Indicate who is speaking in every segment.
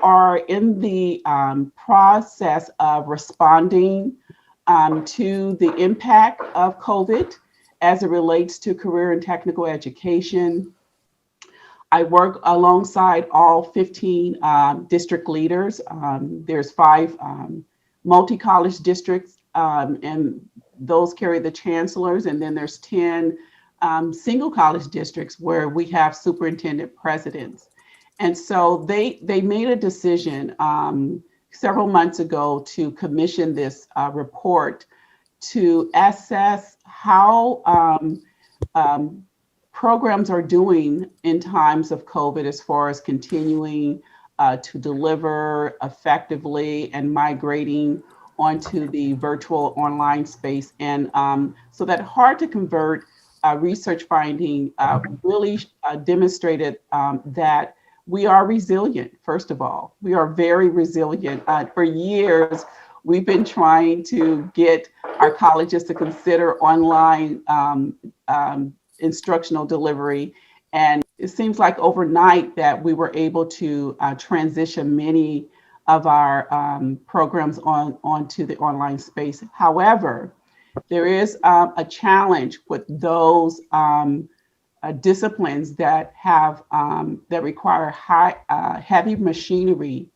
Speaker 1: are in the process of responding to the impact of COVID as it relates to career and technical education. I work alongside all 15 district leaders. There's 5 multi-college districts, and those carry the chancellors, and then there's 10 single college districts where we have superintendent presidents. And so they made a decision several months ago to commission this report to assess how programs are doing in times of COVID as far as continuing to deliver effectively and migrating onto the virtual online space. And so that hard to convert research finding really demonstrated that we are resilient. First of all, we are very resilient. For years, we've been trying to get our colleges to consider online instructional delivery. And it seems like overnight that we were able to transition many of our programs onto the online space. However, there is a challenge with those disciplines that have that require heavy machinery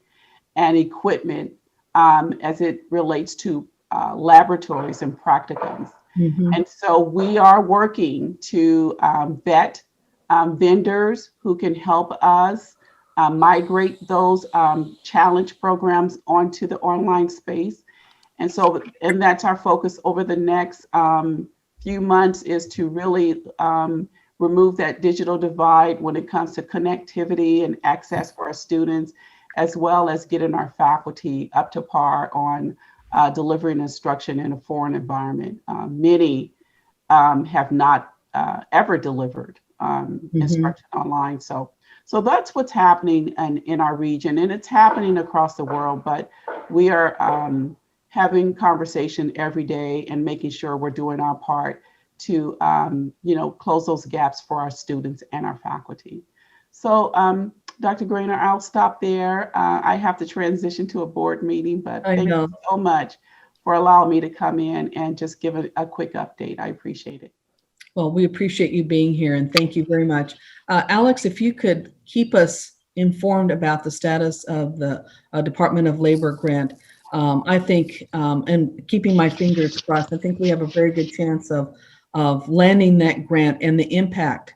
Speaker 1: and equipment as it relates to laboratories and practicums. Mm-hmm. And so we are working to vet vendors who can help us migrate those challenge programs onto the online space. And so, and that's our focus over the next few months, is to really remove that digital divide when it comes to connectivity and access for our students, as well as getting our faculty up to par on delivering instruction in a foreign environment. Many have not ever delivered instruction online. So that's what's happening in our region, and it's happening across the world, but we are having conversation every day and making sure we're doing our part to close those gaps for our students and our faculty. So Dr. Grainer, I'll stop there. I have to transition to a board meeting, but thank you so much for allowing me to come in and just give a quick update. I appreciate it.
Speaker 2: Well, we appreciate you being here, and thank you very much. Alex, if you could keep us informed about the status of the Department of Labor grant, I think, and keeping my fingers crossed, I think we have a very good chance of landing that grant, and the impact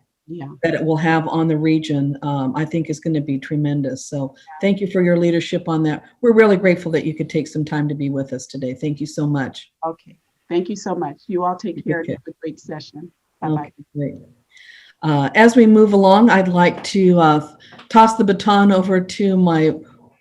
Speaker 2: that it will have on the region, I think is going to be tremendous. So thank you for your leadership on that. We're really grateful that you could take some time to be with us today. Thank you so much.
Speaker 1: Okay. Thank you so much. You all take care. Have a great session. Bye-bye.
Speaker 2: Okay, great. As we move along, I'd like to toss the baton over to my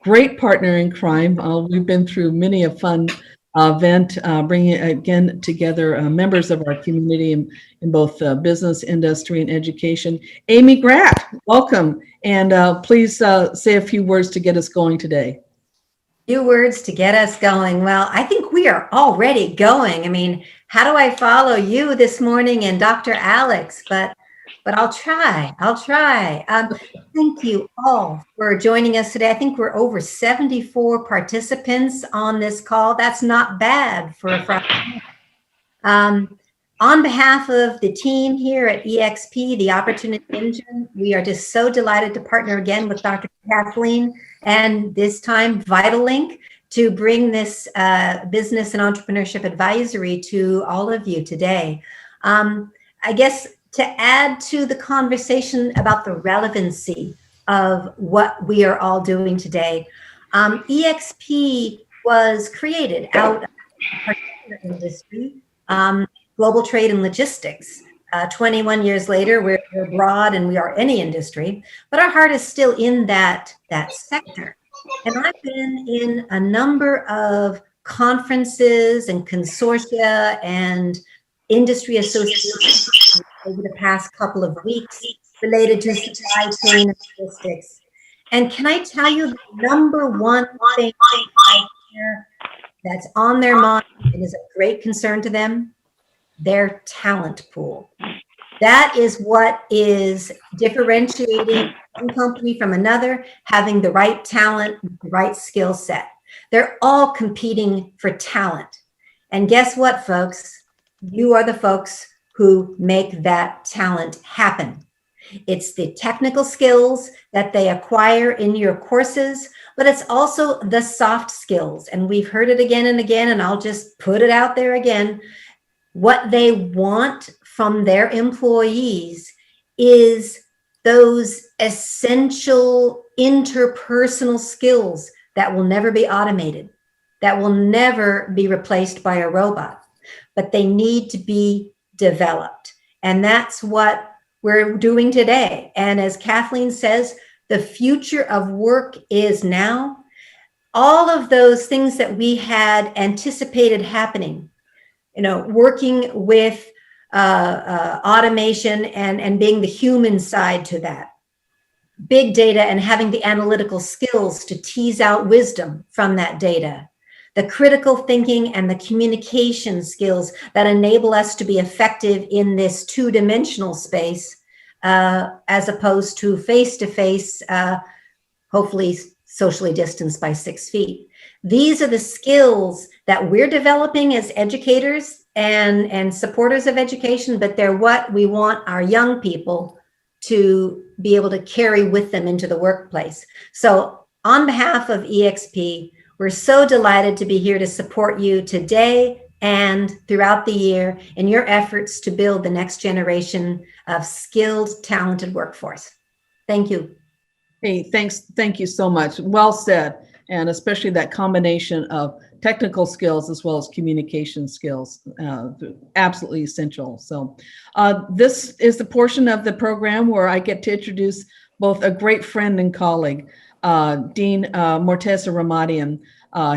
Speaker 2: great partner in crime. We've been through many a fun event, bringing again together members of our community in both business, industry, and education. Amy Gratt, welcome. And please say a few words to get us going today.
Speaker 3: Few words to get us going. Well, I think we are already going. I mean, how do I follow you this morning and Dr. Alex? But I'll try. Thank you all for joining us today. I think we're over 74 participants on this call. That's not bad for a Friday. On behalf of the team here at EXP, the Opportunity Engine, we are just so delighted to partner again with Dr. Kathleen, and this time VitalLink, to bring this business and entrepreneurship advisory to all of you today. I guess to add to the conversation about the relevancy of what we are all doing today, EXP was created out of the industry, global trade and logistics. 21 years later, we're broad and we are any industry, but our heart is still in that sector. And I've been in a number of conferences and consortia and industry associations over the past couple of weeks related to supply chain and logistics. And can I tell you the number one thing I hear that's on their mind and is a great concern to them? Their talent pool. That is what is differentiating one company from another, having the right talent, the right skill set. They're all competing for talent. And guess what, folks? You are the folks who make that talent happen. It's the technical skills that they acquire in your courses, but it's also the soft skills. And we've heard it again and again, and I'll just put it out there again. What they want from their employees is those essential interpersonal skills that will never be automated, that will never be replaced by a robot, but they need to be developed. And that's what we're doing today. And as Kathleen says, the future of work is now. All of those things that we had anticipated happening, working with automation and being the human side to that, big data and having the analytical skills to tease out wisdom from that data, the critical thinking and the communication skills that enable us to be effective in this two-dimensional space as opposed to face-to-face, hopefully socially distanced by 6 feet. These are the skills that we're developing as educators and supporters of education, but they're what we want our young people to be able to carry with them into the workplace. So on behalf of EXP, we're so delighted to be here to support you today and throughout the year in your efforts to build the next generation of skilled, talented workforce. Thank you.
Speaker 2: Hey, thanks. Thank you so much. Well said. And especially that combination of technical skills as well as communication skills, absolutely essential. So this is the portion of the program where I get to introduce both a great friend and colleague, Dean Morteza Ramadian.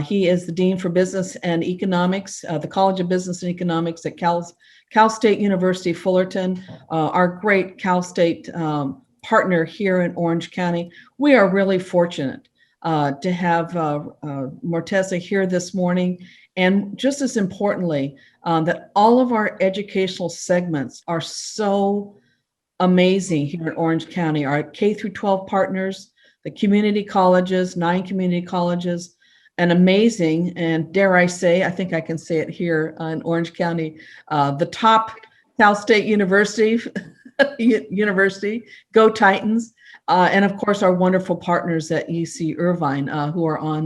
Speaker 2: He is the Dean for Business and Economics, the College of Business and Economics at Cal State University, Fullerton, our great Cal State partner here in Orange County. We are really fortunate to have Morteza here this morning. And just as importantly, that all of our educational segments are so amazing here in Orange County. Our K through 12 partners, the community colleges, 9 community colleges, and amazing, and dare I say, I think I can say it here in Orange County, the top Cal State University, Go Titans, and of course our wonderful partners at UC Irvine who are on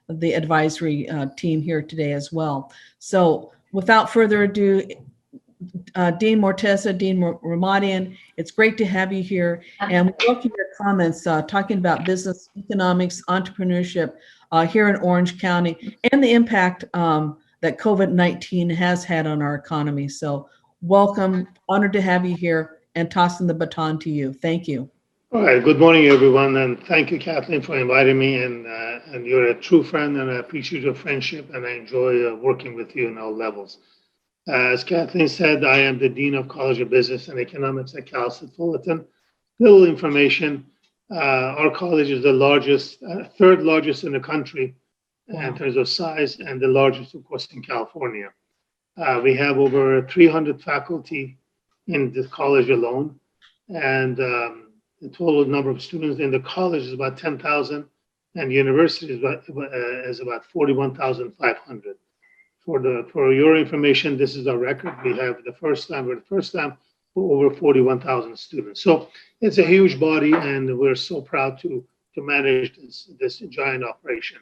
Speaker 2: the advisory team here today as well. So without further ado, Dean Morteza, Dean Ramadian, it's great to have you here. And we welcome your comments talking about business, economics, entrepreneurship here in Orange County and the impact that COVID-19 has had on our economy. So welcome, honored to have you here, and tossing the baton to you. Thank you.
Speaker 4: All right, good morning, everyone, and thank you, Kathleen, for inviting me. And you're a true friend, and I appreciate your friendship, and I enjoy working with you in all levels. As Kathleen said, I am the Dean of College of Business and Economics at Cal State Fullerton. Little information, our college is the largest, third largest in the country in terms of size, and the largest, of course, in California. We have over 300 faculty in the college alone, and the total number of students in the college is about 10,000, and the university is about 41,500. For your information, this is our record. We have we're the first time for over 41,000 students. So it's a huge body, and we're so proud to manage this giant operation.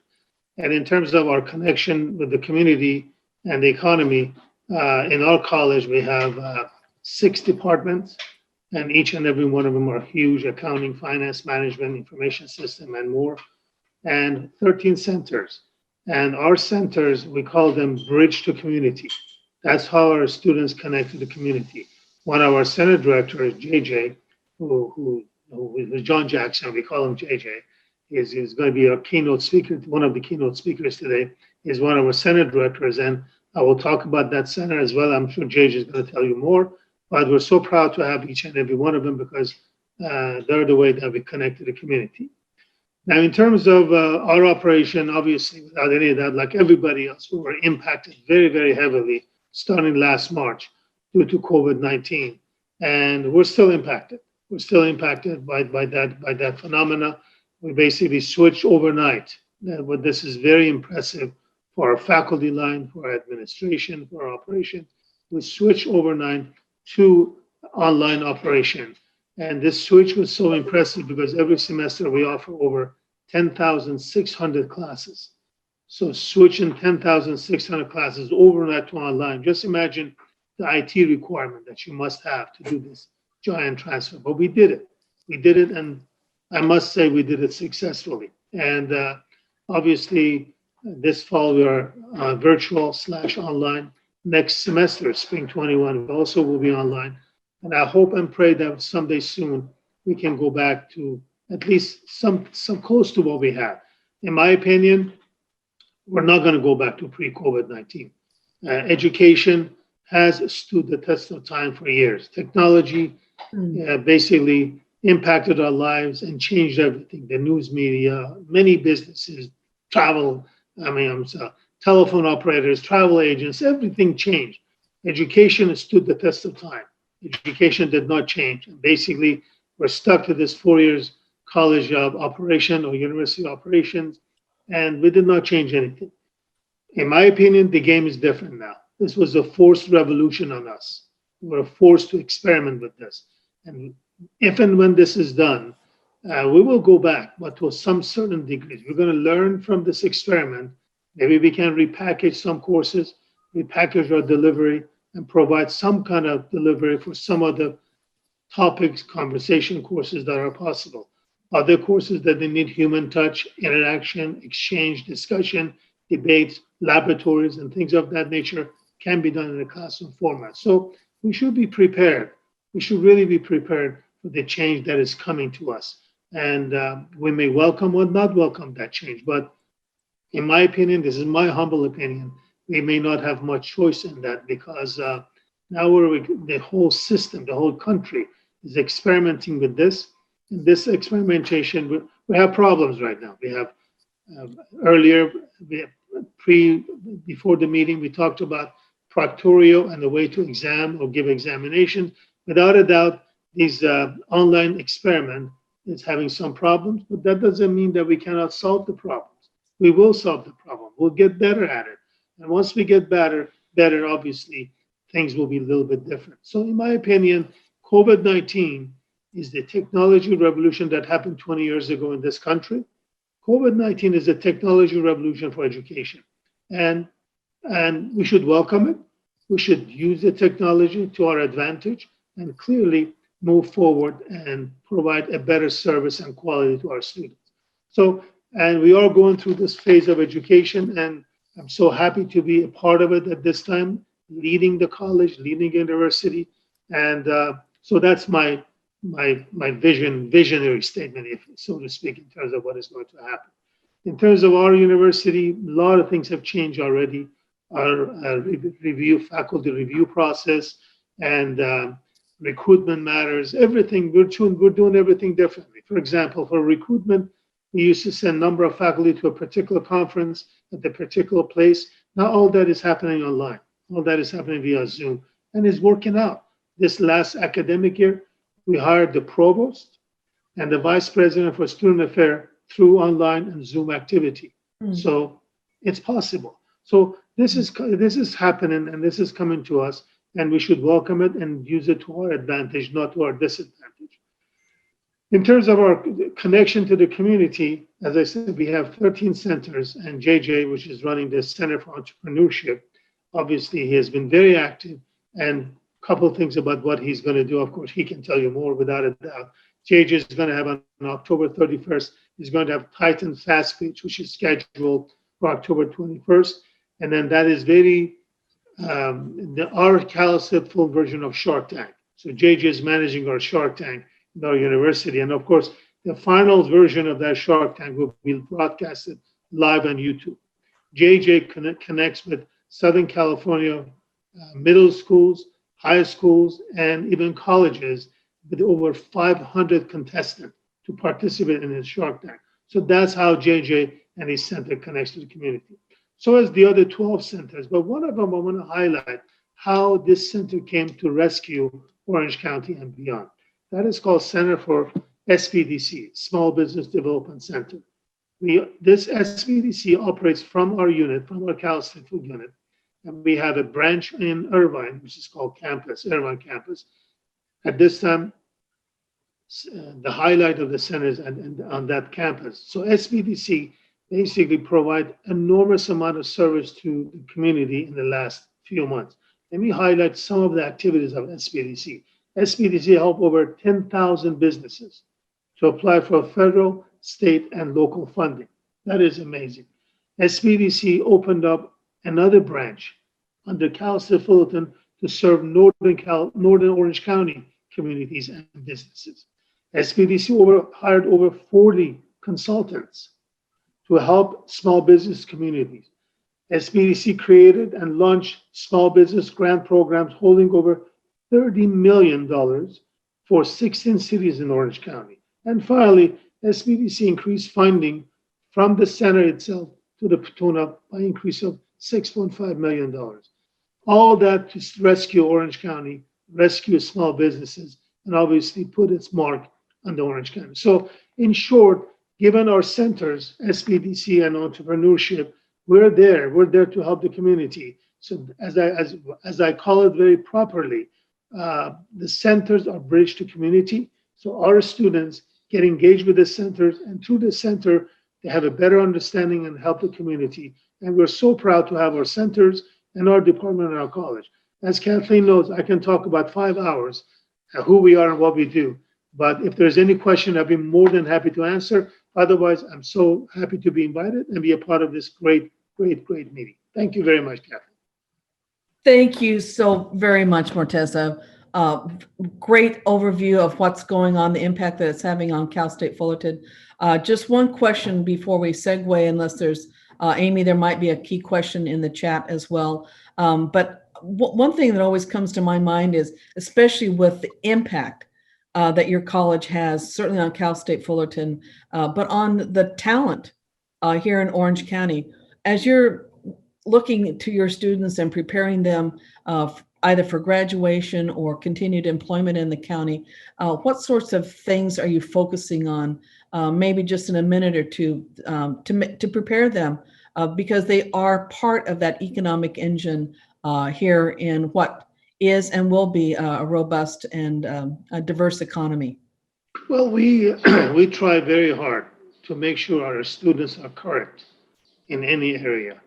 Speaker 4: And in terms of our connection with the community and the economy, in our college, we have 6 departments, and each and every one of them are huge: accounting, finance, management, information system, and more, and 13 centers. And our centers, we call them bridge to community. That's how our students connect to the community. One of our center directors, JJ, who is John Jackson, we call him JJ, is going to be our keynote speaker. One of the keynote speakers today is one of our center directors, and I will talk about that center as well. I'm sure JJ is going to tell you more, but we're so proud to have each and every one of them because they're the way that we connect to the community. Now, in terms of our operation, obviously, without any of that, like everybody else, we were impacted very, very heavily starting last March due to COVID-19. and we're still impacted. We're still impacted by that phenomena. We basically switched overnight. But this is very impressive for our faculty line, for our administration, for our operation. We switched overnight to online operation. And this switch was so impressive because every semester we offer over 10,600 classes. So switching 10,600 classes overnight to online, just imagine the IT requirement that you must have to do this giant transfer. But we did it. We did it, and I must say we did it successfully. And obviously, this fall we are virtual/online. Next semester, spring 21, also will be online. And I hope and pray that someday soon we can go back to at least some close to what we had. In my opinion, we're not going to go back to pre-COVID-19. Education has stood the test of time for years. Technology basically impacted our lives and changed everything. The news media, many businesses, travel, telephone operators, travel agents, everything changed. Education stood the test of time. Education did not change. And basically, we're stuck to this 4 years college operation or university operations, and we did not change anything. In my opinion, the game is different now. This was a forced revolution on us. We were forced to experiment with this. And if and when this is done, we will go back, but to some certain degrees. We're going to learn from this experiment. Maybe we can repackage some courses, repackage our delivery, and provide some kind of delivery for some of the topics, conversation courses that are possible. Other courses that they need human touch, interaction, exchange, discussion, debates, laboratories, and things of that nature can be done in a classroom format. So we should be prepared. We should really be prepared for the change that is coming to us. And we may welcome or not welcome that change. But in my opinion, this is my humble opinion, we may not have much choice in that because now the whole system, the whole country is experimenting with this. And this experimentation, we have problems right now. We have before the meeting, we talked about proctorio and the way to exam or give examination. Without a doubt, these online experiment is having some problems, but that doesn't mean that we cannot solve the problems. We will solve the problem. We'll get better at it. And once we get better, obviously, things will be a little bit different. So in my opinion, COVID-19 is the technology revolution that happened 20 years ago in this country. COVID-19 is a technology revolution for education. And we should welcome it. We should use the technology to our advantage and clearly move forward and provide a better service and quality to our students. So, and we are going through this phase of education, and I'm so happy to be a part of it at this time, leading the college, leading the university. And so that's my visionary statement, if so to speak, in terms of what is going to happen. In terms of our university, a lot of things have changed already. Our faculty review process and recruitment matters, everything, we're doing everything differently. For example, for recruitment, we used to send a number of faculty to a particular conference at a particular place. Now all that is happening online. All that is happening via Zoom, and it's working out. This last academic year, we hired the provost and the vice president for student affairs through online and Zoom activity. So it's possible. So this is happening, and this is coming to us, and we should welcome it and use it to our advantage, not to our disadvantage. In terms of our connection to the community, as I said, we have 13 centers, and JJ, which is running the Center for Entrepreneurship, obviously he has been very active. And a couple of things about what he's going to do. Of course, he can tell you more without a doubt. JJ is going to have on October 31st, he's going to have Titan Fast Pitch, which is scheduled for October 21st. And then that is our CalCIP full version of Shark Tank. So JJ is managing our Shark Tank in our university. And of course, the final version of that Shark Tank will be broadcasted live on YouTube. JJ connects with Southern California middle schools, high schools, and even colleges with over 500 contestants to participate in his Shark Tank. So that's how JJ and his center connects to the community. So as the other 12 centers, but one of them I want to highlight how this center came to rescue Orange County and beyond. That is called Center for SBDC, Small Business Development Center. This SBDC operates from our unit, from our Cal State unit, and we have a branch in Irvine, which is called Irvine Campus. At this time, the highlight of the center is on that campus. So SBDC basically provide enormous amount of service to the community in the last few months. Let me highlight some of the activities of SBDC. SBDC helped over 10,000 businesses to apply for federal, state, and local funding. That is amazing. SBDC opened up another branch under Cal State Fullerton to serve Northern Orange County communities and businesses. SBDC hired over 40 consultants to help small business communities. SBDC created and launched small business grant programs holding over $30 million for 16 cities in Orange County. And finally, SBDC increased funding from the center itself to the tune by increase of $6.5 million. All that to rescue Orange County, rescue small businesses, and obviously put its mark on the Orange County. So in short, given our centers, SBDC and entrepreneurship, we're there to help the community. So as I call it very properly, the centers are bridge to community. So our students get engaged with the centers, and through the center, they have a better understanding and help the community. And we're so proud to have our centers and our department and our college. As Kathleen knows, I can talk about 5 hours who we are and what we do. But if there's any question, I'd be more than happy to answer. Otherwise, I'm so happy to be invited and be a part of this great meeting. Thank you very much, Kathleen.
Speaker 2: Thank you so very much, Morteza. Great overview of what's going on, the impact that it's having on Cal State Fullerton. Just one question before we segue, unless there's, Amy, there might be a key question in the chat as well. But one thing that always comes to my mind is, especially with the impact that your college has, certainly on Cal State Fullerton, but on the talent here in Orange County, as you're looking to your students and preparing them either for graduation or continued employment in the county, what sorts of things are you focusing on, maybe just in a minute or two, to prepare them, because they are part of that economic engine here in what is and will be a robust and a diverse economy?
Speaker 4: Well, we try very hard to make sure our students are current in any area.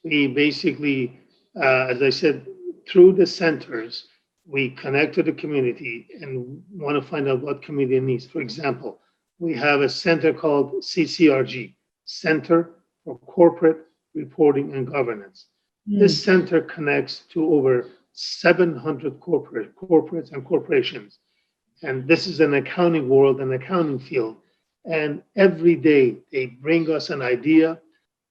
Speaker 4: We basically, as I said, through the centers, we connect to the community and want to find out what community needs. For example, we have a center called CCRG, Center for Corporate Reporting and Governance. This center connects to over 700 corporates and corporations. And this is an accounting world, an accounting field. And every day they bring us an idea.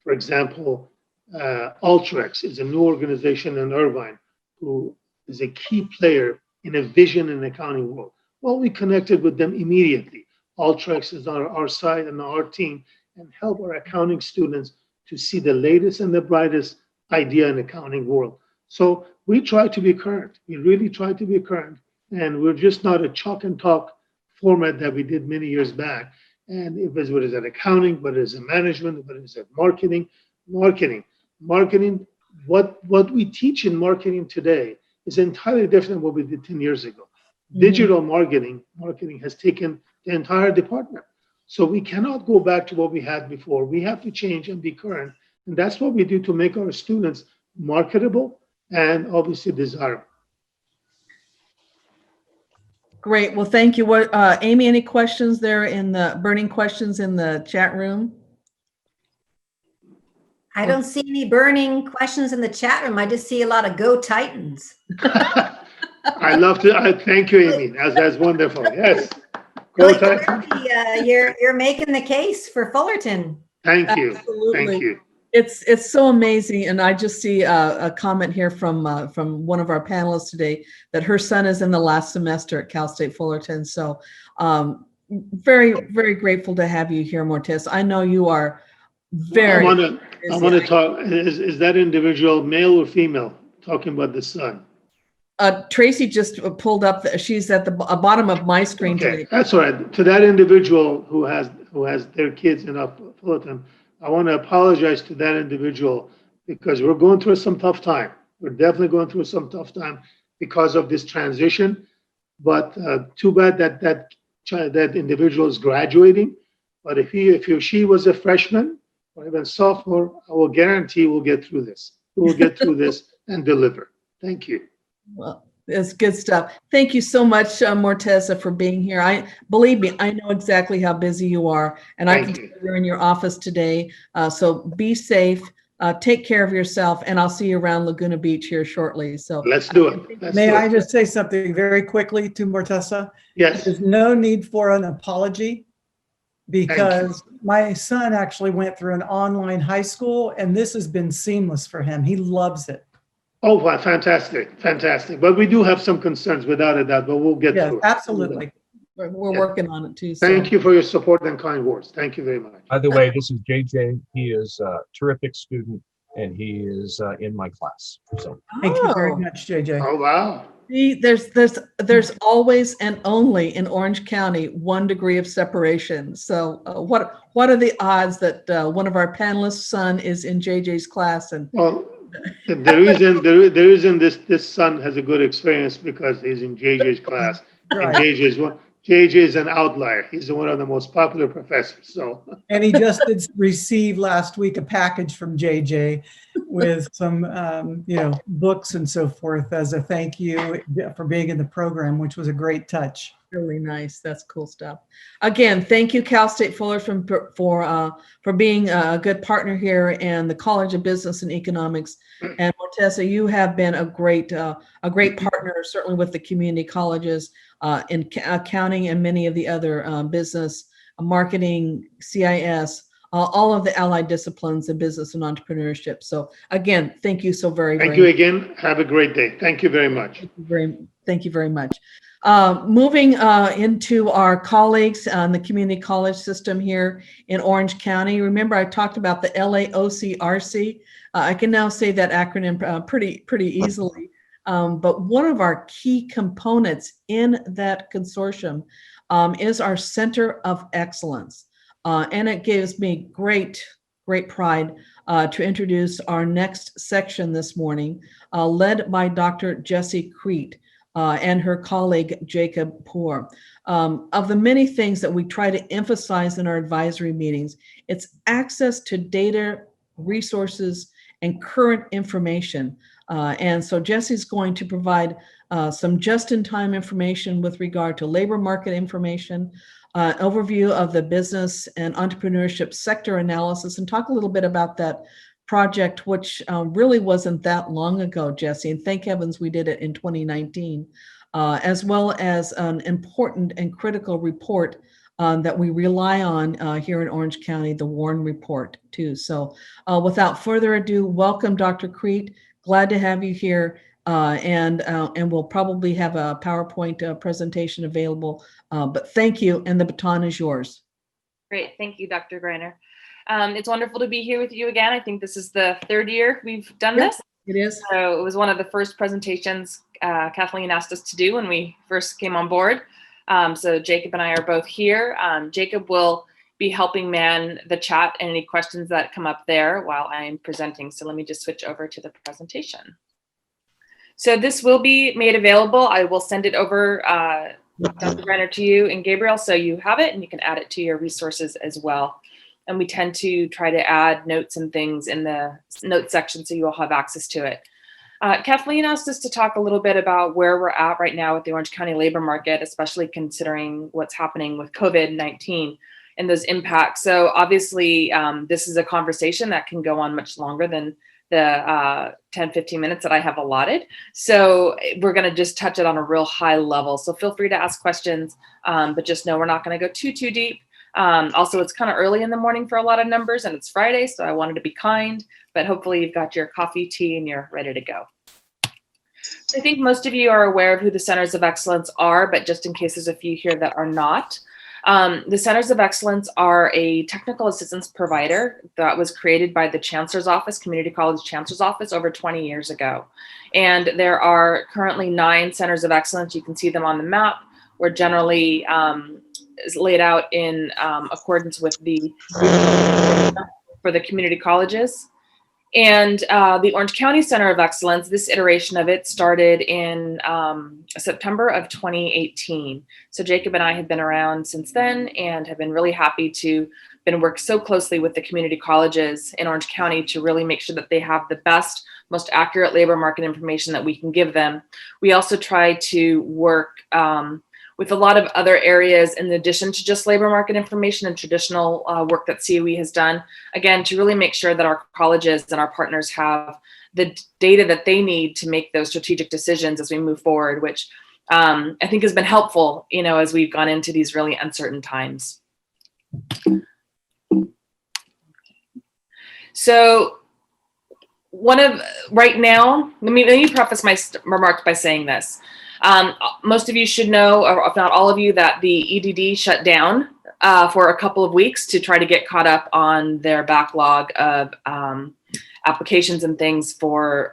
Speaker 4: For example, Ultrex is a new organization in Irvine who is a key player in a vision and accounting world. Well, we connected with them immediately. Ultrex is on our side and our team and help our accounting students to see the latest and the brightest idea in accounting world. So we try to be current. We really try to be current. And we're just not a chalk and talk format that we did many years back. And it was whether it's at accounting, whether it's in management, whether it's at marketing, what we teach in marketing today is entirely different than what we did 10 years ago. Digital marketing has taken the entire department. So we cannot go back to what we had before. We have to change and be current. And that's what we do to make our students marketable and obviously desirable.
Speaker 2: Great. Well, thank you. What, Amy, any questions there in the burning questions in the chat room?
Speaker 3: I don't see any burning questions in the chat room. I just see a lot of go Titans.
Speaker 4: I love to. I thank you, Amy. That's wonderful. Yes. Go
Speaker 3: Really,
Speaker 4: Titans.
Speaker 3: you're making the case for Fullerton.
Speaker 4: Thank you.
Speaker 2: Absolutely.
Speaker 4: Thank you.
Speaker 2: It's so amazing, and I just see a comment here from one of our panelists today that her son is in the last semester at Cal State Fullerton. So, very, very grateful to have you here, Mortez. I know you are very.
Speaker 4: I want to talk. Is that individual male or female? Talking about the son.
Speaker 2: Tracy just pulled up, she's at the bottom of my screen
Speaker 4: Okay,
Speaker 2: today.
Speaker 4: that's all right. To that individual who has their kids in Fullerton, I want to apologize to that individual because we're going through some tough time. We're definitely going through some tough time because of this transition. But too bad that individual is graduating. But if he or she was a freshman or even sophomore, I will guarantee we'll get through this. We will get through this and deliver. Thank you.
Speaker 2: Well, that's good stuff. Thank you so much, Morteza, for being here. Believe me, I know exactly how busy you are, and I can tell you're in your office today. So be safe, take care of yourself, and I'll see you around Laguna Beach here shortly. So
Speaker 4: let's do it.
Speaker 5: May I just say something very quickly to Morteza?
Speaker 4: Yes.
Speaker 5: There's no need for an apology because my son actually went through an online high school and this has been seamless for him. He loves it.
Speaker 4: Oh, wow, fantastic, fantastic. But we do have some concerns without a doubt, but we'll get through it.
Speaker 5: Absolutely.
Speaker 2: we're working on it too. So.
Speaker 4: Thank you for your support and kind words. Thank you very much.
Speaker 6: By the way, this is JJ. He is a terrific student and he is in my class. So
Speaker 5: Thank you very much, JJ.
Speaker 4: Oh, wow.
Speaker 2: See, there's always and only in Orange County 1 degree of separation. So what are the odds that one of our panelists' son is in JJ's class? And
Speaker 4: well, the reason this son has a good experience because he's in JJ's class.
Speaker 5: Right.
Speaker 4: And JJ is an outlier. He's one of the most popular professors. So.
Speaker 5: And he just did receive last week a package from JJ with some, books and so forth as a thank you for being in the program, which was a great touch.
Speaker 2: really nice. That's cool stuff. Again, thank you, Cal State Fullerton, for being a good partner here, and the College of Business and Economics. And Morteza, you have been a great partner, certainly with the community colleges in accounting and many of the other business, marketing, CIS, all of the allied disciplines in business and entrepreneurship. So again, thank you so very much.
Speaker 4: Thank you again. Have a great day. Thank you very much.
Speaker 2: Thank you very much. Moving into our colleagues on the community college system here in Orange County. Remember, I talked about the LAOCRC. I can now say that acronym pretty easily. But one of our key components in that consortium is our Center of Excellence. And it gives me great pride to introduce our next section this morning, led by Dr. Jessie Crete and her colleague, Jacob Poor. Of the many things that we try to emphasize in our advisory meetings, it's access to data, resources, and current information. And so Jessie's going to provide some just-in-time information with regard to labor market information, overview of the business and entrepreneurship sector analysis, and talk a little bit about that project, which really wasn't that long ago, Jessie, and thank heavens we did it in 2019, as well as an important and critical report that we rely on here in Orange County, the Warren Report, too. So without further ado, welcome, Dr. Crete. Glad to have you here. And we'll probably have a PowerPoint presentation available, but thank you, and the baton is yours.
Speaker 7: Great, thank you, Dr. Greiner. It's wonderful to be here with you again. I think this is the third year we've done this.
Speaker 2: It is.
Speaker 7: So it was one of the first presentations Kathleen asked us to do when we first came on board. So Jacob and I are both here. Jacob will be helping man the chat and any questions that come up there while I'm presenting. So let me just switch over to the presentation. So this will be made available. I will send it over, Dr. Greiner, to you and Gabriel, so you have it and you can add it to your resources as well. And we tend to try to add notes and things in the notes section so you all have access to it. Kathleen asked us to talk a little bit about where we're at right now with the Orange County labor market, especially considering what's happening with COVID-19 and those impacts. So obviously, this is a conversation that can go on much longer than the 10, 15 minutes that I have allotted. So we're gonna just touch it on a real high level. So feel free to ask questions, but just know we're not gonna go too deep. Also, it's kind of early in the morning for a lot of numbers and it's Friday, so I wanted to be kind, but hopefully you've got your coffee, tea, and you're ready to go. I think most of you are aware of who the Centers of Excellence are, but just in case there's a few here that are not, The Centers of Excellence are a technical assistance provider that was created by the Chancellor's Office, Community College Chancellor's Office, over 20 years ago. And there are currently 9 Centers of Excellence. You can see them on the map. We're generally is laid out in accordance with the for the community colleges. And the Orange County Center of Excellence, this iteration of it started in September of 2018. So Jacob and I have been around since then and have been really happy to work so closely with the community colleges in Orange County to really make sure that they have the best, most accurate labor market information that we can give them. We also try to work with a lot of other areas in addition to just labor market information and traditional work that COE has done, again, to really make sure that our colleges and our partners have the data that they need to make those strategic decisions as we move forward, which I think has been helpful, as we've gone into these really uncertain times. So right now, let me preface my remarks by saying this. Most of you should know, or if not all of you, that the EDD shut down for a couple of weeks to try to get caught up on their backlog of applications and things for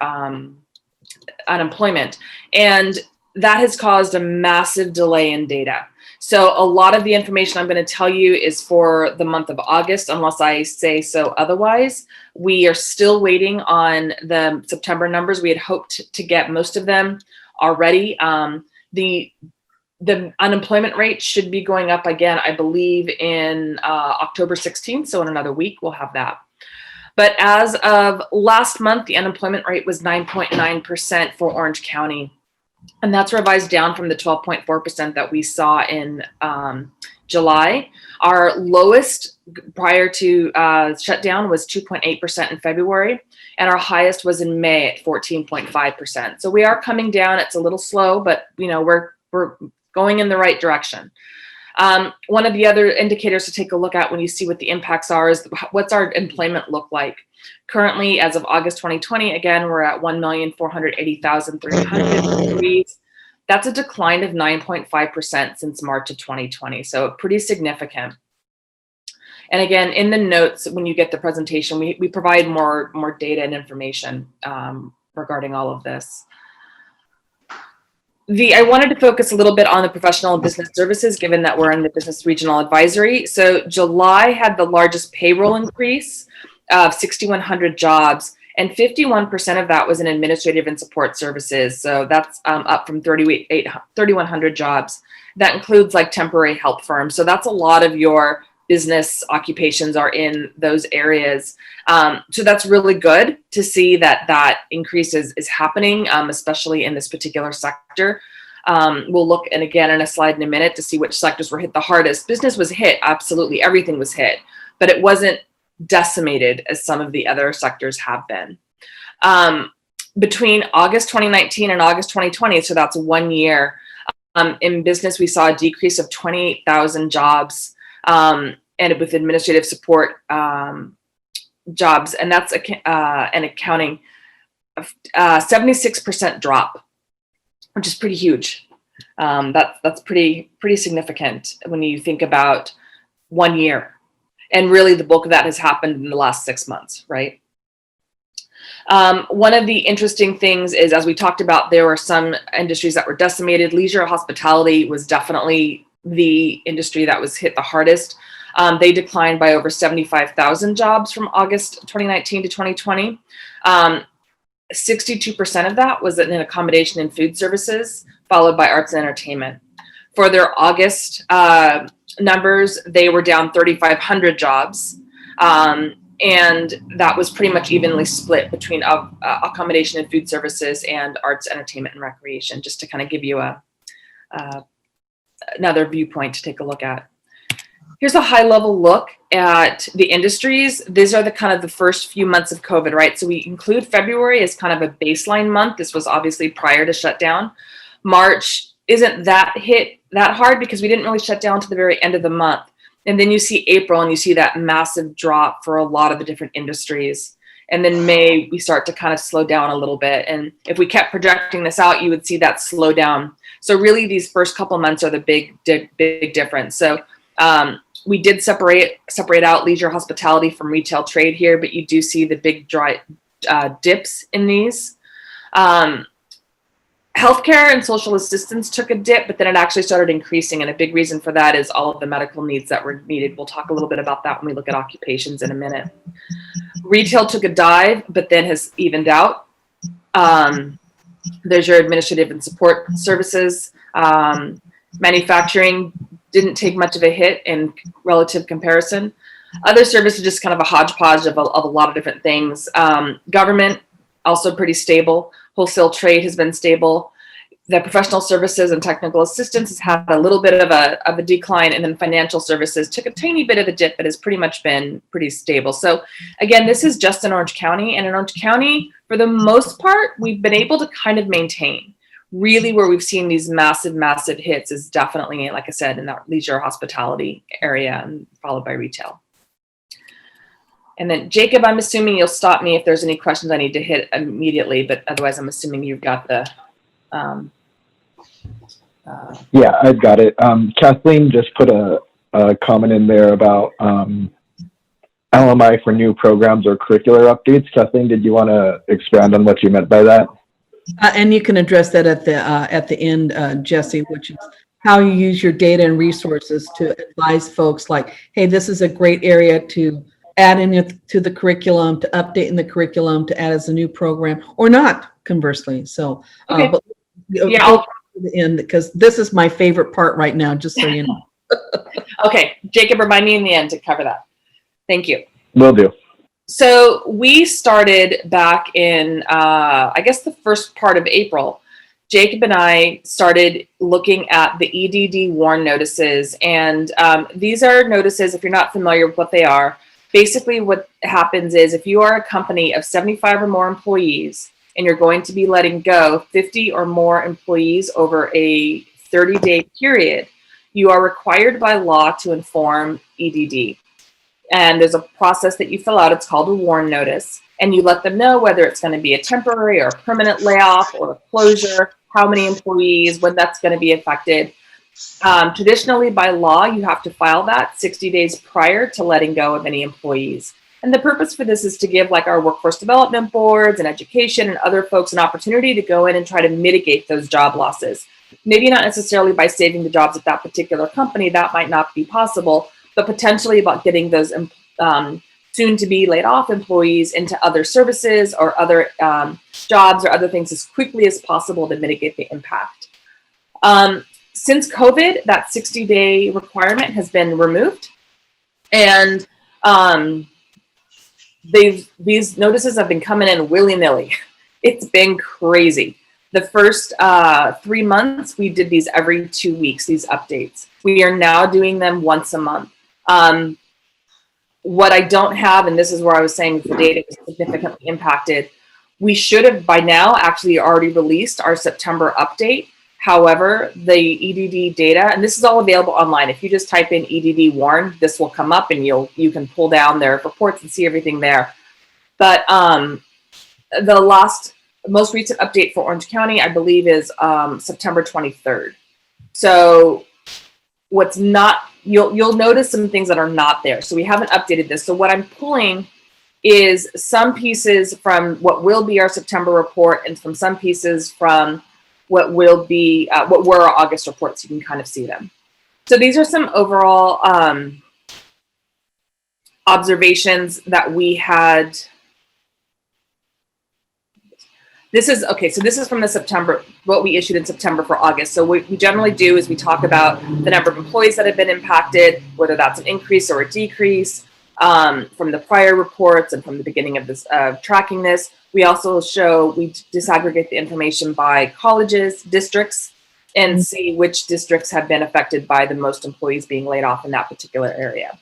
Speaker 7: unemployment. And that has caused a massive delay in data. So a lot of the information I'm going to tell you is for the month of August, unless I say so otherwise. We are still waiting on the September numbers. We had hoped to get most of them already. The unemployment rate should be going up again, I believe, in October 16th. So in another week, we'll have that. But as of last month, the unemployment rate was 9.9% for Orange County. And that's revised down from the 12.4% that we saw in July. Our lowest prior to shutdown was 2.8% in February, and our highest was in May at 14.5%. So we are coming down. It's a little slow, but we're going in the right direction. One of the other indicators to take a look at when you see what the impacts are is what's our employment look like. Currently, as of August 2020, again, we're at 1,480,300 degrees. That's a decline of 9.5% since March of 2020, so pretty significant. And again, in the notes, when you get the presentation, we provide more data and information regarding all of this. I wanted to focus a little bit on the professional and business services, given that we're in the business regional advisory. So July had the largest payroll increase of 6,100 jobs, and 51% of that was in administrative and support services. So that's up from 3,100 jobs. That includes like temporary help firms. So that's a lot of your business occupations are in those areas. So that's really good to see that increase is happening, especially in this particular sector. We'll look, and again, in a slide in a minute, to see which sectors were hit the hardest. Business was hit, absolutely, everything was hit, but it wasn't decimated as some of the other sectors have been. Between August 2019 and August 2020, so that's 1 year, in business, we saw a decrease of 28,000 jobs, and with administrative support jobs, and that's an accounting of 76% drop, which is pretty huge. That's pretty significant when you think about 1 year. And really the bulk of that has happened in the last 6 months, right? One of the interesting things is, as we talked about, there were some industries that were decimated. Leisure hospitality was definitely the industry that was hit the hardest. They declined by over 75,000 jobs from August 2019 to 2020. 62% of that was in accommodation and food services, followed by arts and entertainment. For their August numbers, they were down 3,500 jobs. And that was pretty much evenly split between accommodation and food services and arts, entertainment, and recreation, just to kind of give you another viewpoint to take a look at. Here's a high level look at the industries. These are the first few months of COVID, right? So we include February as kind of a baseline month. This was obviously prior to shutdown. March isn't that hit that hard because we didn't really shut down to the very end of the month. And then you see April and you see that massive drop for a lot of the different industries. And then May, we start to kind of slow down a little bit. And if we kept projecting this out, you would see that slow down. So really these first couple months are the big difference. So We did separate out leisure hospitality from retail trade here, but you do see the big dry dips in these. Healthcare and social assistance took a dip, but then it actually started increasing. And a big reason for that is all of the medical needs that were needed. We'll talk a little bit about that when we look at occupations in a minute. Retail took a dive, but then has evened out. There's your administrative and support services. Manufacturing didn't take much of a hit in relative comparison. Other services, just kind of a hodgepodge of a lot of different things. Government, also pretty stable. Wholesale trade has been stable. The professional services and technical assistance has had a little bit of a decline, and then financial services took a tiny bit of a dip, but has pretty much been pretty stable. So again, this is just in Orange County, and in Orange County, for the most part, we've been able to kind of maintain. Really, where we've seen these massive hits is definitely, like I said, in that leisure hospitality area, and followed by retail. And then Jacob, I'm assuming you'll stop me if there's any questions I need to hit immediately, but otherwise I'm assuming you've got the.
Speaker 8: Yeah, I've got it. Kathleen just put a comment in there about LMI for new programs or curricular updates. Kathleen, did you want to expand on what you meant by that?
Speaker 2: And you can address that at the end, Jesse, which is how you use your data and resources to advise folks like, hey, this is a great area to add in to the curriculum, to update in the curriculum, to add as a new program, or not, conversely. So,
Speaker 7: okay.
Speaker 2: But
Speaker 7: yeah,
Speaker 2: I'll to the end, because this is my favorite part right now, just so you know.
Speaker 7: Okay, Jacob, remind me in the end to cover that. Thank you.
Speaker 8: Will do.
Speaker 7: So we started back in, I guess, the first part of April. Jacob and I started looking at the EDD warn notices. And these are notices, if you're not familiar with what they are, basically what happens is if you are a company of 75 or more employees and you're going to be letting go 50 or more employees over a 30-day period, you are required by law to inform EDD. And there's a process that you fill out. It's called a warn notice. And you let them know whether it's going to be a temporary or permanent layoff or a closure, how many employees, when that's going to be affected. Traditionally, by law, you have to file that 60 days prior to letting go of any employees. And the purpose for this is to give like our workforce development boards and education and other folks an opportunity to go in and try to mitigate those job losses. Maybe not necessarily by saving the jobs at that particular company, that might not be possible, but potentially about getting those soon to be laid off employees into other services or other jobs or other things as quickly as possible to mitigate the impact. Since COVID, that 60-day requirement has been removed, and these notices have been coming in willy-nilly. It's been crazy. The first 3 months, we did these every 2 weeks, these updates. We are now doing them once a month. What I don't have, and this is where I was saying the data is significantly impacted, we should have by now actually already released our September update. However, the EDD data, and this is all available online. If you just type in EDD warn, this will come up and you can pull down their reports and see everything there. But the most recent update for Orange County, I believe, is September 23rd. So what's not, you'll notice some things that are not there. So we haven't updated this. So what I'm pulling is some pieces from what will be our September report and from some pieces from what will be, what were our August reports. You can kind of see them. So these are some overall observations that we had. This is, okay, so this is from the September, what we issued in September for August. So what we generally do is we talk about the number of employees that have been impacted, whether that's an increase or a decrease from the prior reports and from the beginning of this, tracking this. We also show, we disaggregate the information by colleges, districts, and see which districts have been affected by the most employees being laid off in that particular area.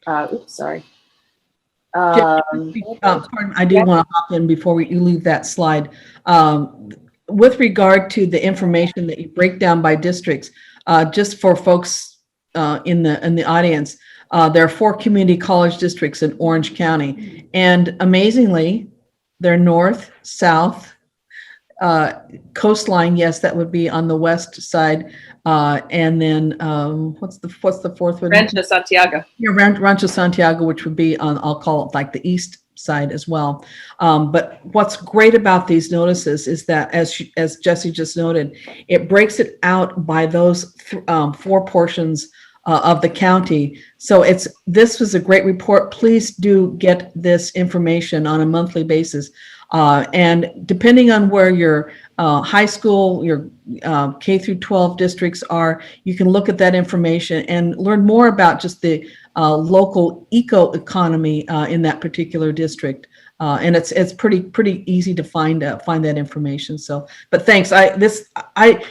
Speaker 7: Oops, sorry.
Speaker 2: Pardon, I do want to hop in before you leave that slide. With regard to the information that you break down by districts, just for folks in the audience, there are 4 community college districts in Orange County, and amazingly, they're north, south, coastline, yes, that would be on the west side. And then what's the fourth one?
Speaker 7: Rancho Santiago.
Speaker 2: Yeah, Rancho Santiago, which would be on, I'll call it like the east side as well. But what's great about these notices is that, as Jesse just noted, it breaks it out by those 4 portions of the county. So this was a great report. Please do get this information on a monthly basis. And depending on where your high school, your K through 12 districts are, you can look at that information and learn more about just the local eco-economy in that particular district. And it's pretty easy to find that information. So, but thanks.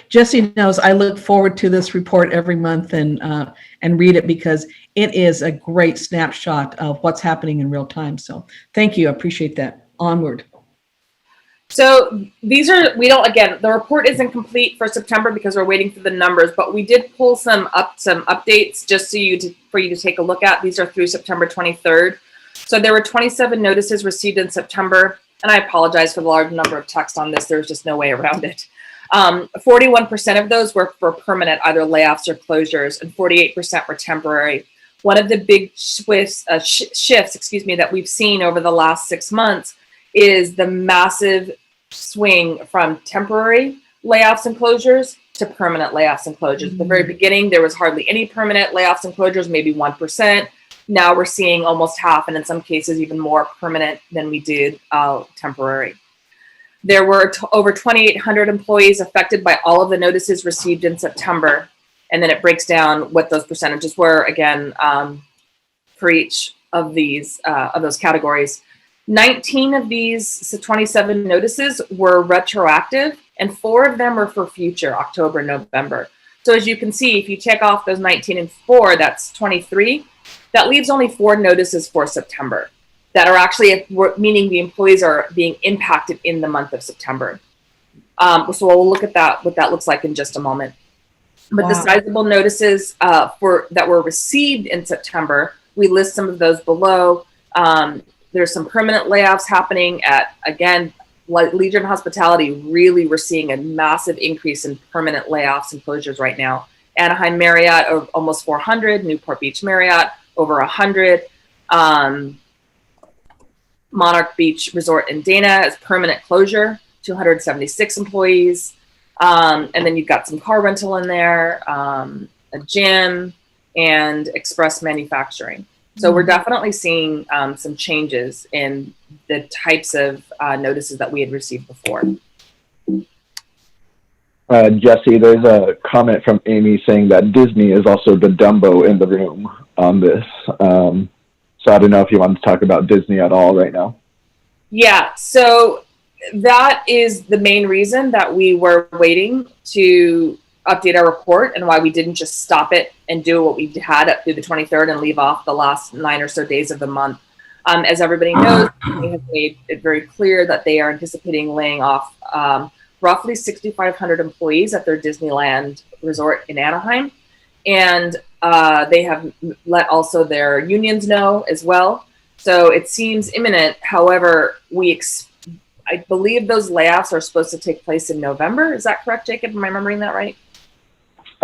Speaker 2: Jesse knows I look forward to this report every month and read it because it is a great snapshot of what's happening in real time. So thank you. I appreciate that. Onward.
Speaker 7: So the report isn't complete for September because we're waiting for the numbers, but we did pull some updates just for you to take a look at. These are through September 23rd. So there were 27 notices received in September, and I apologize for the large number of text on this. There's just no way around it. 41% of those were for permanent, either layoffs or closures, and 48% were temporary. One of the big shifts, that we've seen over the last 6 months is the massive swing from temporary layoffs and closures to permanent layoffs and closures. At the very beginning, there was hardly any permanent layoffs and closures, maybe 1%. Now we're seeing almost half, and in some cases even more permanent than we did temporary. There were over 2,800 employees affected by all of the notices received in September. And then it breaks down what those percentages were, again, for each of those categories. 19 of these 27 notices were retroactive, and 4 of them were for future, October, November. So as you can see, if you check off those 19 and 4, that's 23. That leaves only 4 notices for September that are actually, meaning the employees are being impacted in the month of September. So we'll look at what that looks like in just a moment. But the sizable notices that were received in September, we list some of those below. There's some permanent layoffs happening at, again, like Legion Hospitality, really we're seeing a massive increase in permanent layoffs and closures right now. Anaheim Marriott, almost 400, Newport Beach Marriott, over 100. Monarch Beach Resort in Dana is permanent closure, 276 employees. And then you've got some car rental in there, a gym, and express manufacturing. So we're definitely seeing some changes in the types of notices that we had received before.
Speaker 8: Jesse, there's a comment from Amy saying that Disney is also the Dumbo in the room on this. So I don't know if you want to talk about Disney at all right now.
Speaker 7: Yeah, so that is the main reason that we were waiting to update our report and why we didn't just stop it and do what we had up through the 23rd and leave off the last 9 or so days of the month. As everybody knows, they have made it very clear that they are anticipating laying off roughly 6,500 employees at their Disneyland resort in Anaheim. And they have let also their unions know as well. So it seems imminent. However, I believe those layoffs are supposed to take place in November. Is that correct, Jacob? Am I remembering that right?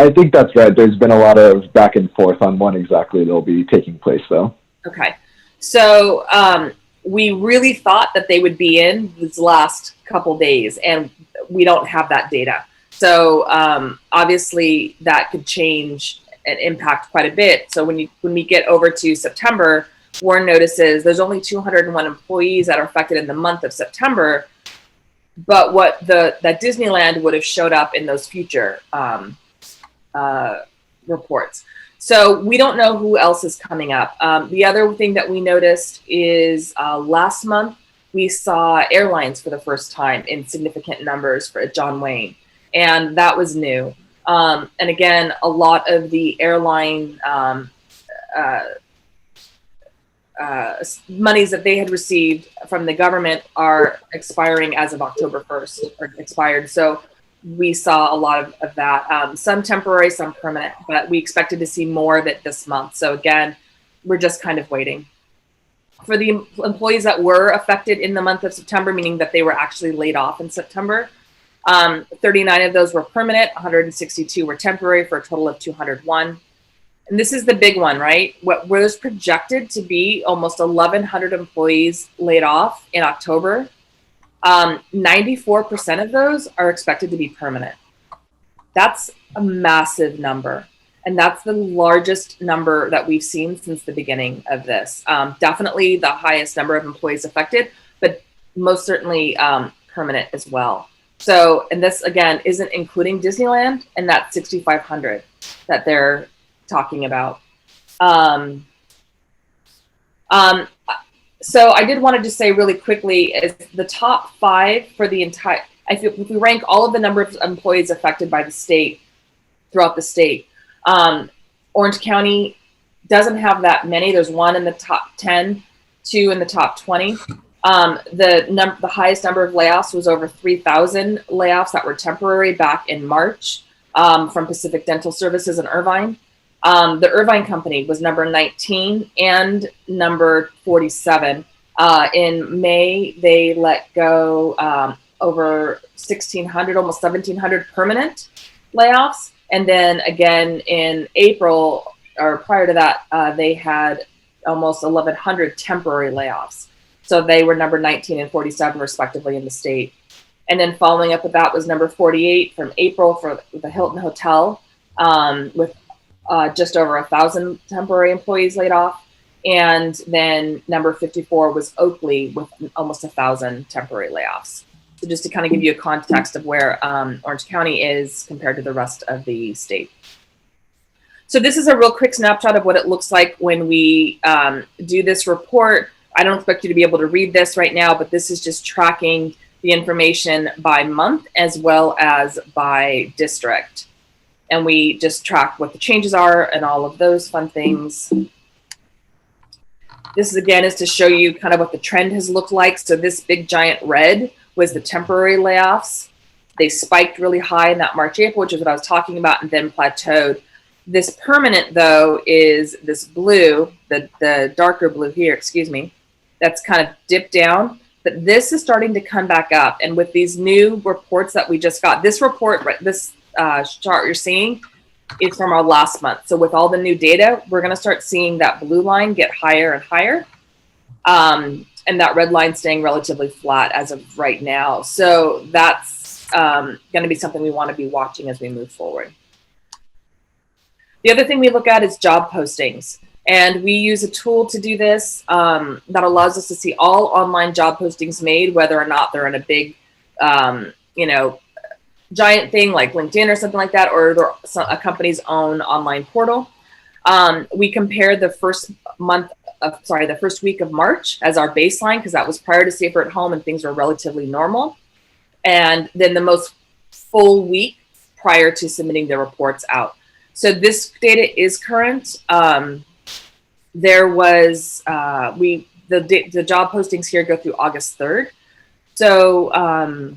Speaker 8: I think that's right. There's been a lot of back and forth on when exactly they'll be taking place, though.
Speaker 7: Okay. So we really thought that they would be in these last couple days, and we don't have that data. So obviously that could change and impact quite a bit. So when we get over to September, Warren notices there's only 201 employees that are affected in the month of September, but what that Disneyland would have showed up in those future reports. So we don't know who else is coming up. The other thing that we noticed is last month we saw airlines for the first time in significant numbers for John Wayne, and that was new. And again, a lot of the airline monies that they had received from the government are expiring as of October 1st, or expired. So we saw a lot of that, some temporary, some permanent, but we expected to see more of it this month. So again, we're just kind of waiting. For the employees that were affected in the month of September, meaning that they were actually laid off in September, 39 of those were permanent, 162 were temporary, for a total of 201. And this is the big one, right? What was projected to be almost 1,100 employees laid off in October. 94% of those are expected to be permanent. That's a massive number. And that's the largest number that we've seen since the beginning of this. Definitely the highest number of employees affected, but most certainly permanent as well. So, and this again isn't including Disneyland and that 6,500 that they're talking about. So I did want to just say really quickly is the top 5 for the entire, if we rank all of the number of employees affected by the state throughout the state, Orange County doesn't have that many. There's 1 in the top 10, 2 in the top 20. The highest number of layoffs was over 3,000 layoffs that were temporary back in March from Pacific Dental Services in Irvine. The Irvine company was number 19 and number 47. In May, they let go over 1,600, almost 1,700 permanent layoffs. And then again in April, or prior to that, they had almost 1,100 temporary layoffs. So they were number 19 and 47 respectively in the state. And then following up with that was number 48 from April for the Hilton Hotel with just over 1,000 temporary employees laid off. And then number 54 was Oakley with almost 1,000 temporary layoffs. So just to kind of give you a context of where Orange County is compared to the rest of the state. So this is a real quick snapshot of what it looks like when we do this report. I don't expect you to be able to read this right now, but this is just tracking the information by month as well as by district. And we just track what the changes are and all of those fun things. This again is to show you kind of what the trend has looked like. So this big giant red was the temporary layoffs. They spiked really high in that March, April, which is what I was talking about, and then plateaued. This permanent though is this blue, the darker blue here, excuse me, that's kind of dipped down, but this is starting to come back up. And with these new reports that we just got, this report, this chart you're seeing is from our last month. So with all the new data, we're going to start seeing that blue line get higher and higher. And that red line staying relatively flat as of right now. So that's going to be something we want to be watching as we move forward. The other thing we look at is job postings. And we use a tool to do this that allows us to see all online job postings made, whether or not they're in a big, giant thing like LinkedIn or something like that, or they're a company's own online portal. We compare the first week of March as our baseline, because that was prior to Safer at Home and things were relatively normal. And then the most full week prior to submitting the reports out. So this data is current. There was, the job postings here go through August 3rd. So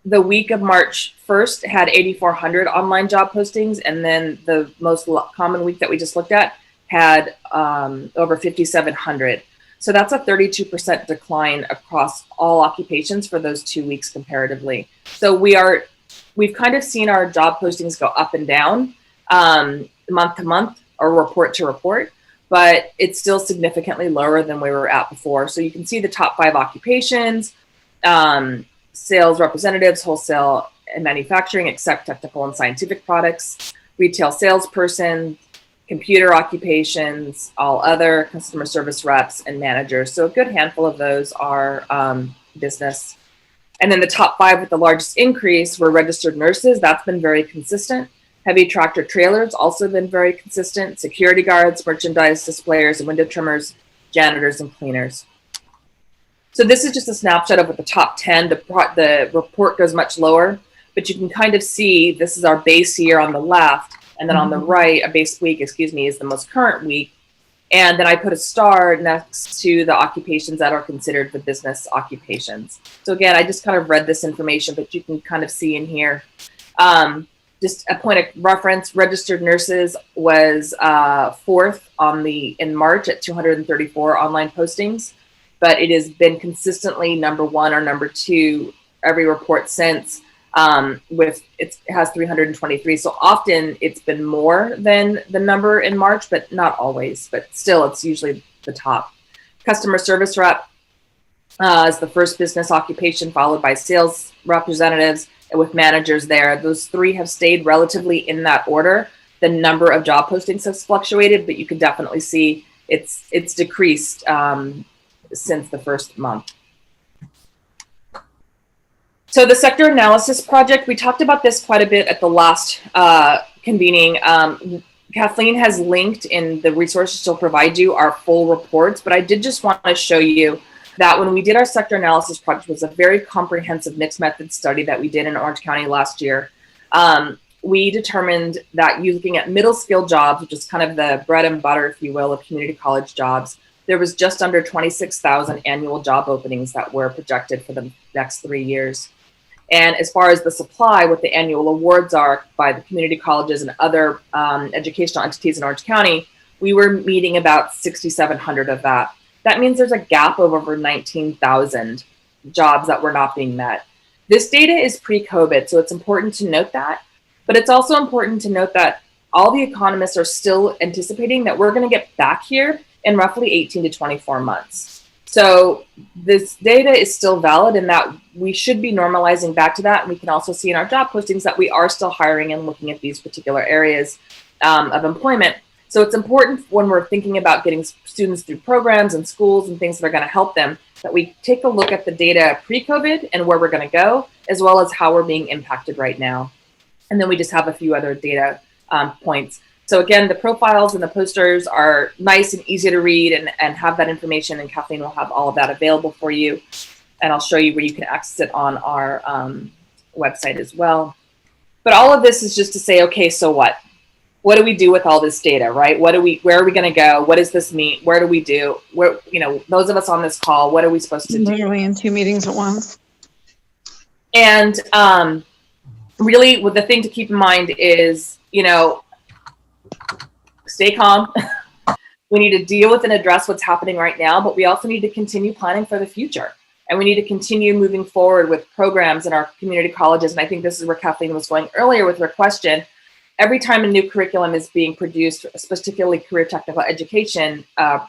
Speaker 7: the week of March 1st had 8,400 online job postings. And then the most common week that we just looked at had over 5,700. So that's a 32% decline across all occupations for those 2 weeks comparatively. So we've kind of seen our job postings go up and down month to month or report to report, but it's still significantly lower than we were at before. So you can see the top 5 occupations, sales representatives, wholesale and manufacturing, except technical and scientific products, retail salesperson, computer occupations, all other, customer service reps and managers. So a good handful of those are business. And then the top 5 with the largest increase were registered nurses. That's been very consistent. Heavy tractor trailers also been very consistent. Security guards, merchandise displayers, and window trimmers, janitors, and cleaners. So this is just a snapshot of what the top 10, the report goes much lower, but you can kind of see this is our base year on the left, and then on the right, a base week, is the most current week. And then I put a star next to the occupations that are considered the business occupations. So again, I just kind of read this information, but you can kind of see in here. Just a point of reference, registered nurses was 4th in March at 234 online postings, but it has been consistently number 1 or number 2 every report since. With it has 323. So often it's been more than the number in March, but not always. But still, it's usually the top. Customer service rep is the first business occupation, followed by sales representatives with managers there. Those three have stayed relatively in that order. The number of job postings has fluctuated, but you can definitely see it's decreased since the first month. So the sector analysis project, we talked about this quite a bit at the last convening. Kathleen has linked in the resources she'll provide you our full reports, but I did just want to show you that when we did our sector analysis project, it was a very comprehensive mixed method study that we did in Orange County last year. We determined that you looking at middle skill jobs, which is kind of the bread and butter, if you will, of community college jobs, there was just under 26,000 annual job openings that were projected for the next 3 years. And as far as the supply, what the annual awards are by the community colleges and other educational entities in Orange County, we were meeting about 6,700 of that. That means there's a gap of over 19,000 jobs that were not being met. This data is pre-COVID, so it's important to note that. But it's also important to note that all the economists are still anticipating that we're going to get back here in roughly 18 to 24 months. So this data is still valid in that we should be normalizing back to that. And we can also see in our job postings that we are still hiring and looking at these particular areas of employment. So it's important when we're thinking about getting students through programs and schools and things that are going to help them, that we take a look at the data pre-COVID and where we're going to go, as well as how we're being impacted right now. And then we just have a few other data points. So again, the profiles and the posters are nice and easy to read and have that information, and Kathleen will have all of that available for you. And I'll show you where you can access it on our website as well. But all of this is just to say, okay, so what? What do we do with all this data, right? Where are we going to go? What does this mean? Where do we do? Where, those of us on this call, what are we supposed to do?
Speaker 9: Literally in 2 meetings at once.
Speaker 7: And really, the thing to keep in mind is, stay calm. We need to deal with and address what's happening right now, but we also need to continue planning for the future. And we need to continue moving forward with programs in our community colleges. And I think this is where Kathleen was going earlier with her question. Every time a new curriculum is being produced, particularly career technical education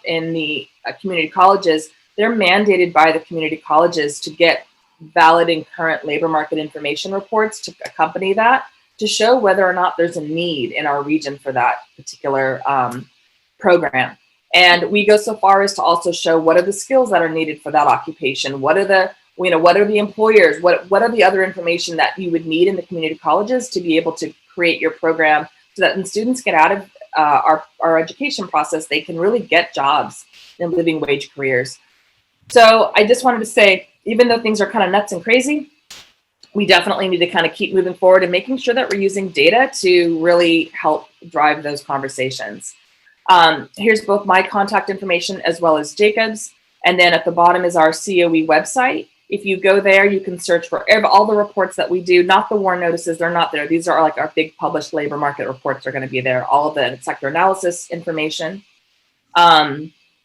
Speaker 7: in the community colleges, they're mandated by the community colleges to get valid and current labor market information reports to accompany that, to show whether or not there's a need in our region for that particular program. And we go so far as to also show what are the skills that are needed for that occupation. What are the, what are the employers? What are the other information that you would need in the community colleges to be able to create your program so that when students get out of our education process, they can really get jobs in living wage careers. So I just wanted to say, even though things are kind of nuts and crazy, we definitely need to kind of keep moving forward and making sure that we're using data to really help drive those conversations. Here's both my contact information as well as Jacob's. And then at the bottom is our COE website. If you go there, you can search for all the reports that we do, not the WARN notices, they're not there. These are like our big published labor market reports are going to be there, all of the sector analysis information.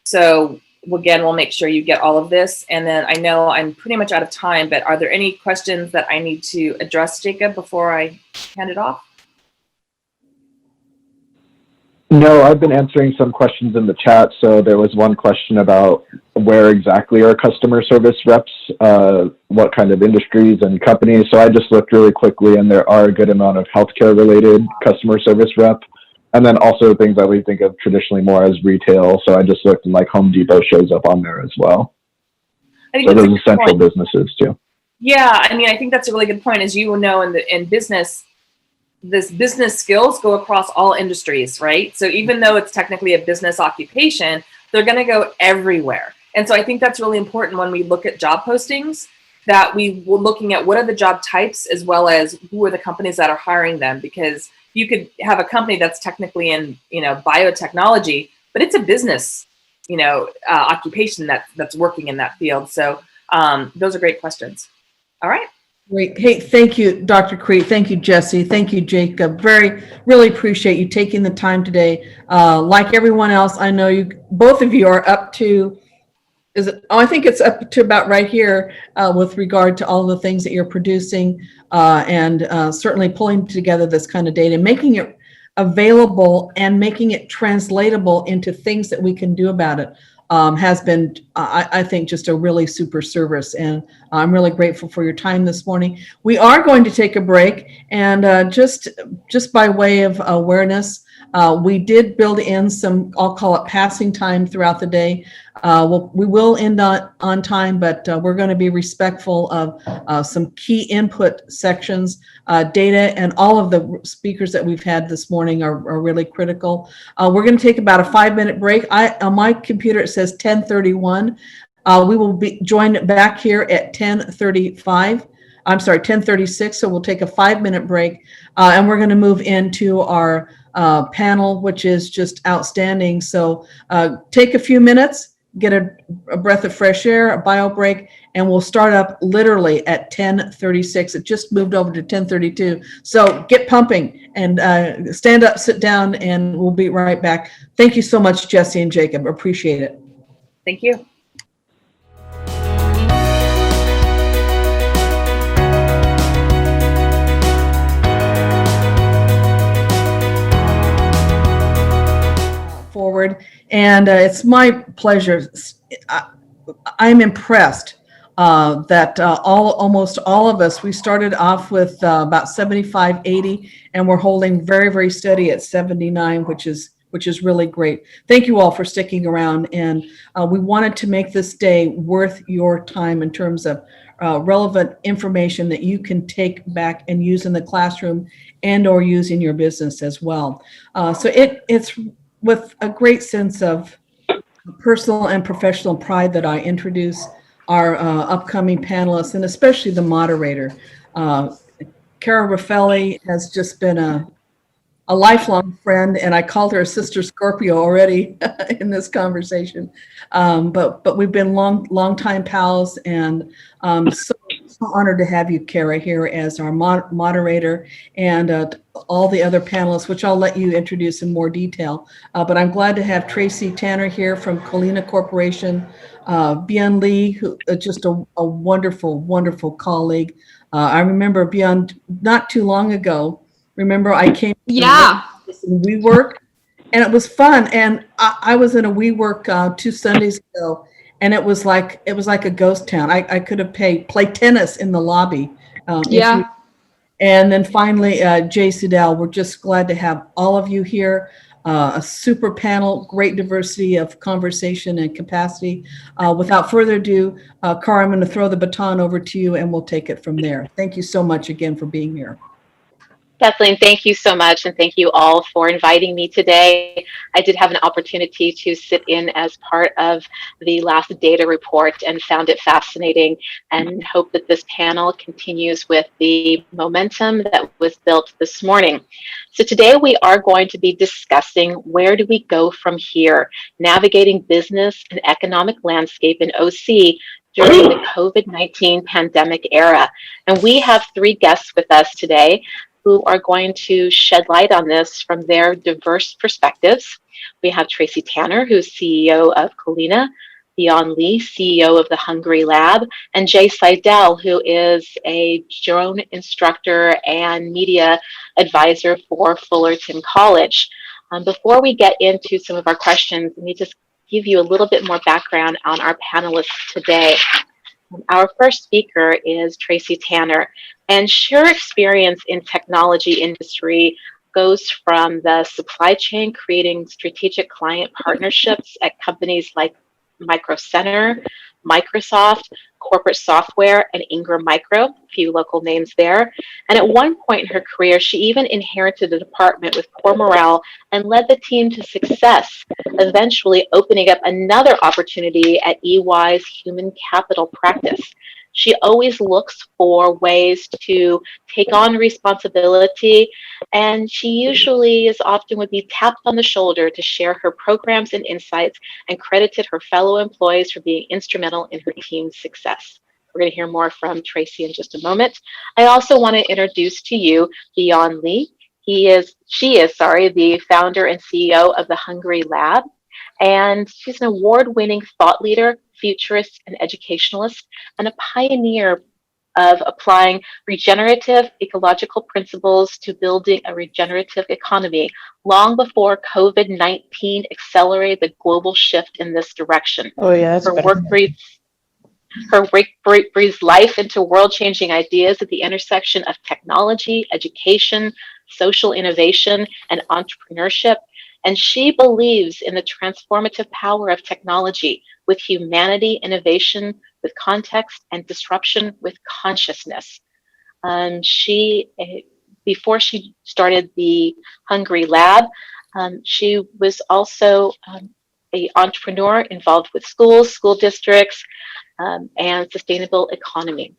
Speaker 7: So again, we'll make sure you get all of this. And then I know I'm pretty much out of time, but are there any questions that I need to address, Jacob, before I hand it off?
Speaker 8: No, I've been answering some questions in the chat. So there was one question about where exactly are customer service reps, what kind of industries and companies. So I just looked really quickly, and there are a good amount of healthcare related customer service rep. And then also things that we think of traditionally more as retail. So I just looked, and like Home Depot shows up on there as well. So those are central businesses too.
Speaker 7: Yeah, I mean, I think that's a really good point. As you know, in business, this business skills go across all industries, right? So even though it's technically a business occupation, they're going to go everywhere. And so I think that's really important when we look at job postings, that we're looking at what are the job types as well as who are the companies that are hiring them, because you could have a company that's technically in, biotechnology, but it's a business, occupation that's working in that field. So those are great questions. All right.
Speaker 2: Great. Hey, thank you, Dr. Crete. Thank you, Jesse. Thank you, Jacob. Really appreciate you taking the time today. Like everyone else, I know both of you are up to Is it? Oh, I think it's up to about right here with regard to all the things that you're producing and certainly pulling together this kind of data, making it available and making it translatable into things that we can do about it has been, I think, just a really super service. And I'm really grateful for your time this morning. We are going to take a break, and just by way of awareness, we did build in some, I'll call it passing time throughout the day. We will end on time, but we're going to be respectful of some key input sections. Data and all of the speakers that we've had this morning are really critical. We're going to take about a 5-minute break. On my computer, it says 10:31. We will be joined back here at 10:35. I'm sorry, 10:36. So we'll take a 5-minute break, and we're going to move into our panel, which is just outstanding. So take a few minutes, get a breath of fresh air, a bio break, and we'll start up literally at 10:36. It just moved over to 10:32. So get pumping and stand up, sit down, and we'll be right back. Thank you so much, Jesse and Jacob. Appreciate it.
Speaker 7: Thank you.
Speaker 2: Forward, and it's my pleasure. I'm impressed that almost all of us, we started off with about 75, 80, and we're holding very, very steady at 79, which is really great. Thank you all for sticking around, and we wanted to make this day worth your time in terms of relevant information that you can take back and use in the classroom and or use in your business as well. So it's with a great sense of personal and professional pride that I introduce our upcoming panelists, and especially the moderator. Cara Raffele has just been a lifelong friend, and I called her a sister Scorpio already in this conversation. But we've been long time pals, and so honored to have you, Cara, here as our moderator, and all the other panelists, which I'll let you introduce in more detail. But I'm glad to have Tracy Tanner here from Colina Corporation, Bian Lee, who just a wonderful, wonderful colleague. I remember Bian not too long ago. Remember, I came to WeWork, and it was fun. And I was in a WeWork 2 Sundays ago, and it was like a ghost town. I could have played tennis in the lobby. And then finally, Jay Sidell, we're just glad to have all of you here. A super panel, great diversity of conversation and capacity. Without further ado, Cara, I'm going to throw the baton over to you, and we'll take it from there. Thank you so much again for being here.
Speaker 10: Kathleen, thank you so much, and thank you all for inviting me today. I did have an opportunity to sit in as part of the last data report and found it fascinating, and hope that this panel continues with the momentum that was built this morning. So today we are going to be discussing where do we go from here, navigating business and economic landscape in OC during the COVID-19 pandemic era. And we have 3 guests with us today who are going to shed light on this from their diverse perspectives. We have Tracy Tanner, who's CEO of Colina, Bian Lee, CEO of the Hungry Lab, and Jay Sidell, who is a drone instructor and media advisor for Fullerton College. Before we get into some of our questions, let me just give you a little bit more background on our panelists today. Our first speaker is Tracy Tanner, and her experience in technology industry goes from the supply chain, creating strategic client partnerships at companies like Micro Center, Microsoft, Corporate Software, and Ingram Micro, a few local names there. And at one point in her career, she even inherited a department with poor morale and led the team to success, eventually opening up another opportunity at EY's human capital practice. She always looks for ways to take on responsibility, and she usually would be tapped on the shoulder to share her programs and insights, and credited her fellow employees for being instrumental in her team's success. We're going to hear more from Tracy in just a moment. I also want to introduce to you Bian Lee. She is the founder and CEO of the Hungry Lab, and she's an award-winning thought leader, futurist and educationalist, and a pioneer of applying regenerative ecological principles to building a regenerative economy long before COVID-19 accelerated the global shift in this direction.
Speaker 9: Oh, yeah, that's
Speaker 10: Her
Speaker 9: better.
Speaker 10: work breathes life into world-changing ideas at the intersection of technology, education, social innovation, and entrepreneurship. And she believes in the transformative power of technology with humanity, innovation with context, and disruption with consciousness. Before she started the Hungry Lab, she was also an entrepreneur involved with schools, school districts, and sustainable economy.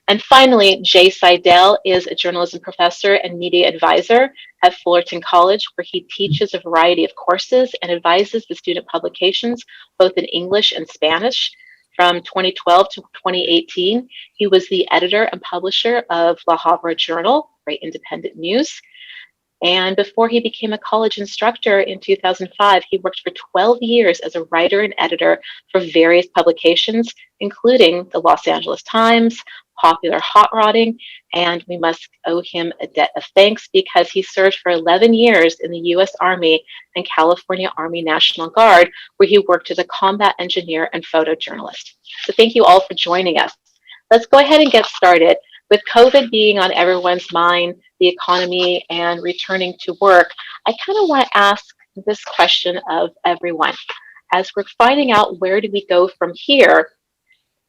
Speaker 10: And finally, Jay Seidel is a journalism professor and media advisor at Fullerton College, where he teaches a variety of courses and advises the student publications, both in English and Spanish. From 2012 to 2018, he was the editor and publisher of La Havre Journal, Great Independent News. And before he became a college instructor in 2005, he worked for 12 years as a writer and editor for various publications, including the Los Angeles Times, Popular Hot Rodding, and we must owe him a debt of thanks because he served for 11 years in the U.S. Army and California Army National Guard, where he worked as a combat engineer and photojournalist. So thank you all for joining us. Let's go ahead and get started. With COVID being on everyone's mind, the economy, and returning to work, I kind of want to ask this question of everyone. As we're finding out where do we go from here,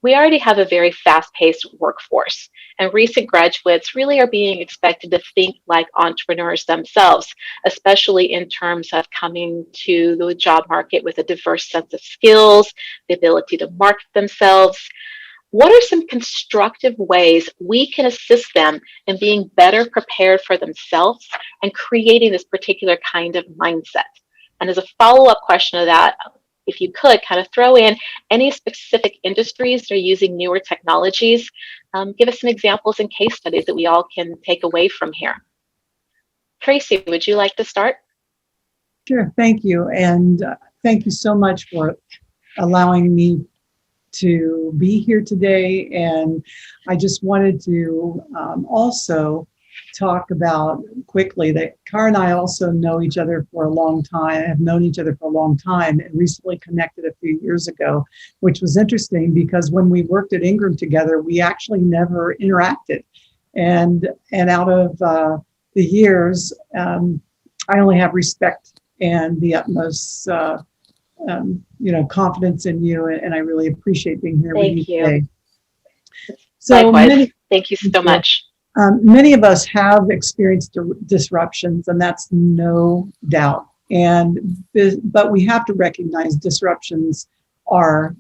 Speaker 10: we already have a very fast-paced workforce, and recent graduates really are being expected to think like entrepreneurs themselves, especially in terms of coming to the job market with a diverse sense of skills, the ability to market themselves. What are some constructive ways we can assist them in being better prepared for themselves and creating this particular kind of mindset? And as a follow-up question to that, if you could kind of throw in any specific industries that are using newer technologies, give us some examples and case studies that we all can take away from here. Tracy, would you like to start?
Speaker 5: Sure, thank you. And thank you so much for allowing me to be here today. And I just wanted to also talk about quickly that Cara and I also know each other for a long time, have known each other for a long time, and recently connected a few years ago, which was interesting because when we worked at Ingram together, we actually never interacted. And out of the years, I only have respect and the utmost confidence in you, and I really appreciate being here with you today. So
Speaker 10: likewise, thank you so much.
Speaker 5: Many of us have experienced disruptions, and that's no doubt. But we have to recognize disruptions are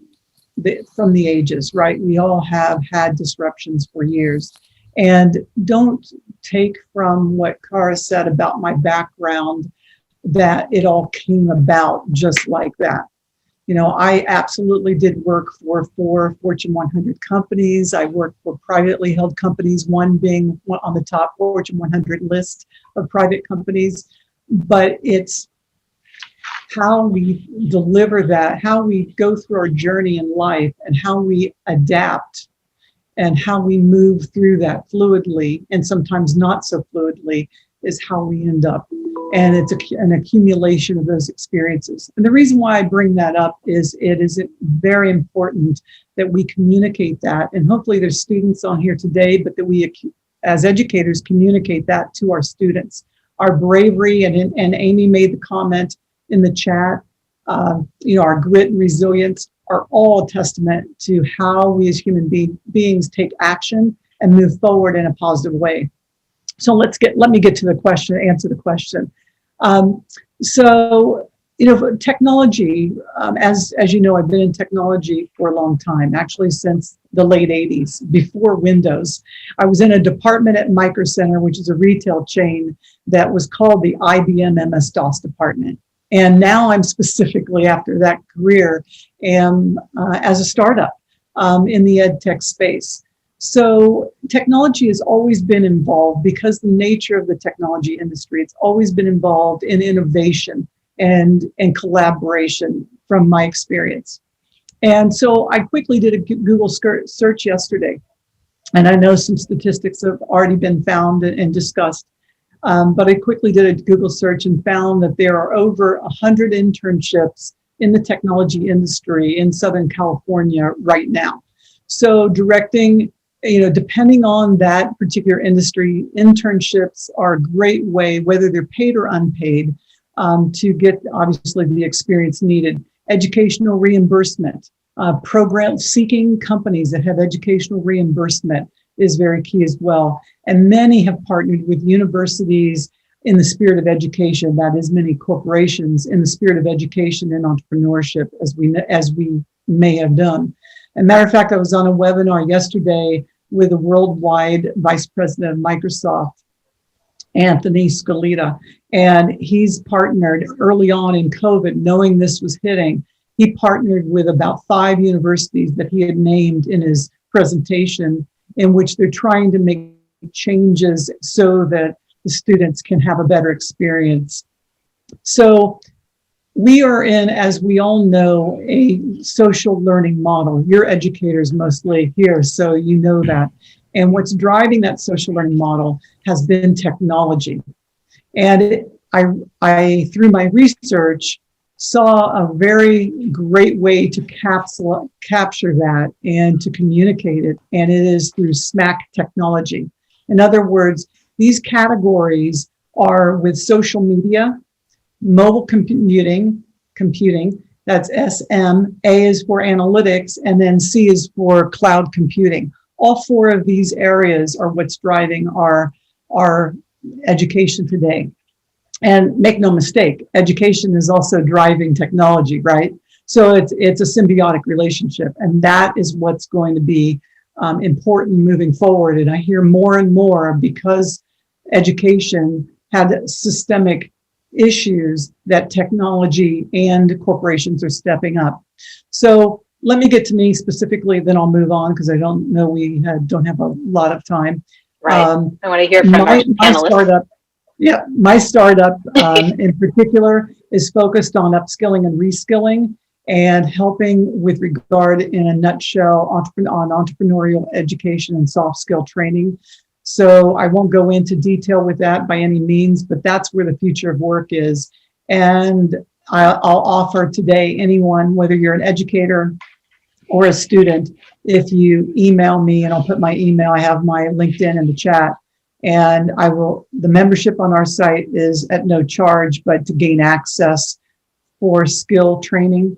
Speaker 5: from the ages, right? We all have had disruptions for years. And don't take from what Cara said about my background that it all came about just like that. You know, I absolutely did work for 4 Fortune 100 companies. I worked for privately held companies, one being on the top Fortune 100 list of private companies. But it's how we deliver that, how we go through our journey in life, and how we adapt, and how we move through that fluidly, and sometimes not so fluidly, is how we end up. And it's an accumulation of those experiences. And the reason why I bring that up is it is very important that we communicate that. And hopefully there's students on here today, but that we, as educators, communicate that to our students. Our bravery, and Amy made the comment in the chat, our grit and resilience are all a testament to how we as human beings take action and move forward in a positive way. So let me get to the question, answer the question. Technology, as you know, I've been in technology for a long time, actually since the late 80s, before Windows. I was in a department at Micro Center, which is a retail chain that was called the IBM MS-DOS department. And now I'm specifically, after that career, as a startup in the ed tech space. So technology has always been involved because the nature of the technology industry, it's always been involved in innovation and collaboration from my experience. And so I quickly did a Google search yesterday. And I know some statistics have already been found and discussed. But I quickly did a Google search and found that there are over 100 internships in the technology industry in Southern California right now. So directing, depending on that particular industry, internships are a great way, whether they're paid or unpaid, to get obviously the experience needed. Educational reimbursement, program seeking companies that have educational reimbursement is very key as well. And many have partnered with universities in the spirit of education, that is many corporations in the spirit of education and entrepreneurship, as we may have done. As a matter of fact, I was on a webinar yesterday with a worldwide vice president of Microsoft, Anthony Scalita, and he's partnered early on in COVID, knowing this was hitting. He partnered with about 5 universities that he had named in his presentation, in which they're trying to make changes so that the students can have a better experience. So we are in, as we all know, a social learning model. You're educators mostly here, so you know that. And what's driving that social learning model has been technology. And I through my research, saw a very great way to capture that and to communicate it, and it is through SMAC technology. In other words, these categories are with social media, mobile computing, that's SM, A is for analytics, and then C is for cloud computing. All 4 of these areas are what's driving our education today. And make no mistake, education is also driving technology, right? So it's a symbiotic relationship, and that is what's going to be important moving forward. And I hear more and more, because education had systemic issues, that technology and corporations are stepping up. So let me get to me specifically, then I'll move on, because I don't know we don't have a lot of time.
Speaker 10: Right. I want to hear from
Speaker 5: my
Speaker 10: panelists.
Speaker 5: startup. Yeah, my startup in particular is focused on upskilling and reskilling and helping with regard, in a nutshell, on entrepreneurial education and soft skill training. So I won't go into detail with that by any means, but that's where the future of work is. And I'll offer today anyone, whether you're an educator or a student, if you email me, and I'll put my email, I have my LinkedIn in the chat. And the membership on our site is at no charge, but to gain access for skill training,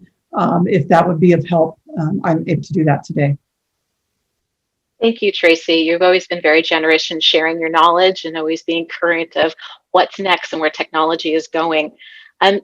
Speaker 5: if that would be of help, I'm able to do that today.
Speaker 10: Thank you, Tracy. You've always been very generous in sharing your knowledge and always being current of what's next and where technology is going.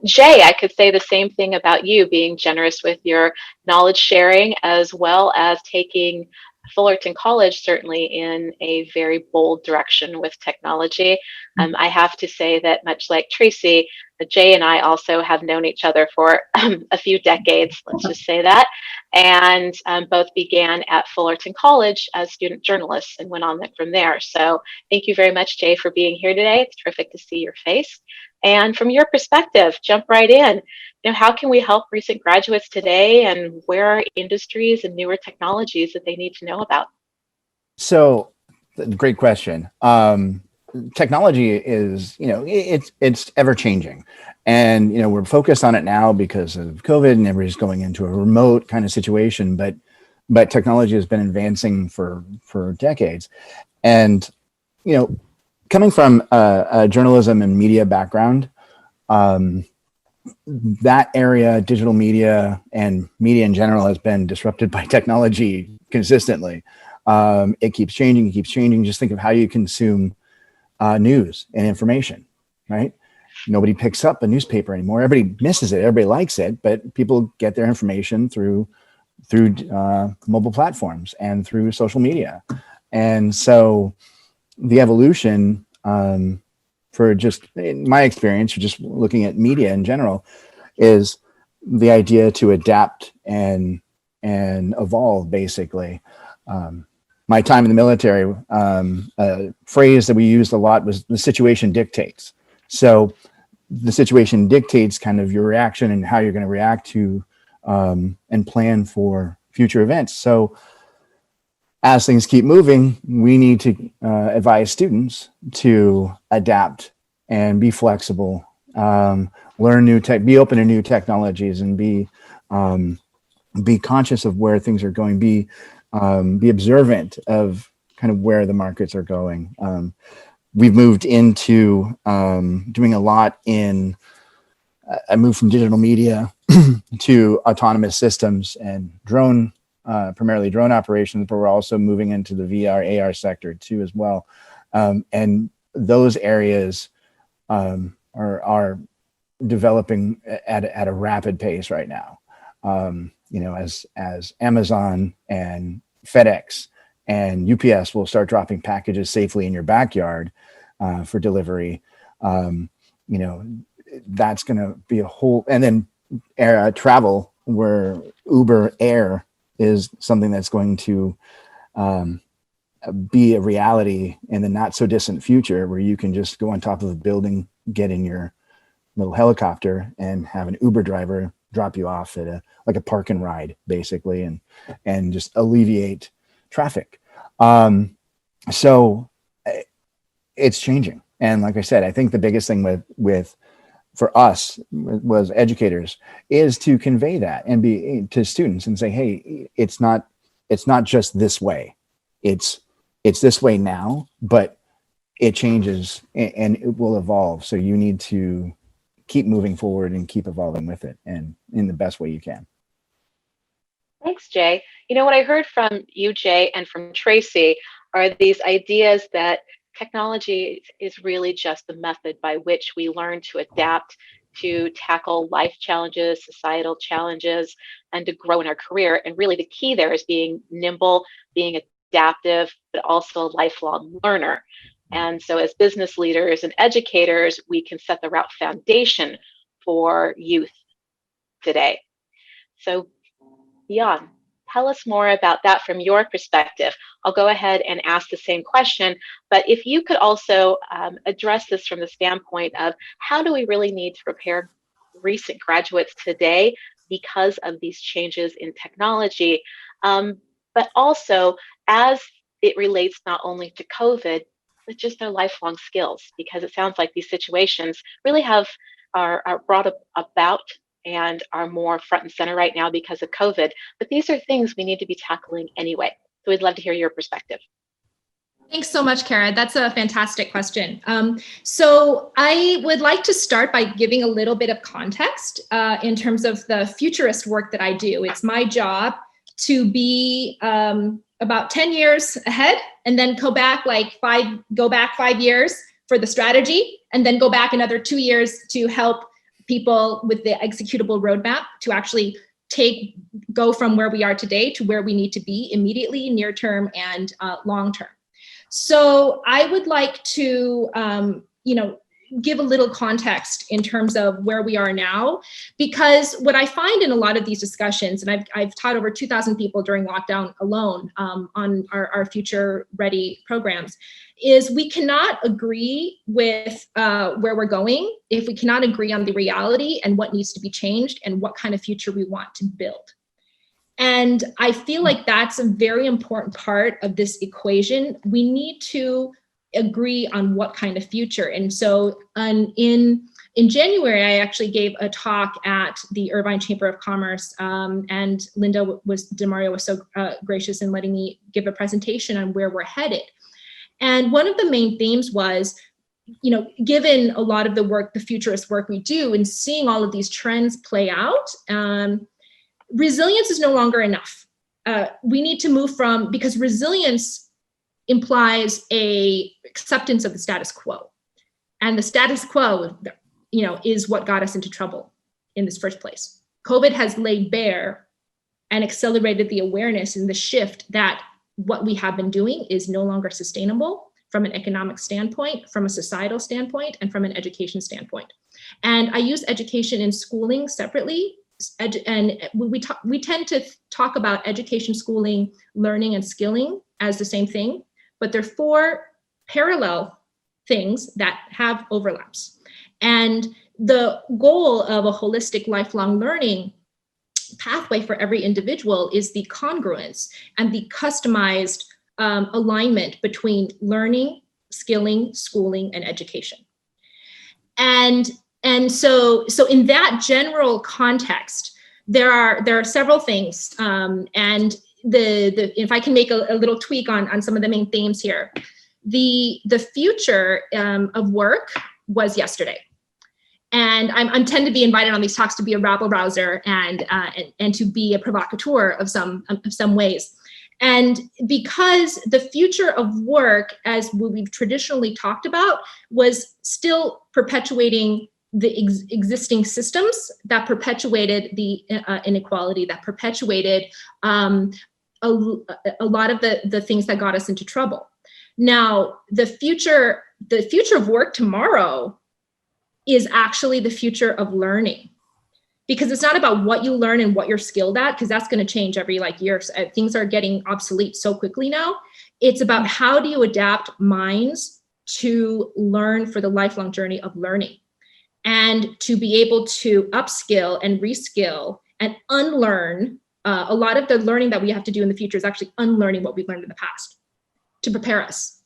Speaker 10: Jay, I could say the same thing about you, being generous with your knowledge sharing, as well as taking Fullerton College certainly in a very bold direction with technology. I have to say that, much like Tracy, Jay and I also have known each other for a few decades, let's just say that, and both began at Fullerton College as student journalists and went on from there. So thank you very much, Jay, for being here today. It's terrific to see your face. And from your perspective, jump right in. How can we help recent graduates today, and where are industries and newer technologies that they need to know about?
Speaker 11: So, great question. Technology is, it's ever changing, and we're focused on it now because of COVID, and everybody's going into a remote kind of situation. But technology has been advancing for decades, and coming from a journalism and media background, that area, digital media and media in general, has been disrupted by technology consistently. It keeps changing. Just think of how you consume news and information, right? Nobody picks up a newspaper anymore. Everybody misses it. Everybody likes it, but people get their information through mobile platforms and through social media. And so the evolution, for just in my experience, just looking at media in general, is the idea to adapt and evolve, basically. My time in the military, a phrase that we used a lot was the situation dictates. So the situation dictates kind of your reaction and how you're going to react to and plan for future events. So as things keep moving, we need to advise students to adapt and be flexible, learn new tech, be open to new technologies, and be conscious of where things are going, be observant of kind of where the markets are going. We've moved into doing a lot in, I moved from digital media to autonomous systems and primarily drone operations, but we're also moving into the VR, AR sector too as well. And those areas are developing at a rapid pace right now. As Amazon and FedEx and UPS will start dropping packages safely in your backyard for delivery, that's going to be a whole, and then travel, where Uber Air is something that's going to be a reality in the not so distant future, where you can just go on top of a building, get in your little helicopter, and have an Uber driver drop you off at a park and ride, basically, and just alleviate traffic. So it's changing. And like I said, I think the biggest thing for us was educators is to convey that and be to students and say, hey, it's not just this way. It's this way now, but it changes and it will evolve. So you need to keep moving forward and keep evolving with it, and in the best way you can.
Speaker 10: Thanks, Jay. What I heard from you, Jay, and from Tracy are these ideas that technology is really just the method by which we learn to adapt, to tackle life challenges, societal challenges, and to grow in our career. And really the key there is being nimble, being adaptive, but also a lifelong learner. And so as business leaders and educators, we can set the right foundation for youth today. So Jan, tell us more about that from your perspective. I'll go ahead and ask the same question, but if you could also address this from the standpoint of how do we really need to prepare recent graduates today because of these changes in technology, but also as it relates not only to COVID, but just their lifelong skills, because it sounds like these situations really are brought about and are more front and center right now because of COVID. But these are things we need to be tackling anyway. So we'd love to hear your perspective.
Speaker 12: Thanks so much, Cara. That's a fantastic question. So I would like to start by giving a little bit of context in terms of the futurist work that I do. It's my job to be about 10 years ahead, and then go back 5 years for the strategy, and then go back another 2 years to help people with the executable roadmap to actually go from where we are today to where we need to be immediately, near term, and long term. So I would like to, give a little context in terms of where we are now, because what I find in a lot of these discussions, and I've taught over 2,000 people during lockdown alone on our future ready programs, is we cannot agree with where we're going if we cannot agree on the reality and what needs to be changed and what kind of future we want to build. And I feel like that's a very important part of this equation. We need to agree on what kind of future. And so in January, I actually gave a talk at the Irvine Chamber of Commerce, and DiMario was so gracious in letting me give a presentation on where we're headed. And one of the main themes was, given a lot of the work, the futurist work we do, and seeing all of these trends play out, resilience is no longer enough. We need to move because resilience implies a acceptance of the status quo. And the status quo, is what got us into trouble in this first place. COVID has laid bare and accelerated the awareness and the shift that what we have been doing is no longer sustainable from an economic standpoint, from a societal standpoint, and from an education standpoint. And I use education and schooling separately. And we tend to talk about education, schooling, learning, and skilling as the same thing, but they're 4 parallel things that have overlaps. And the goal of a holistic lifelong learning pathway for every individual is the congruence and the customized alignment between learning, skilling, schooling, and education. And so in that general context, there are several things, and if I can make a little tweak on some of the main themes here, the future of work was yesterday. And I tend to be invited on these talks to be a rabble rouser and to be a provocateur of some ways. And because the future of work, as we've traditionally talked about, was still perpetuating the existing systems that perpetuated the inequality, that perpetuated a lot of the things that got us into trouble. Now, the future of work tomorrow is actually the future of learning, because it's not about what you learn and what you're skilled at, because that's going to change every year. Things are getting obsolete so quickly now. It's about how do you adapt minds to learn for the lifelong journey of learning, and to be able to upskill and reskill and unlearn. A lot of the learning that we have to do in the future is actually unlearning what we've learned in the past to prepare us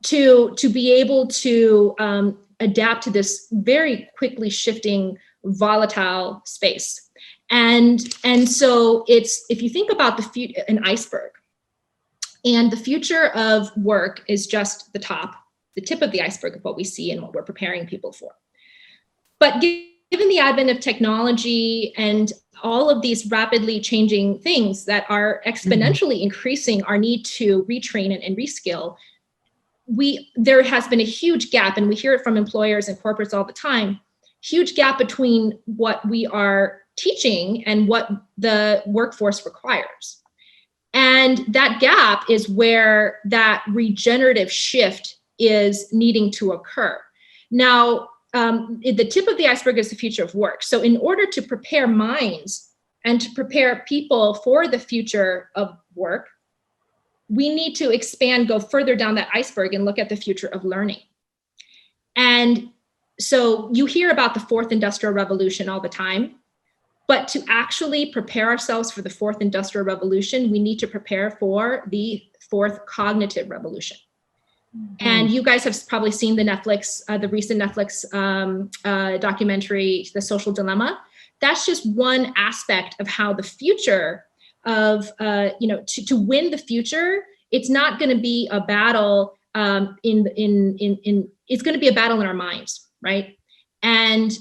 Speaker 12: to be able to adapt to this very quickly shifting, volatile space. And so if you think about an iceberg, and the future of work is just the tip of the iceberg of what we see and what we're preparing people for. But given the advent of technology and all of these rapidly changing things that are exponentially increasing our need to retrain and reskill, there has been a huge gap, and we hear it from employers and corporates all the time, huge gap between what we are teaching and what the workforce requires. And that gap is where that regenerative shift is needing to occur. Now, the tip of the iceberg is the future of work. So in order to prepare minds and to prepare people for the future of work, we need to go further down that iceberg and look at the future of learning. And so you hear about the fourth industrial revolution all the time, but to actually prepare ourselves for the fourth industrial revolution, we need to prepare for the fourth cognitive revolution. And you guys have probably seen the recent Netflix documentary, The Social Dilemma. That's just one aspect of how the future of, to win the future, it's not going to be a battle it's going to be a battle in our minds, right? And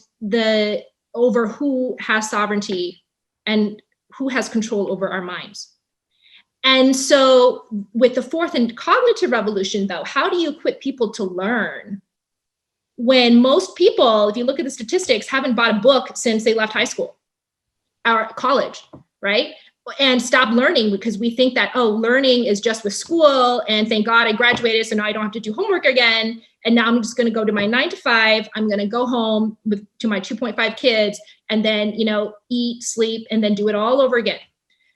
Speaker 12: over who has sovereignty and who has control over our minds. And so with the fourth and cognitive revolution, though, how do you equip people to learn when most people, if you look at the statistics, haven't bought a book since they left high school or college, right? And stop learning because we think that, learning is just with school, and thank God I graduated, so now I don't have to do homework again. And now I'm just going to go to my 9 to 5. I'm going to go home to my 2.5 kids and then, eat, sleep, and then do it all over again,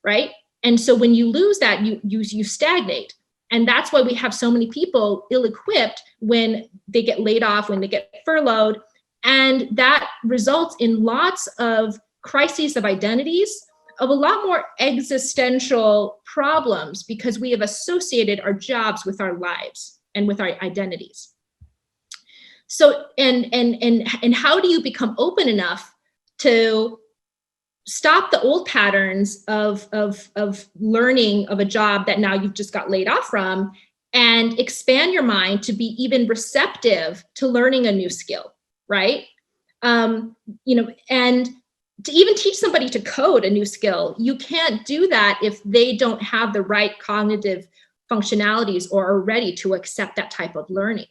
Speaker 12: right? And so when you lose that, you stagnate. And that's why we have so many people ill-equipped when they get laid off, when they get furloughed. And that results in lots of crises of identities, of a lot more existential problems, because we have associated our jobs with our lives and with our identities. So, and how do you become open enough to stop the old patterns of learning of a job that now you've just got laid off from, and expand your mind to be even receptive to learning a new skill, right? And to even teach somebody to code a new skill, you can't do that if they don't have the right cognitive functionalities or are ready to accept that type of learning.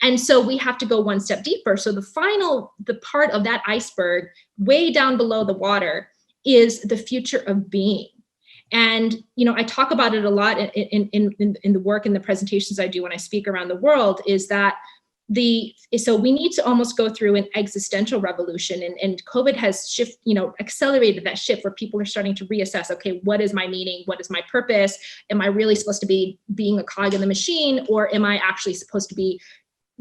Speaker 12: And so we have to go one step deeper. So the part of that iceberg way down below the water is the future of being. And, I talk about it a lot in the work and the presentations I do when I speak around the world, is that so we need to almost go through an existential revolution, and COVID has accelerated that shift where people are starting to reassess, okay, what is my meaning? What is my purpose? Am I really supposed to be being a cog in the machine, or am I actually supposed to be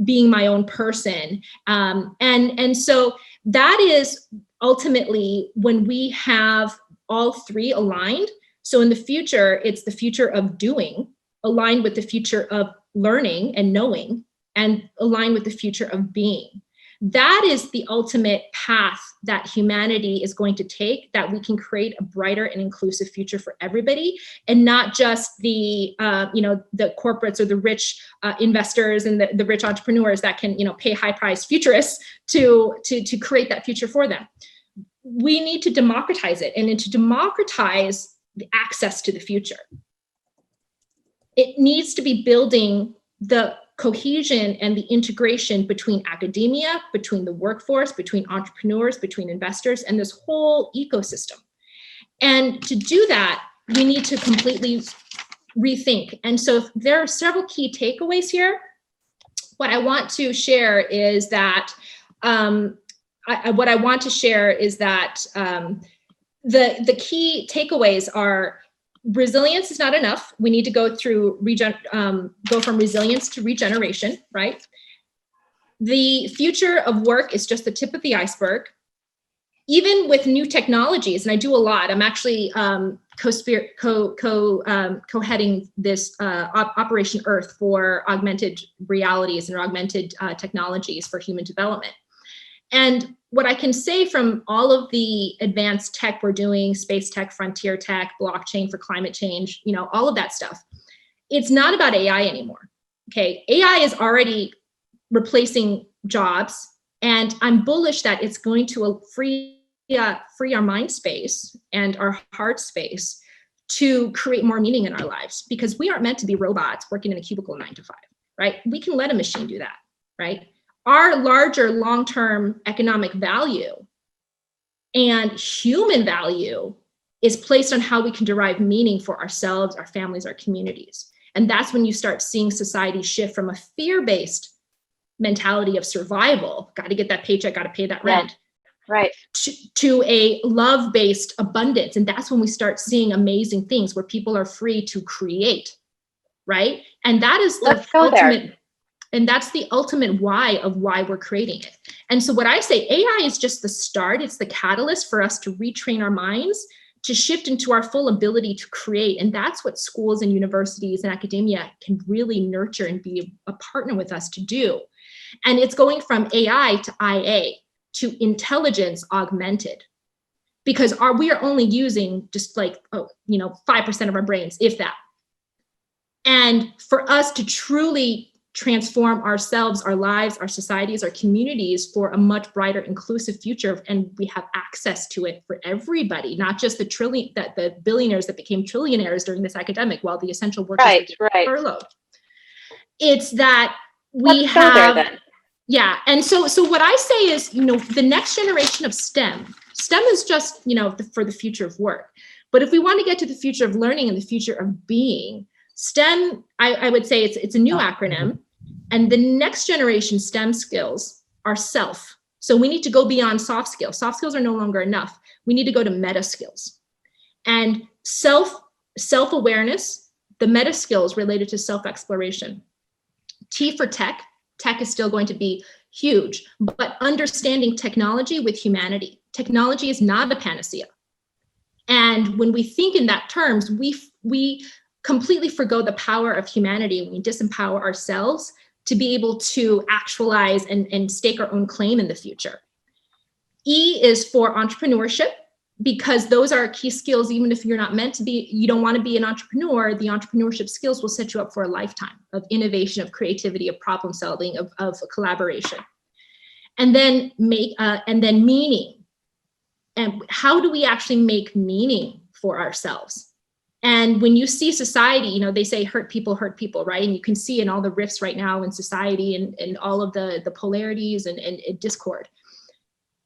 Speaker 12: being my own person? And so that is ultimately when we have all three aligned. So in the future, it's the future of doing, aligned with the future of learning and knowing, and aligned with the future of being. That is the ultimate path that humanity is going to take, that we can create a brighter and inclusive future for everybody, and not just the the corporates or the rich investors and the rich entrepreneurs that can pay high-priced futurists to create that future for them. We need to democratize it, and to democratize the access to the future, it needs to be building the cohesion and the integration between academia, between the workforce, between entrepreneurs, between investors, and this whole ecosystem. And to do that, we need to completely rethink. And so there are several key takeaways here. What I want to share is that the key takeaways are: resilience is not enough. We need to go from resilience to regeneration, right? The future of work is just the tip of the iceberg. Even with new technologies, and I do a lot, I'm actually co-heading this Operation Earth for augmented realities and augmented technologies for human development. And what I can say from all of the advanced tech we're doing, space tech, frontier tech, blockchain for climate change, all of that stuff, it's not about AI anymore. Okay, AI is already replacing jobs, and I'm bullish that it's going to free our mind space and our heart space to create more meaning in our lives, because we aren't meant to be robots working in a cubicle 9 to 5, right? We can let a machine do that, right? Our larger long-term economic value and human value is placed on how we can derive meaning for ourselves, our families, our communities. And that's when you start seeing society shift from a fear-based mentality of survival, got to get that paycheck, got to pay that rent,
Speaker 10: right,
Speaker 12: to a love-based abundance. And that's when we start seeing amazing things where people are free to create, right? And that is the ultimate. And that's the ultimate why of why we're creating it. And so what I say, AI is just the start. It's the catalyst for us to retrain our minds, to shift into our full ability to create. And that's what schools and universities and academia can really nurture and be a partner with us to do. And it's going from AI to IA to intelligence augmented, because we are only using just 5% of our brains, if that. And for us to truly transform ourselves, our lives, our societies, our communities for a much brighter, inclusive future, and we have access to it for everybody, not just the billionaires that became trillionaires during this academic, while the essential workers were furloughed. It's that we have, yeah. And so what I say is, the next generation of STEM is just, for the future of work. But if we want to get to the future of learning and the future of being, STEM, I would say it's a new acronym. And the next generation STEM skills are self. So we need to go beyond soft skills. Soft skills are no longer enough. We need to go to meta skills. And self-awareness, the meta skills related to self-exploration. T for tech. Tech is still going to be huge, but understanding technology with humanity. Technology is not a panacea. And when we think in that terms, we completely forgo the power of humanity, and we disempower ourselves to be able to actualize and stake our own claim in the future. E is for entrepreneurship, because those are key skills. Even if you're not meant to be, you don't want to be an entrepreneur, the entrepreneurship skills will set you up for a lifetime of innovation, of creativity, of problem solving, of collaboration. And then meaning. And how do we actually make meaning for ourselves? And when you see society, they say hurt people, right? And you can see in all the rifts right now in society and all of the polarities and discord.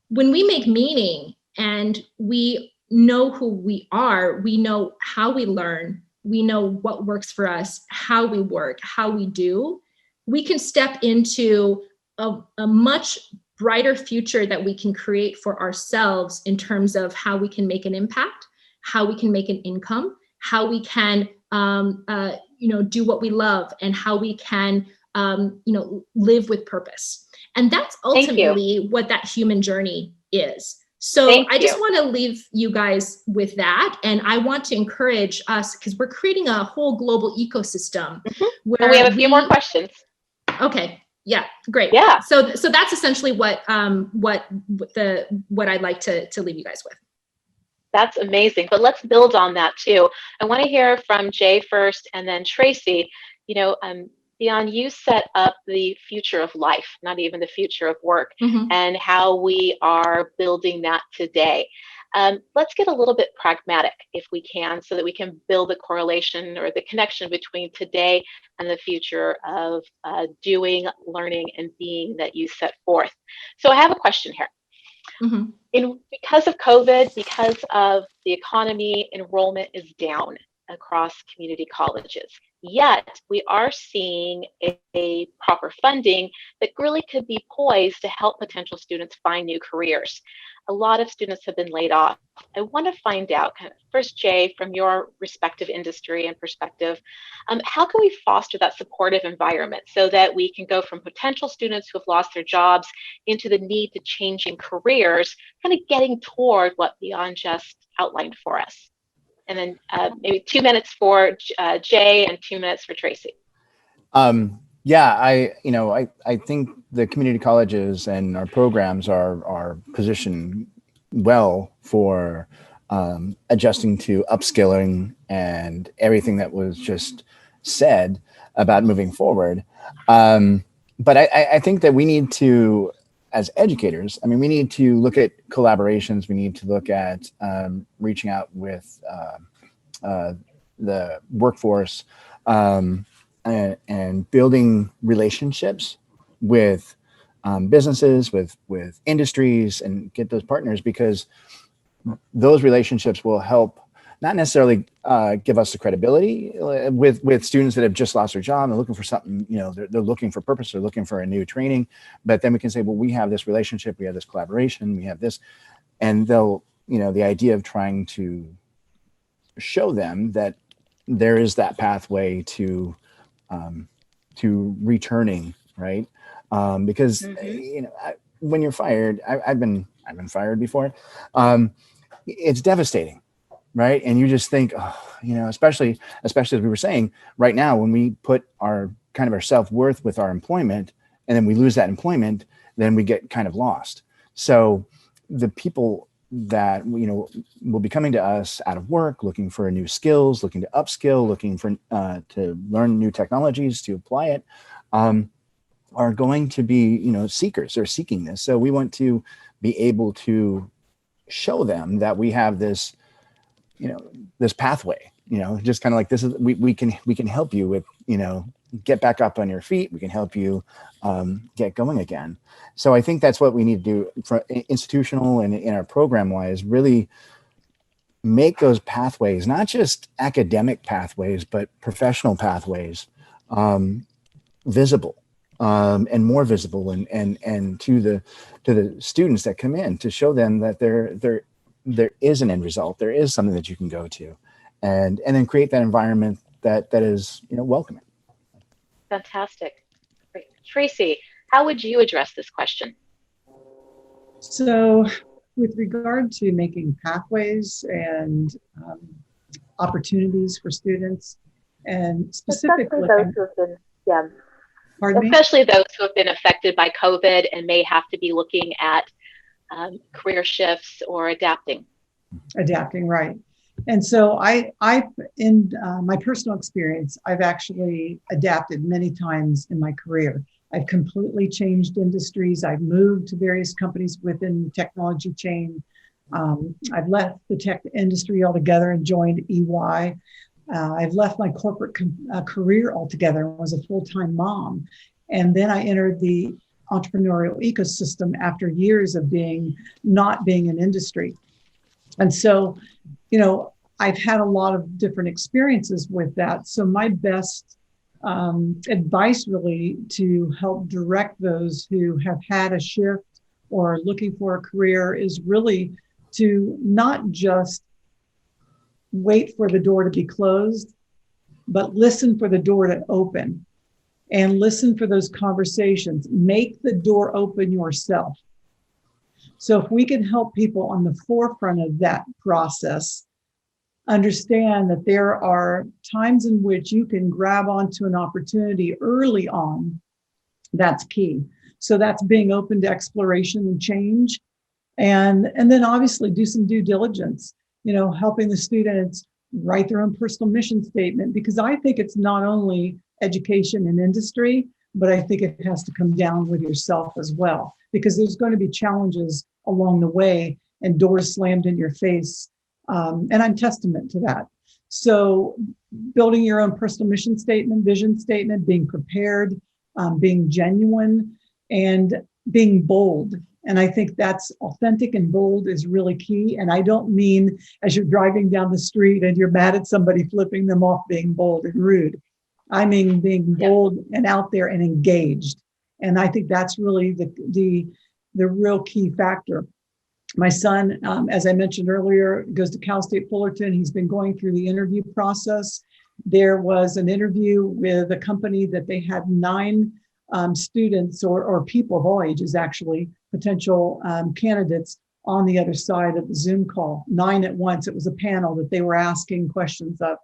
Speaker 12: When we make meaning and we know who we are, we know how we learn, we know what works for us, how we work, how we do, we can step into a much brighter future that we can create for ourselves in terms of how we can make an impact, how we can make an income, how we can, do what we love, and how we can, live with purpose. And that's ultimately what that human journey is. So
Speaker 10: Thank
Speaker 12: I just
Speaker 10: you.
Speaker 12: want to leave you guys with that. And I want to encourage us, because we're creating a whole global ecosystem. Where
Speaker 10: And we have a few more questions.
Speaker 12: Okay. Yeah, great.
Speaker 10: Yeah.
Speaker 12: So that's essentially what I'd like to leave you guys with.
Speaker 10: That's amazing. But let's build on that too. I want to hear from Jay first and then Tracy. You know, Dion, you set up the future of life, not even the future of work, and how we are building that today. Let's get a little bit pragmatic if we can, so that we can build the correlation or the connection between today and the future of doing, learning, and being that you set forth. So I have a question here. Because of COVID, because of the economy, enrollment is down across community colleges. Yet we are seeing a proper funding that really could be poised to help potential students find new careers. A lot of students have been laid off. I want to find out, first, Jay, from your respective industry and perspective, how can we foster that supportive environment so that we can go from potential students who have lost their jobs into the need to changing careers, kind of getting toward what Dion just outlined for us? And then maybe 2 minutes for Jay and 2 minutes for Tracy.
Speaker 11: Yeah, I think the community colleges and our programs are positioned well for adjusting to upskilling and everything that was just said about moving forward. But I think that we need to, as educators, I mean, we need to look at collaborations. We need to look at reaching out with the workforce and building relationships with businesses, with industries, and get those partners, because those relationships will help not necessarily give us the credibility with students that have just lost their job and looking for something, they're looking for purpose, they're looking for a new training. But then we can say, well, we have this relationship, we have this collaboration, we have this, and they'll, the idea of trying to show them that there is that pathway to returning, right? Because when you're fired, I've been fired before. It's devastating, right? And you just think, especially as we were saying right now, when we put our self-worth with our employment, and then we lose that employment, then we get kind of lost. So the people that will be coming to us out of work, looking for new skills, looking to upskill, looking for to learn new technologies, to apply it, are going to be seekers. They're seeking this. So we want to be able to show them that we have this this pathway, just kind of like this is we can help you with get back up on your feet. We can help you get going again. So I think that's what we need to do for institutional and in our program wise, really make those pathways, not just academic pathways, but professional pathways, visible and more visible, and to the students that come in, to show them that there is an end result, there is something that you can go to, and then create that environment that is welcoming.
Speaker 10: Fantastic. Great. Tracy, how would you address this question?
Speaker 5: So with regard to making pathways and opportunities for students, and specifically
Speaker 10: those who have been,
Speaker 5: pardon me?
Speaker 10: Especially those who have been affected by COVID and may have to be looking at career shifts or adapting.
Speaker 5: Adapting, right. And so I in my personal experience, I've actually adapted many times in my career. I've completely changed industries. I've moved to various companies within the technology chain. I've left the tech industry altogether and joined EY. I've left my corporate career altogether and was a full-time mom. And then I entered the entrepreneurial ecosystem after years of not being in industry. And so, I've had a lot of different experiences with that. So my best advice really to help direct those who have had a shift or are looking for a career is really to not just wait for the door to be closed, but listen for the door to open and listen for those conversations. Make the door open yourself. So if we can help people on the forefront of that process understand that there are times in which you can grab onto an opportunity early on, that's key. So that's being open to exploration and change. And then obviously do some due diligence, helping the students write their own personal mission statement, because I think it's not only education and industry, but I think it has to come down with yourself as well, because there's going to be challenges along the way and doors slammed in your face. And I'm testament to that. So building your own personal mission statement, vision statement, being prepared, being genuine, and being bold. And I think that's authentic and bold is really key. And I don't mean as you're driving down the street and you're mad at somebody flipping them off being bold and rude. I mean being bold and out there and engaged. And I think that's really the real key factor. My son, as I mentioned earlier, goes to Cal State Fullerton. He's been going through the interview process. There was an interview with a company that they had 9 students or people of all ages, actually, potential candidates on the other side of the Zoom call, 9 at once. It was a panel that they were asking questions of.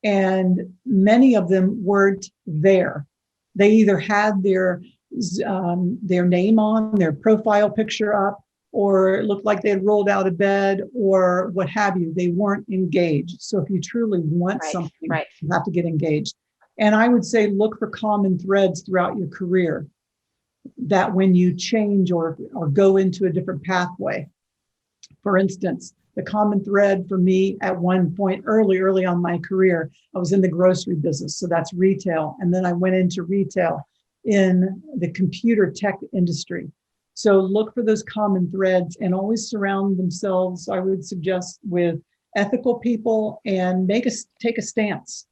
Speaker 5: And many of them weren't there. They either had their name on, their profile picture up, or it looked like they had rolled out of bed or what have you. They weren't engaged. So if you truly want something, you have to get engaged. And I would say look for common threads throughout your career that when you change or go into a different pathway. For instance, the common thread for me at one point early on in my career, I was in the grocery business. So that's retail. And then I went into retail in the computer tech industry. So look for those common threads and always surround themselves, I would suggest, with ethical people and take a stance.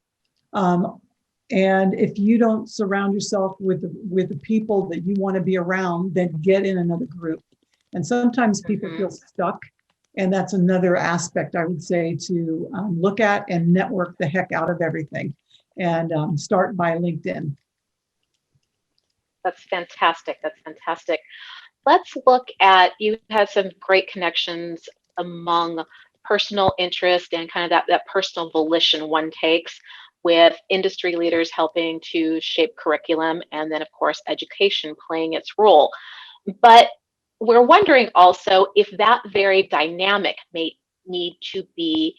Speaker 5: And if you don't surround yourself with the people that you want to be around, then get in another group. And sometimes people feel stuck. And that's another aspect I would say to look at and network the heck out of everything and start by LinkedIn.
Speaker 10: That's fantastic. That's fantastic. Let's look at, you had some great connections among personal interest and kind of that personal volition one takes with industry leaders helping to shape curriculum, and then of course education playing its role. But we're wondering also if that very dynamic may need to be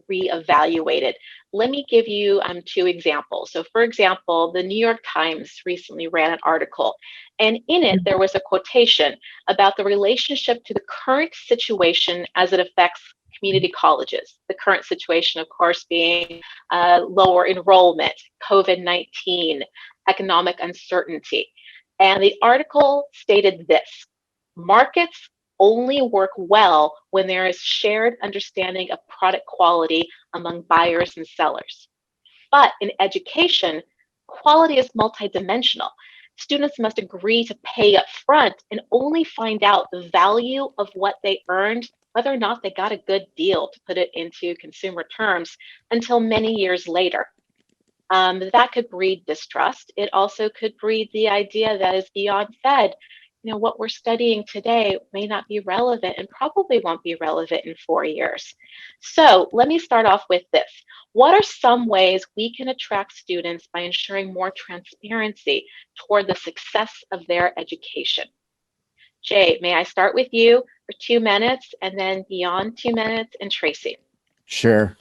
Speaker 10: reevaluated. Let me give you 2 examples. So for example, the New York Times recently ran an article, and in it there was a quotation about the relationship to the current situation as it affects community colleges. The current situation, of course, being lower enrollment, COVID-19, economic uncertainty. And the article stated this: markets only work well when there is shared understanding of product quality among buyers and sellers. But in education, quality is multidimensional. Students must agree to pay up front and only find out the value of what they earned, whether or not they got a good deal, to put it into consumer terms, until many years later. That could breed distrust. It also could breed the idea that, as Dion said, what we're studying today may not be relevant and probably won't be relevant in 4 years. So let me start off with this. What are some ways we can attract students by ensuring more transparency toward the success of their education? Jay, may I start with you for 2 minutes, and then Dion 2 minutes, and Tracy?
Speaker 11: Sure.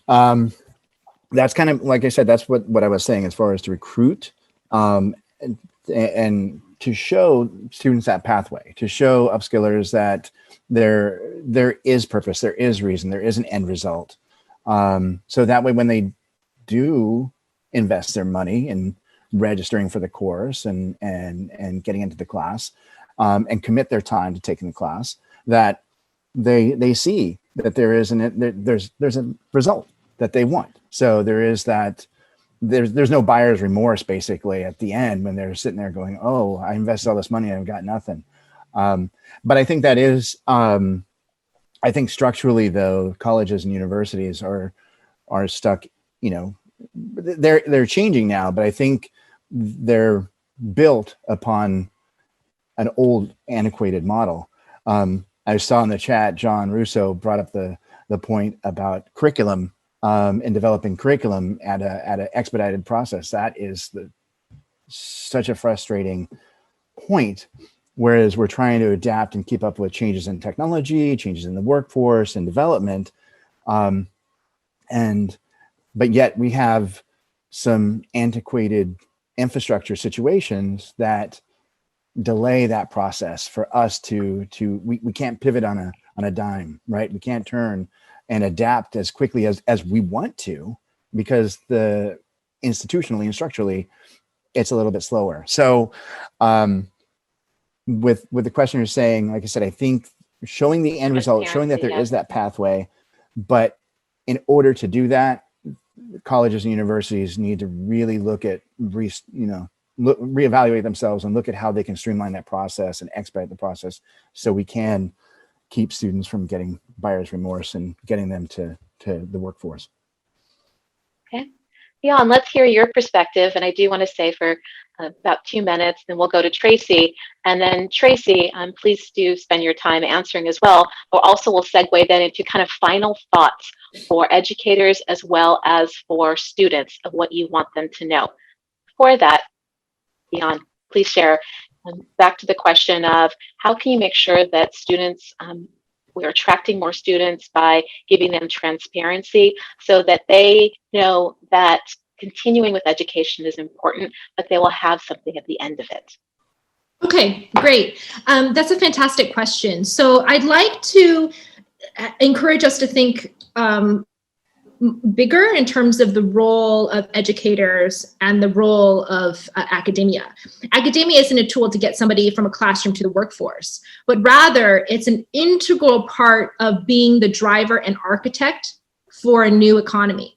Speaker 11: That's kind of, like I said, that's what I was saying as far as to recruit and to show students that pathway, to show upskillers that there is purpose, there is reason, there is an end result. So that way, when they do invest their money in registering for the course and getting into the class and commit their time to taking the class, that they see that there's a result that they want. So there is that. There's no buyer's remorse basically at the end when they're sitting there going, oh, I invested all this money and I've got nothing. But I think that is, I think structurally though, colleges and universities are stuck, they're changing now, but I think they're built upon an old antiquated model. I saw in the chat, John Russo brought up the point about curriculum and developing curriculum at an expedited process. That is such a frustrating point. Whereas we're trying to adapt and keep up with changes in technology, changes in the workforce and development. But yet we have some antiquated infrastructure situations that delay that process for us we can't pivot on a dime, right? We can't turn and adapt as quickly as we want to, because the institutionally and structurally, it's a little bit slower. So with the question you're saying, like I said, I think showing the end result, showing that there is that pathway, but in order to do that, colleges and universities need to really look at, reevaluate themselves and look at how they can streamline that process and expedite the process so we can keep students from getting buyer's remorse and getting them to the workforce.
Speaker 10: Okay. Jan, let's hear your perspective. And I do want to say for about 2 minutes, then we'll go to Tracy. And then Tracy, please do spend your time answering as well. But also we'll segue then into kind of final thoughts for educators as well as for students of what you want them to know. For that, Jan, please share. Back to the question of how can you make sure that students, we're attracting more students by giving them transparency so that they know that continuing with education is important, but they will have something at the end of it.
Speaker 12: Okay, great. That's a fantastic question. So I'd like to encourage us to think bigger in terms of the role of educators and the role of academia. Academia isn't a tool to get somebody from a classroom to the workforce, but rather it's an integral part of being the driver and architect for a new economy.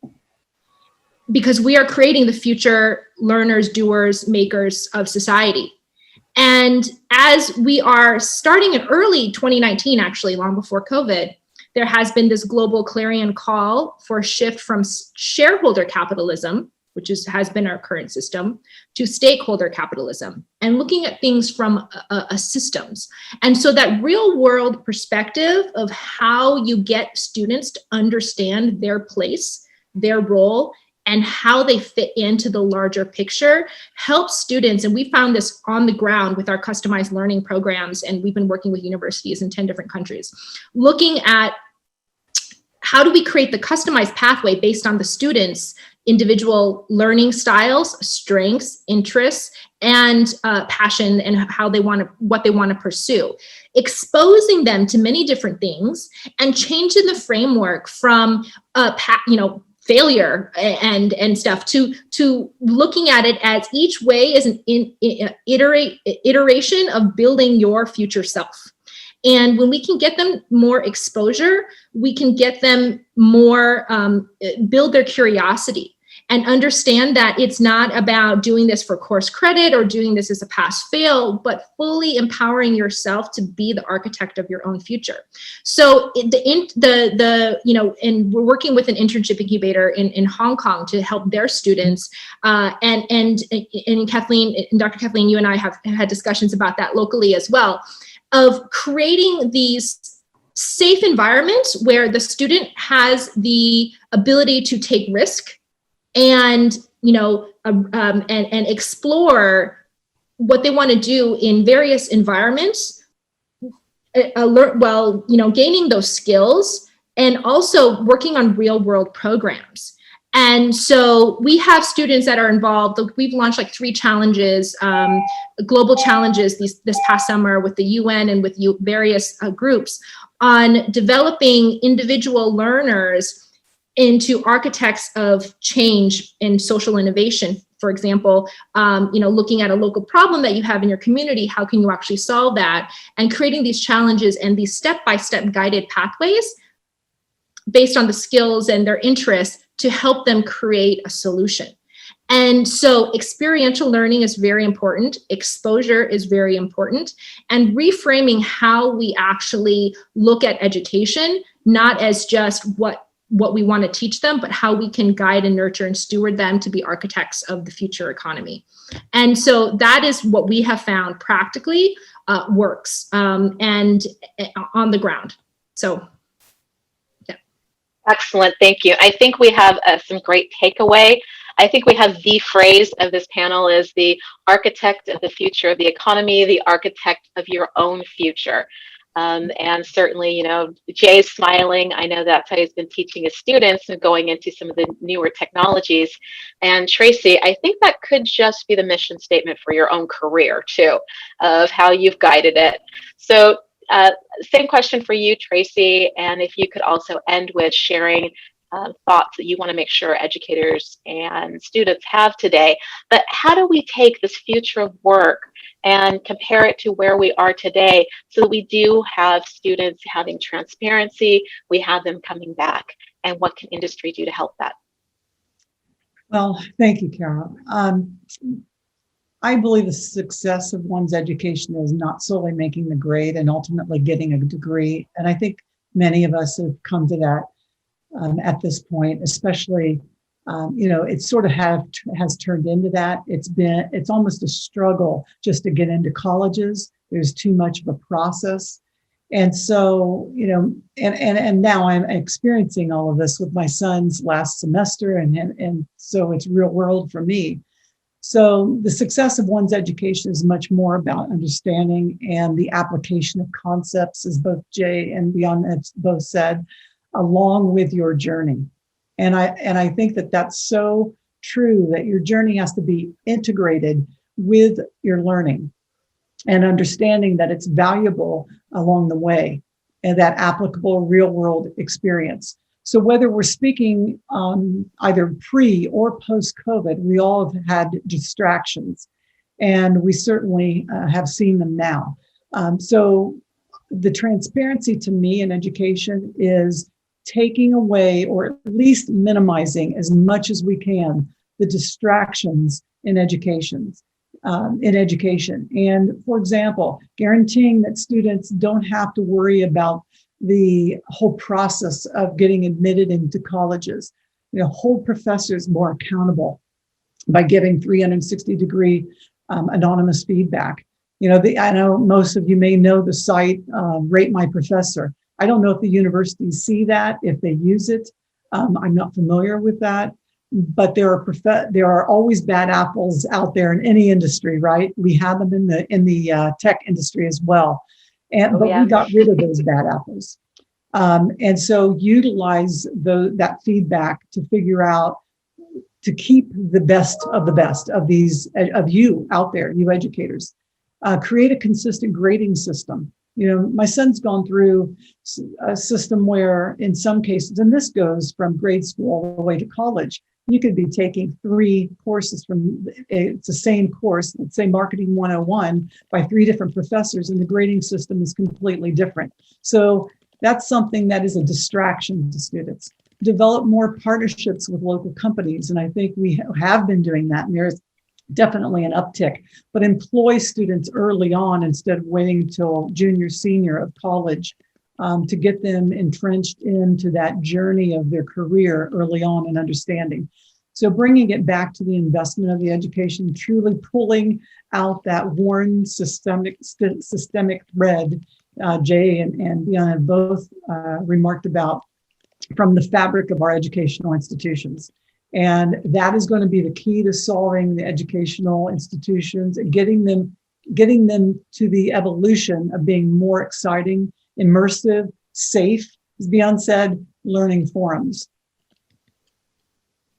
Speaker 12: Because we are creating the future learners, doers, makers of society. And as we are starting in early 2019, actually long before COVID, there has been this global clarion call for a shift from shareholder capitalism, which has been our current system, to stakeholder capitalism, and looking at things from a systems. And so that real world perspective of how you get students to understand their place, their role, and how they fit into the larger picture helps students. And we found this on the ground with our customized learning programs, and we've been working with universities in 10 different countries, looking at how do we create the customized pathway based on the students' individual learning styles, strengths, interests, and passion, and what they want to pursue, exposing them to many different things and changing the framework from failure and stuff to looking at it as each way is an iteration of building your future self. And when we can get them more exposure, we can get them more, build their curiosity and understand that it's not about doing this for course credit or doing this as a pass fail, but fully empowering yourself to be the architect of your own future. So and we're working with an internship incubator in Hong Kong to help their students. And Kathleen, and Dr. Kathleen, you and I have had discussions about that locally as well, of creating these safe environments where the student has the ability to take risk and and explore what they want to do in various environments, gaining those skills and also working on real world programs. And so we have students that are involved. We've launched like 3 challenges, global challenges this past summer with the UN and with various groups on developing individual learners into architects of change and social innovation. For example, looking at a local problem that you have in your community, how can you actually solve that? And creating these challenges and these step-by-step guided pathways based on the skills and their interests to help them create a solution. And so experiential learning is very important. Exposure is very important. And reframing how we actually look at education, not as just what we want to teach them, but how we can guide and nurture and steward them to be architects of the future economy. And so that is what we have found practically works and on the ground. So, yeah.
Speaker 10: Excellent, thank you. I think we have some great takeaway. I think we have the phrase of this panel is the architect of the future of the economy, the architect of your own future. And certainly, you know, Jay's smiling. I know that's how he's been teaching his students and going into some of the newer technologies. And Tracy, I think that could just be the mission statement for your own career too, of how you've guided it. So same question for you, Tracy. And if you could also end with sharing thoughts that you want to make sure educators and students have today. But how do we take this future of work and compare it to where we are today so that we do have students having transparency, we have them coming back, and what can industry do to help that?
Speaker 5: Well, thank you, Cara. I believe the success of one's education is not solely making the grade and ultimately getting a degree. And I think many of us have come to that at this point, especially, you know, it sort of has turned into that. It's almost a struggle just to get into colleges. There's too much of a process. And so, you know, and now I'm experiencing all of this with my son's last semester. And so it's real world for me. So the success of one's education is much more about understanding and the application of concepts, as both Jay and Beyond have both said, along with your journey. And I think that that's so true, that your journey has to be integrated with your learning and understanding that it's valuable along the way and that applicable real world experience. So whether we're speaking either pre or post COVID, we all have had distractions, and we certainly have seen them now. So the transparency to me in education is taking away, or at least minimizing as much as we can, the distractions in education. And for example, guaranteeing that students don't have to worry about the whole process of getting admitted into colleges. You know, hold professors more accountable by giving 360-degree anonymous feedback. You know, I know most of you may know the site Rate My Professor. I don't know if the universities see that, if they use it. I'm not familiar with that, but there are always bad apples out there in any industry, right? We have them in the tech industry as well, but we got rid of those bad apples, and so utilize that feedback to figure out to keep the best of these of you out there, you educators. Create a consistent grading system. You know, my son's gone through a system where in some cases, and this goes from grade school all the way to college, you could be taking 3 courses it's the same course, let's say Marketing 101, by 3 different professors, and the grading system is completely different. So that's something that is a distraction to students. Develop more partnerships with local companies, and I think we have been doing that, and there's definitely an uptick, but employ students early on instead of waiting till junior, senior of college to get them entrenched into that journey of their career early on and understanding. So bringing it back to the investment of the education, truly pulling out that worn systemic thread, Jay and Beyond have both remarked about, from the fabric of our educational institutions. And that is going to be the key to solving the educational institutions and getting them to the evolution of being more exciting, immersive, safe, as Beyond said, learning forums.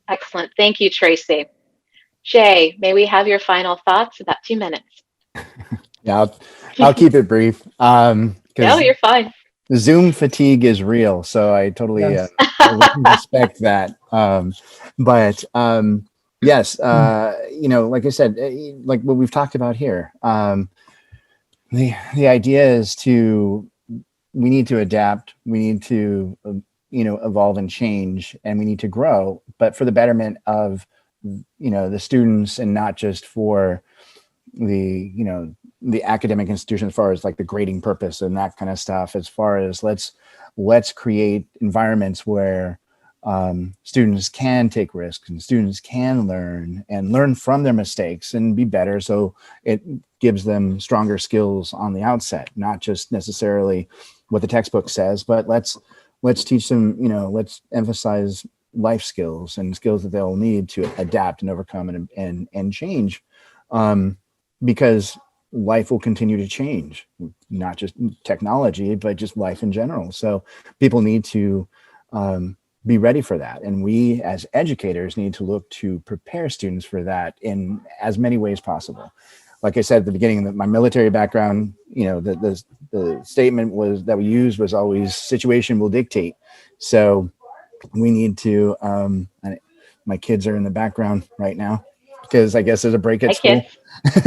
Speaker 10: Excellent. Thank you, Tracy. Jay, may we have your final thoughts? About 2 minutes.
Speaker 11: Yeah, I'll keep it brief.
Speaker 10: No, you're fine.
Speaker 11: Zoom fatigue is real, so I totally respect that. Yes, you know, like I said, like what we've talked about here, the idea is we need to adapt, we need to, you know, evolve and change, and we need to grow, but for the betterment of, you know, the students, and not just for the, you know, the academic institution as far as like the grading purpose and that kind of stuff, as far as let's create environments where students can take risks and students can learn from their mistakes and be better. So it gives them stronger skills on the outset, not just necessarily what the textbook says, but let's teach them, let's emphasize life skills and skills that they'll need to adapt and overcome and change, because life will continue to change, not just technology, but just life in general. So people need to be ready for that. And we as educators need to look to prepare students for that in as many ways possible. Like I said at the beginning, that my military background, the statement that we used was always situation will dictate. So we need to, my kids are in the background right now because I guess there's a break at school.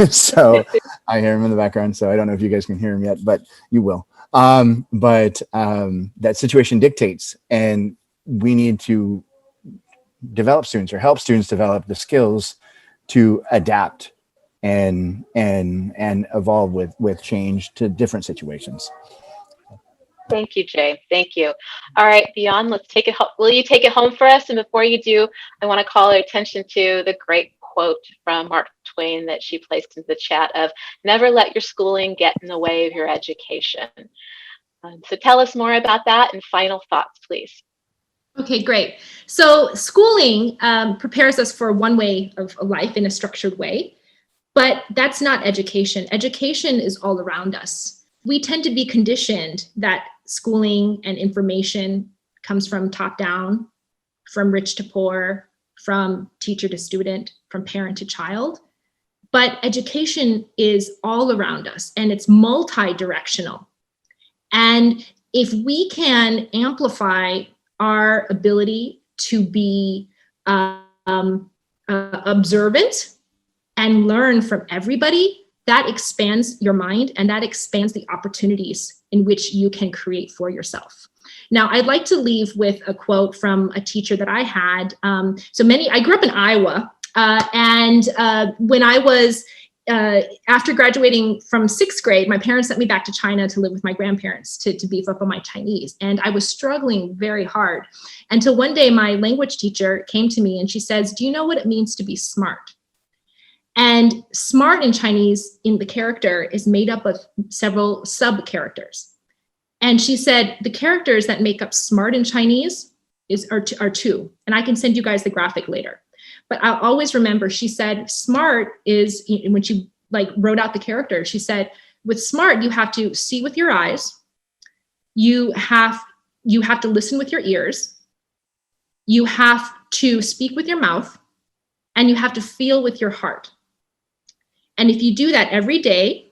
Speaker 11: So I hear them in the background. So I don't know if you guys can hear them yet, but you will. But that situation dictates, and we need to develop students or help students develop the skills to adapt and evolve with change to different situations.
Speaker 10: Thank you, Jay. Thank you. All right, Beyond, let's take it home. Will you take it home for us? And before you do, I want to call our attention to the great quote from Mark Twain that she placed in the chat of, never let your schooling get in the way of your education. So tell us more about that and final thoughts, please.
Speaker 12: Okay, great. So schooling prepares us for one way of life in a structured way, but that's not education. Education is all around us. We tend to be conditioned that schooling and information comes from top down, from rich to poor, from teacher to student, from parent to child. But education is all around us and it's multi-directional. And if we can amplify our ability to be observant and learn from everybody, that expands your mind and that expands the opportunities in which you can create for yourself. Now, I'd like to leave with a quote from a teacher that I had. I grew up in Iowa, and when I was, after graduating from 6th grade, my parents sent me back to China to live with my grandparents to beef up on my Chinese. And I was struggling very hard until one day my language teacher came to me and she says, do you know what it means to be smart? And smart in Chinese, in the character, is made up of several sub-characters. And she said, the characters that make up smart in Chinese are two. And I can send you guys the graphic later. But I'll always remember, she said, smart is, when she wrote out the character, she said, with smart, you have to see with your eyes, you have to listen with your ears, you have to speak with your mouth, and you have to feel with your heart. And if you do that every day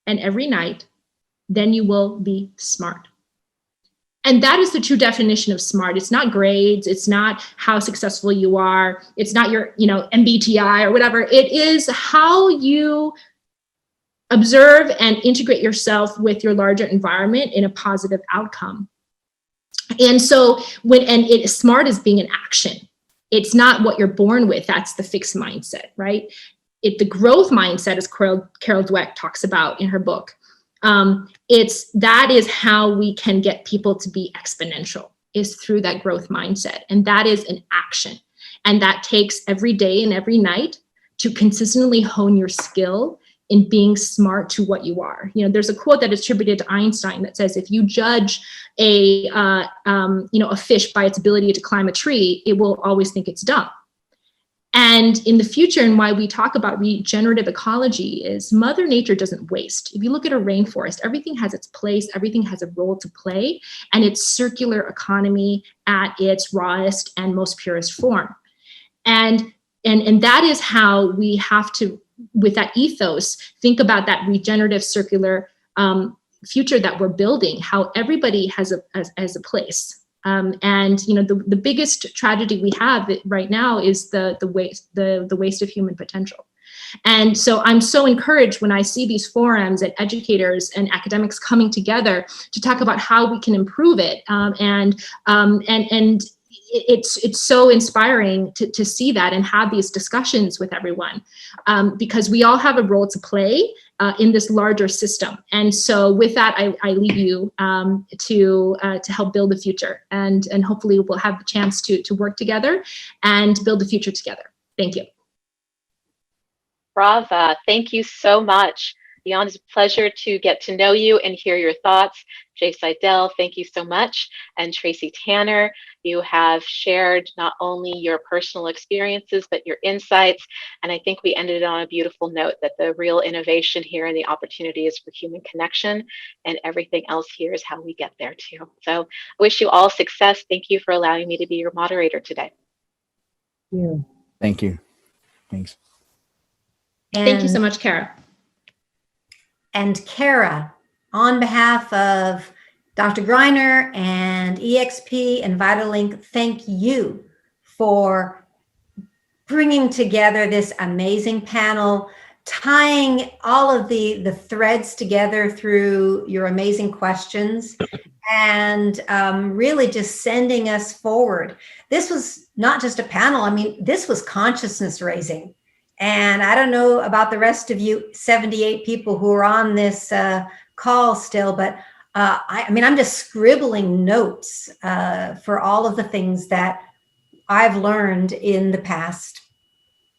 Speaker 12: and every night, then you will be smart. And that is the true definition of smart. It's not grades. It's not how successful you are. It's not your, MBTI or whatever. It is how you observe and integrate yourself with your larger environment in a positive outcome. And so smart is being an action. It's not what you're born with. That's the fixed mindset, right? The growth mindset, as Carol Dweck talks about in her book, that is how we can get people to be exponential, is through that growth mindset. And that is an action. And that takes every day and every night to consistently hone your skill in being smart to what you are. There's a quote that is attributed to Einstein that says, if you judge a fish by its ability to climb a tree, it will always think it's dumb. And in the future, and why we talk about regenerative ecology, is Mother Nature doesn't waste. If you look at a rainforest, everything has its place, everything has a role to play, and it's circular economy at its rawest and most purest form. And that is how we have to, with that ethos, think about that regenerative circular future that we're building, how everybody has a place. The biggest tragedy we have right now is the waste of human potential. And so I'm so encouraged when I see these forums and educators and academics coming together to talk about how we can improve it. it's so inspiring to see that and have these discussions with everyone, because we all have a role to play in this larger system. And so with that, I leave you to help build the future, and hopefully we'll have the chance to work together and build the future together. Thank you.
Speaker 10: Brava, thank you so much. Jan, it's a pleasure to get to know you and hear your thoughts. Jay Seidel, thank you so much. And Tracy Tanner, you have shared not only your personal experiences, but your insights. And I think we ended on a beautiful note that the real innovation here and the opportunity is for human connection, and everything else here is how we get there too. So I wish you all success. Thank you for allowing me to be your moderator today.
Speaker 5: Yeah.
Speaker 11: Thank you. Thanks.
Speaker 12: Thank you so much, Cara.
Speaker 3: And Cara, on behalf of Dr. Greiner and EXP and Vitalink, thank you for bringing together this amazing panel, tying all of the threads together through your amazing questions, and really just sending us forward. This was not just a panel. I mean, this was consciousness raising. And I don't know about the rest of you 78 people who are on this call still, but I mean, I'm just scribbling notes for all of the things that I've learned in the past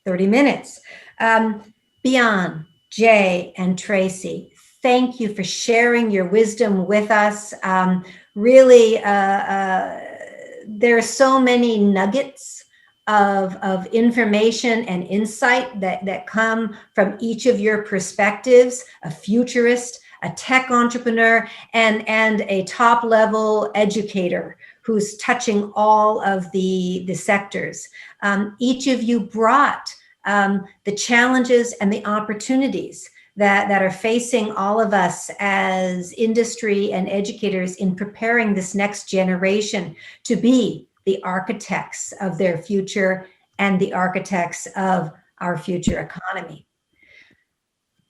Speaker 3: 30 minutes. Beyond Jay and Tracy, thank you for sharing your wisdom with us. Really, there are so many nuggets of information and insight that come from each of your perspectives: a futurist, a tech entrepreneur, and a top level educator who's touching all of the sectors. Each of you brought the challenges and the opportunities that are facing all of us as industry and educators in preparing this next generation to be the architects of their future and the architects of our future economy.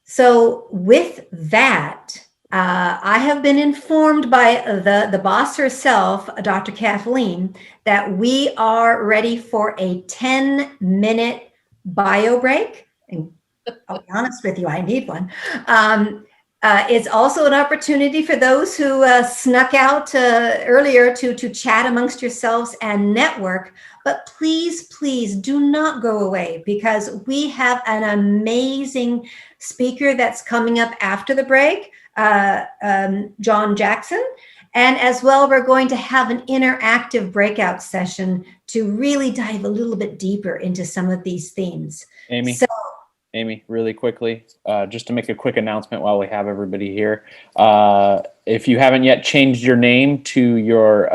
Speaker 3: So with that, I have been informed by the boss herself, Dr. Kathleen, that we are ready for a 10-minute bio break. And I'll be honest with you, I need one. It's also an opportunity for those who snuck out earlier to chat amongst yourselves and network. But please, please do not go away, because we have an amazing speaker that's coming up after the break, John Jackson. And as well, we're going to have an interactive breakout session to really dive a little bit deeper into some of these themes.
Speaker 13: Amy, really quickly, just to make a quick announcement while we have everybody here. If you haven't yet changed your name to your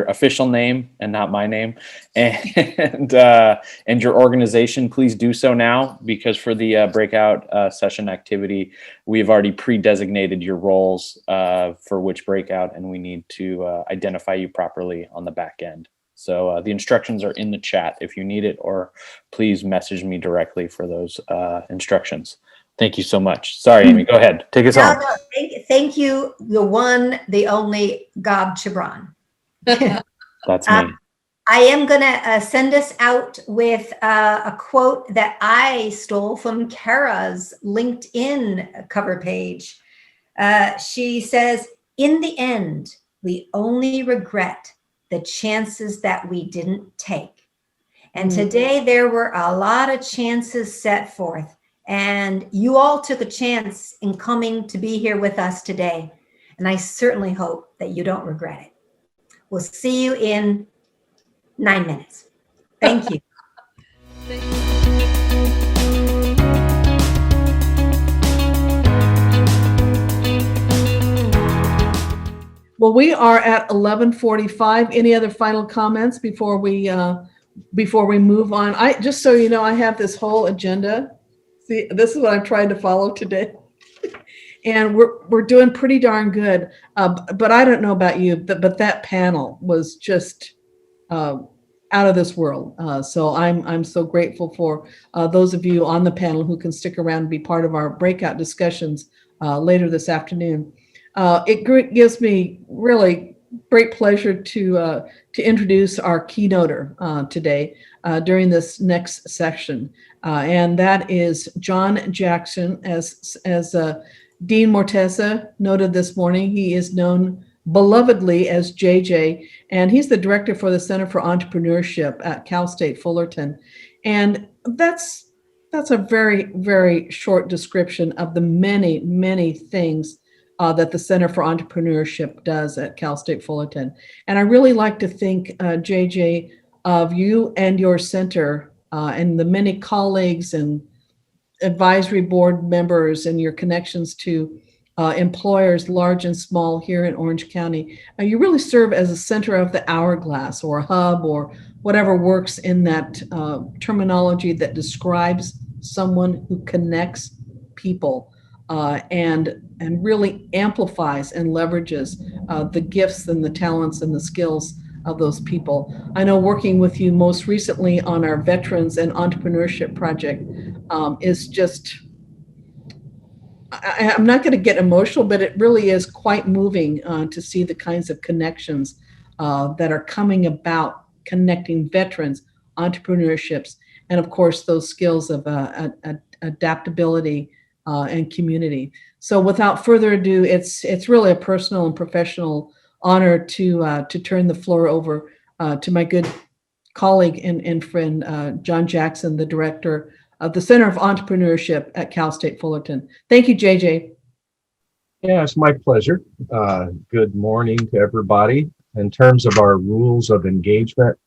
Speaker 13: official name and not my name, and your organization, please do so now, because for the breakout session activity, we have already pre-designated your roles for which breakout, and we need to identify you properly on the back end. So the instructions are in the chat if you need it, or please message me directly for those instructions. Thank you so much. Sorry, Amy, go ahead. Take us home.
Speaker 3: Thank you, the one, the only Gab Chibran.
Speaker 13: That's me.
Speaker 3: I am going to send us out with a quote that I stole from Cara's LinkedIn cover page. She says, "In the end, we only regret the chances that we didn't take." And today there were a lot of chances set forth, and you all took a chance in coming to be here with us today. And I certainly hope that you don't regret it. We'll see you in 9 minutes. Thank you.
Speaker 2: Well, we are at 11:45. Any other final comments before we move on? Just so you know, I have this whole agenda. See, this is what I'm trying to follow today, and we're doing pretty darn good. But I don't know about you, but that panel was just out of this world. So I'm so grateful for those of you on the panel who can stick around and be part of our breakout discussions later this afternoon. It gives me really great pleasure to introduce our keynoter today during this next section, and that is John Jackson. As Dean Morteza noted this morning, he is known belovedly as JJ, and he's the director for the Center for Entrepreneurship at Cal State Fullerton. And that's a very, very short description of the many, many things that the Center for Entrepreneurship does at Cal State Fullerton. And I really like to think, JJ, of you and your center and the many colleagues and advisory board members and your connections to employers large and small here in Orange County. You really serve as a center of the hourglass or a hub or whatever works in that terminology that describes someone who connects people and really amplifies and leverages the gifts and the talents and the skills of those people. I know working with you most recently on our Veterans and Entrepreneurship Project is just, I'm not going to get emotional, but it really is quite moving to see the kinds of connections that are coming about, connecting veterans, entrepreneurships, and of course those skills of adaptability and community. So without further ado, it's really a personal and professional honor to turn the floor over to my good colleague and friend, John Jackson, the director of the Center of Entrepreneurship at Cal State Fullerton. Thank you, JJ.
Speaker 6: Yeah, it's my pleasure. Good morning to everybody. In terms of our rules of engagement,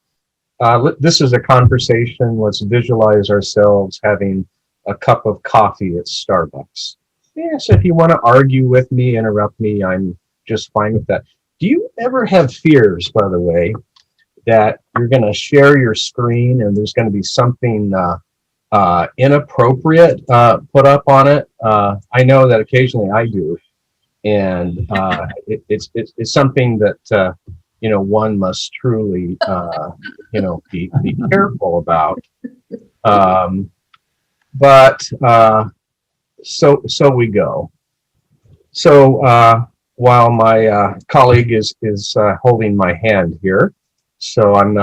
Speaker 6: this is a conversation. Let's visualize ourselves having a cup of coffee at Starbucks. Yes, if you want to argue with me, interrupt me, I'm just fine with that. Do you ever have fears, by the way, that you're going to share your screen and there's going to be something inappropriate put up on it? I know that occasionally I do, and it's something that one must truly be careful about. But so we go. So while my colleague is holding my hand here, so I'm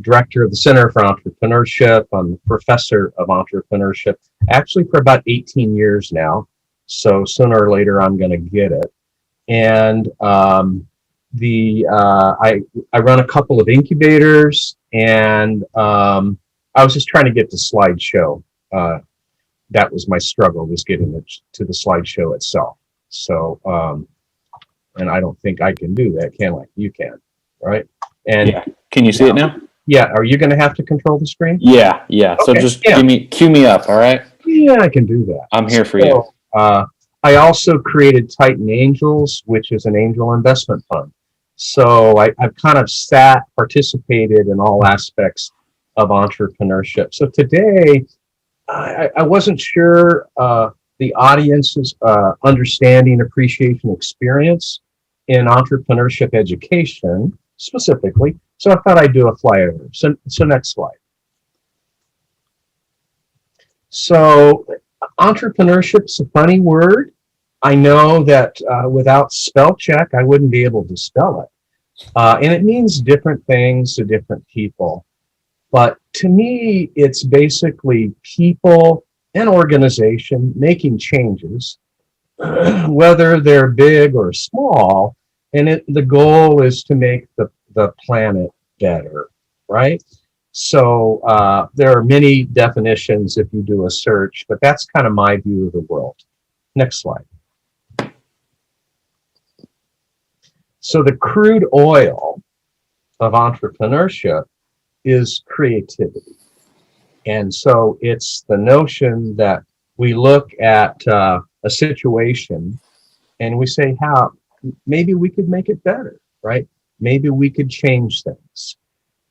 Speaker 6: director of the Center for Entrepreneurship. I'm a professor of entrepreneurship, actually for about 18 years now. So sooner or later, I'm going to get it. And I run a couple of incubators, and I was just trying to get to slideshow. That was my struggle, was getting it to the slideshow itself. So, and I don't think I can do that, can I? You can, right? And
Speaker 13: yeah. Can you see it now?
Speaker 6: Yeah. Are you going to have to control the screen?
Speaker 13: Yeah. Yeah. Okay. So just cue me up. All right.
Speaker 6: Yeah, I can do that.
Speaker 13: I'm here for you.
Speaker 6: I also created Titan Angels, which is an angel investment fund. So I've kind of participated in all aspects of entrepreneurship. So today, I wasn't sure the audience's understanding, appreciation, experience in entrepreneurship education specifically. So I thought I'd do a flyover. So next slide. So entrepreneurship is a funny word. I know that without spell check, I wouldn't be able to spell it. And it means different things to different people. But to me, it's basically people and organization making changes, whether they're big or small. And the goal is to make the planet better, right? So there are many definitions if you do a search, but that's kind of my view of the world. Next slide. So the crude oil of entrepreneurship is creativity. And so it's the notion that we look at a situation and we say, how maybe we could make it better, right? Maybe we could change things.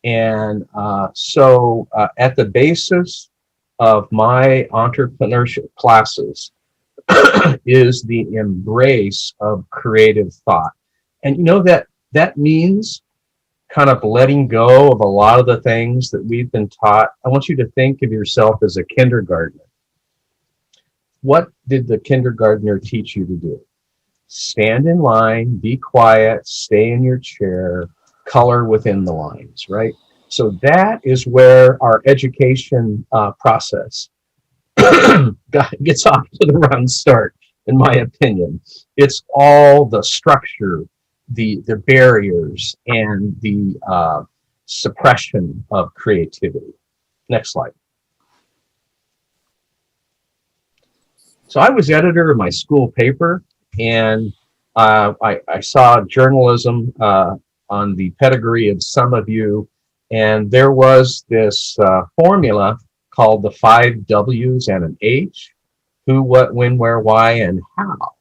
Speaker 6: And so at the basis of my entrepreneurship classes is the embrace of creative thought. And you know that means kind of letting go of a lot of the things that we've been taught. I want you to think of yourself as a kindergartner. What did the kindergartner teach you to do? stand in line, be quiet, stay in your chair, color within the lines, right? So that is where our education process gets off to the wrong start, in my opinion. It's all the structure, the barriers, and the suppression of creativity. Next slide. So I was editor of my school paper, and I saw journalism on the pedigree of some of you, and there was this formula called the 5 W's and an H: who, what, when, where, why, and how.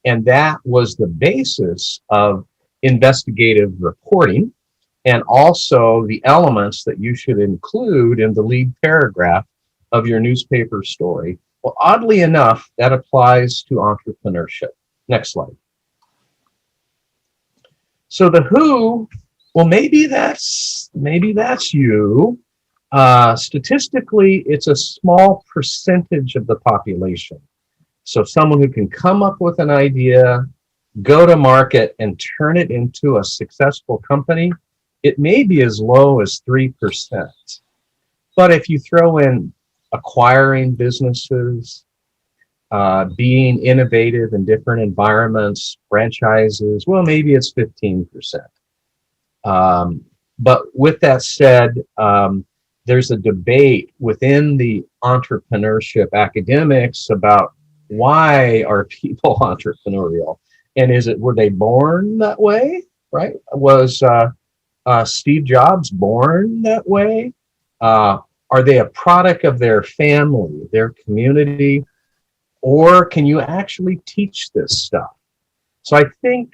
Speaker 6: And that was the basis of investigative reporting, and also the elements that you should include in the lead paragraph of your newspaper story. Well, oddly enough, that applies to entrepreneurship. Next slide. So the who, well, maybe that's you. Statistically, it's a small percentage of the population. So someone who can come up with an idea, go to market, and turn it into a successful company, it may be as low as 3%. But if you throw in acquiring businesses, being innovative in different environments, franchises, well, maybe it's 15%. But with that said, there's a debate within the entrepreneurship academics about why are people entrepreneurial, and were they born that way, right? Was Steve Jobs born that way? Are they a product of their family, their community, or can you actually teach this stuff? So I think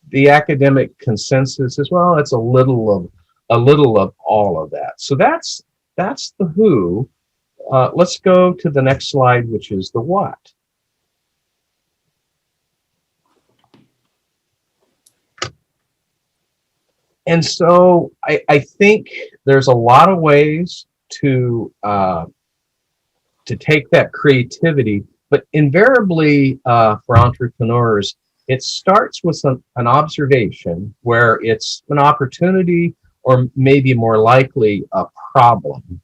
Speaker 6: the academic consensus is, well, it's a little of all of that. So that's the who. Let's go to the next slide, which is the what. And so I think there's a lot of ways to take that creativity, but invariably for entrepreneurs, it starts with an observation where it's an opportunity, or maybe more likely a problem.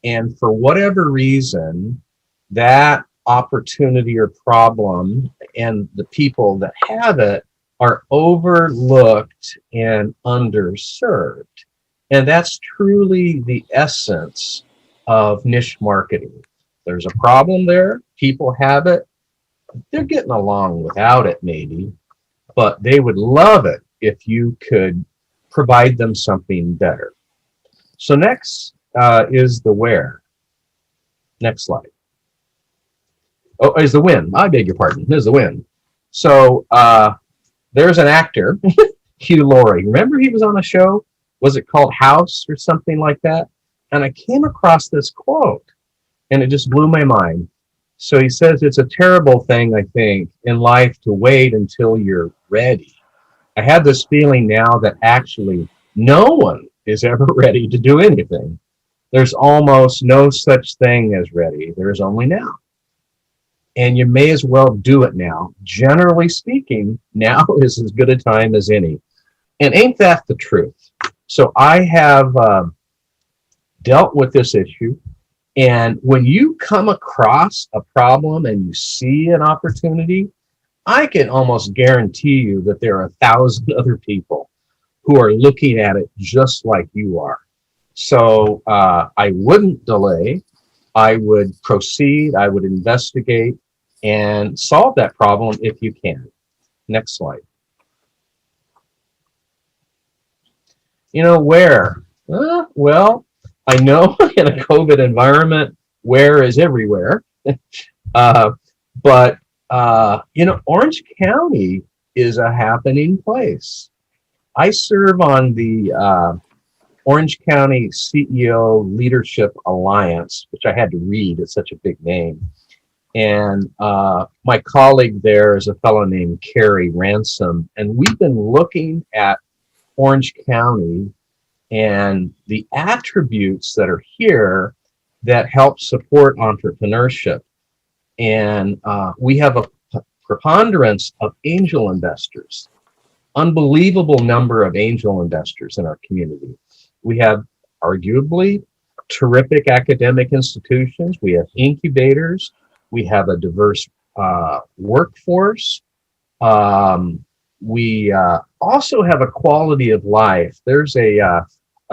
Speaker 6: And for whatever reason, that opportunity or problem and the people that have it are overlooked and underserved. And that's truly the essence of niche marketing. There's a problem there, people have it, they're getting along without it maybe, but they would love it if you could provide them something better. So next is the where. Next slide. Oh, is the when. I beg your pardon. Is the when. So there's an actor, Hugh Laurie. Remember he was on a show? Was it called House or something like that? And I came across this quote, and it just blew my mind. So he says, it's a terrible thing, I think, in life to wait until you're ready. I have this feeling now that actually no one is ever ready to do anything. There's almost no such thing as ready. There's only now. And you may as well do it now. Generally speaking, now is as good a time as any. And ain't that the truth? So I have dealt with this issue. And when you come across a problem and you see an opportunity, I can almost guarantee you that there are 1,000 other people who are looking at it just like you are. So I wouldn't delay. I would proceed. I would investigate and solve that problem if you can. Next slide. You know, where? Well, I know in a COVID environment, where is everywhere. But you know, Orange County is a happening place. I serve on the Orange County CEO Leadership Alliance, which I had to read, it's such a big name. And my colleague there is a fellow named Carrie Ransom, and we've been looking at Orange County and the attributes that are here that help support entrepreneurship. And we have a preponderance of angel investors. Unbelievable number of angel investors in our community. We have arguably terrific academic institutions. We have incubators. We have a diverse workforce. We also have a quality of life. There's a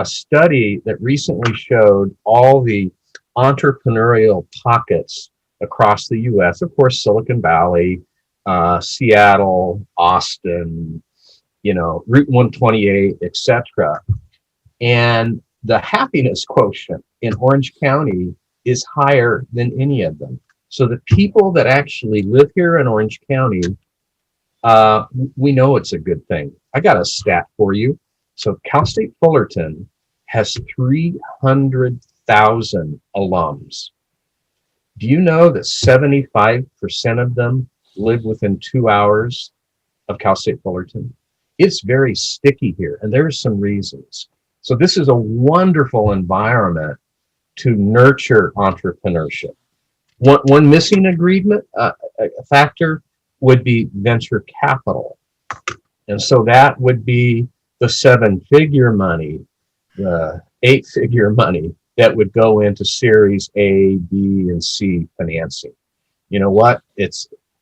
Speaker 6: study that recently showed all the entrepreneurial pockets across the U.S. Of course, Silicon Valley, Seattle, Austin, Route 128, etc. And the happiness quotient in Orange County is higher than any of them. So the people that actually live here in Orange County, we know it's a good thing. I got a stat for you. So Cal State Fullerton has 300,000 alums. Do you know that 75% of them live within 2 hours of Cal State Fullerton? It's very sticky here, and there are some reasons. So this is a wonderful environment to nurture entrepreneurship. One missing agreement, a factor would be venture capital. And so that would be the 7-figure money, the 8-figure money that would go into Series A, B, and C financing. You know what?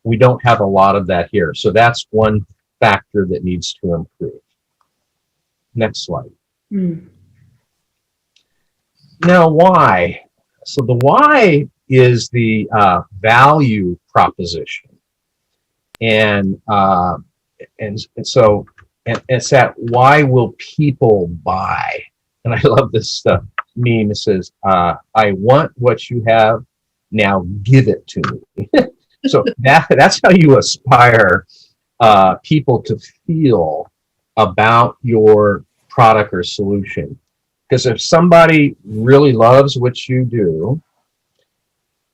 Speaker 6: We don't have a lot of that here. So that's one factor that needs to improve. Next slide. Now, why? So the why is the value proposition, and so it's that why will people buy? And I love this meme. It says, "I want what you have, now give it to me." So that's how you aspire people to feel about your product or solution. Because if somebody really loves what you do,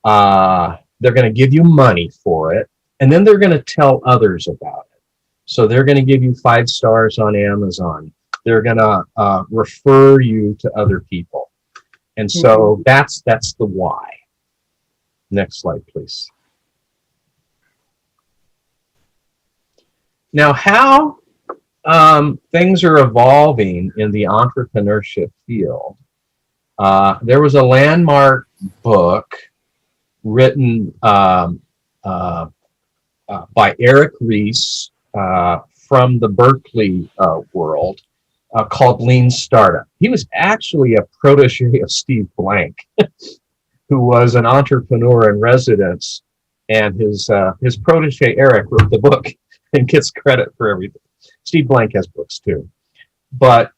Speaker 6: they're going to give you money for it, and then they're going to tell others about it. So they're going to give you 5 stars on Amazon. They're going to refer you to other people. And so that's the why. Next slide, please. Now, how things are evolving in the entrepreneurship field. There was a landmark book written by Eric Ries from the Berkeley world called Lean Startup. He was actually a protege of Steve Blank, who was an entrepreneur in residence, and his protege Eric wrote the book and gets credit for everything. Steve Blank has books too. But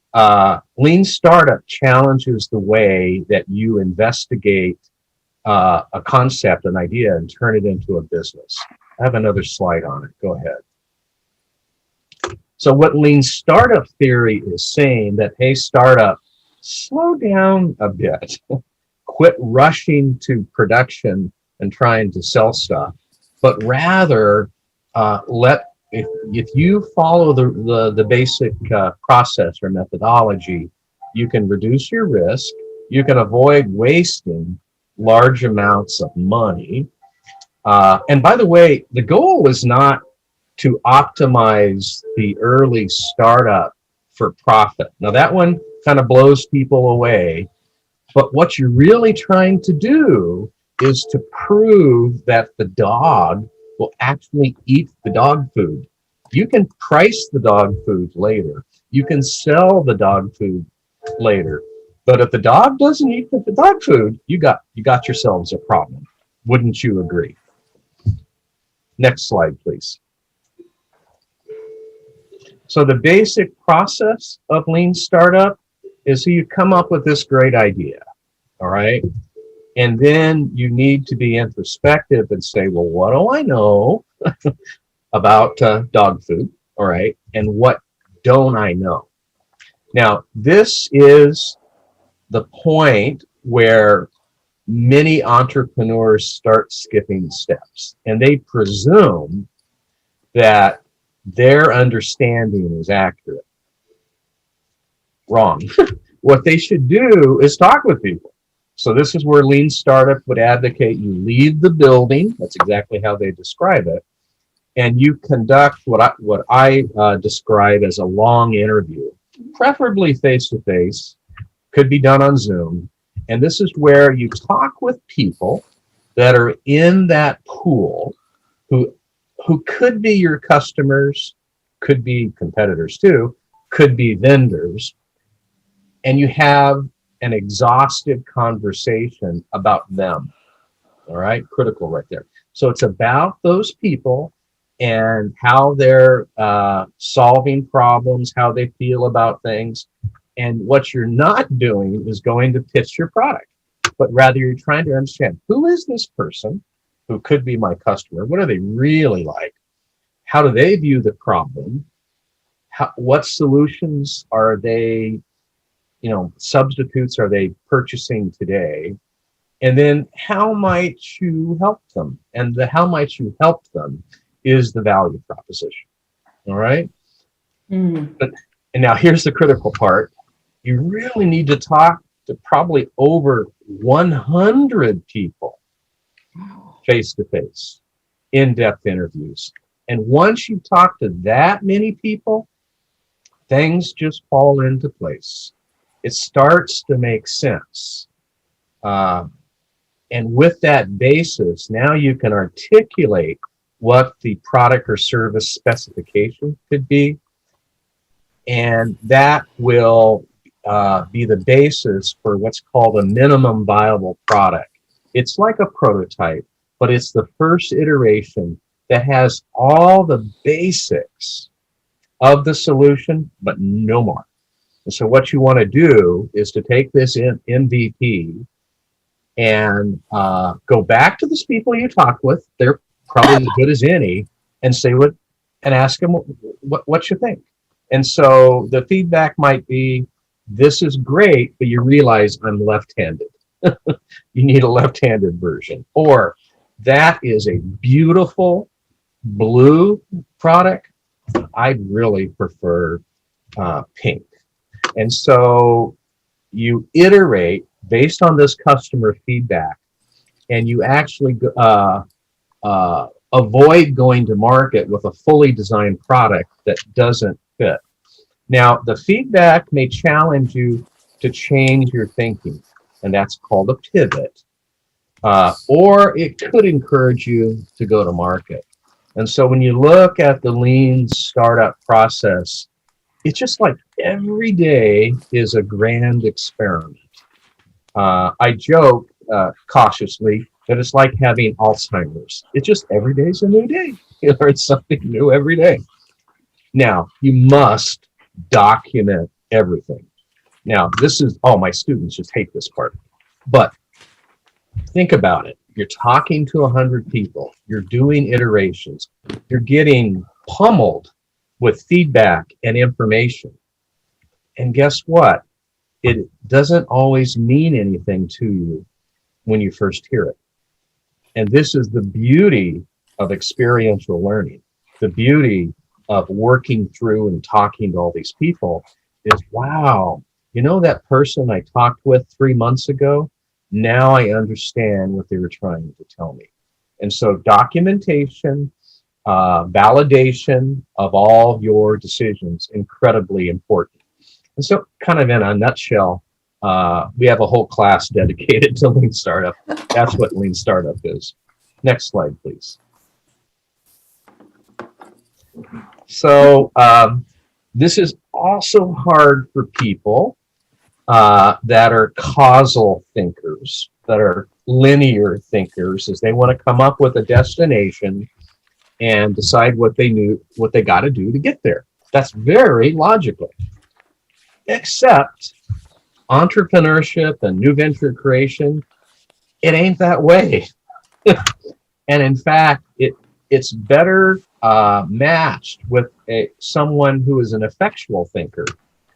Speaker 6: Lean Startup challenges the way that you investigate a concept, an idea, and turn it into a business. I have another slide on it. Go ahead. So what Lean Startup theory is saying that, hey, startup, slow down a bit. Quit rushing to production and trying to sell stuff, but rather if you follow the basic process or methodology, you can reduce your risk, you can avoid wasting large amounts of money. And by the way, the goal is not to optimize the early startup for profit. Now that one kind of blows people away, but what you're really trying to do is to prove that the dog will actually eat the dog food. You can price the dog food later. You can sell the dog food later. But if the dog doesn't eat the dog food, you got yourselves a problem. Wouldn't you agree? Next slide, please. So the basic process of Lean Startup is you come up with this great idea, all right? And then you need to be introspective and say, well, what do I know about dog food, all right? And what don't I know? Now, this is the point where many entrepreneurs start skipping steps, and they presume that their understanding is accurate. Wrong. What they should do is talk with people. So this is where Lean Startup would advocate you leave the building. That's exactly how they describe it. and you conduct what I describe as a long interview, preferably face-to-face, could be done on Zoom. And this is where you talk with people that are in that pool who could be your customers, could be competitors too, could be vendors, and you have an exhaustive conversation about them. All right, critical right there. So it's about those people and how they're solving problems, how they feel about things. And what you're not doing is going to pitch your product, but rather you're trying to understand, who is this person who could be my customer? What are they really like? How do they view the problem? What solutions are they, substitutes are they purchasing today? And then how might you help them? And the how might you help them is the value proposition. All right. And now here's the critical part. You really need to talk to probably over 100 people face to face, in-depth interviews. And once you talk to that many people, things just fall into place. It starts to make sense. And with that basis, now you can articulate what the product or service specification could be. And that will be the basis for what's called a minimum viable product. It's like a prototype, but it's the first iteration that has all the basics of the solution, but no more. And so what you want to do is to take this MVP and go back to those people you talk with. They're probably as good as any, and say and ask them what you think. And so the feedback might be, this is great, but you realize I'm left-handed. You need a left-handed version. Or that is a beautiful blue product. I'd really prefer pink. And so you iterate based on this customer feedback, and you actually avoid going to market with a fully designed product that doesn't fit. Now, the feedback may challenge you to change your thinking, and that's called a pivot. Or it could encourage you to go to market. And so when you look at the lean startup process, it's just like every day is a grand experiment. I joke cautiously that it's like having Alzheimer's. It's just every day is a new day. You learn something new every day. Now, you must document everything. Now, this is, my students just hate this part. But think about it. You're talking to 100 people. You're doing iterations. You're getting pummeled with feedback and information. And guess what? It doesn't always mean anything to you when you first hear it. And this is the beauty of experiential learning. The beauty of working through and talking to all these people is, wow, that person I talked with 3 months ago, now I understand what they were trying to tell me. And so documentation, validation of all your decisions, incredibly important. And so kind of in a nutshell, we have a whole class dedicated to Lean Startup. That's what Lean Startup is. Next slide, please. So this is also hard for people that are causal thinkers, that are linear thinkers, as they want to come up with a destination and decide what they got to do to get there. That's very logical. Except entrepreneurship and new venture creation, it ain't that way. And in fact, it's better matched with someone who is an effectual thinker,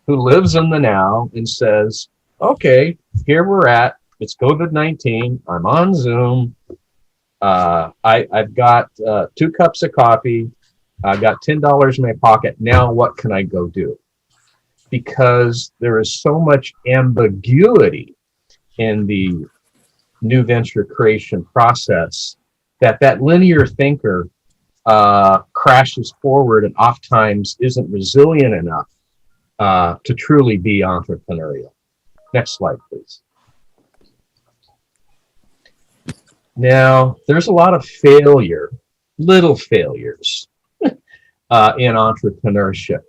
Speaker 6: who lives in the now and says, okay, here we're at, it's COVID-19, I'm on Zoom, I've got 2 cups of coffee, I've got $10 in my pocket, now what can I go do? Because there is so much ambiguity in the new venture creation process that linear thinker crashes forward and oftentimes isn't resilient enough to truly be entrepreneurial. Next slide, please. Now, there's a lot of failure, little failures in entrepreneurship.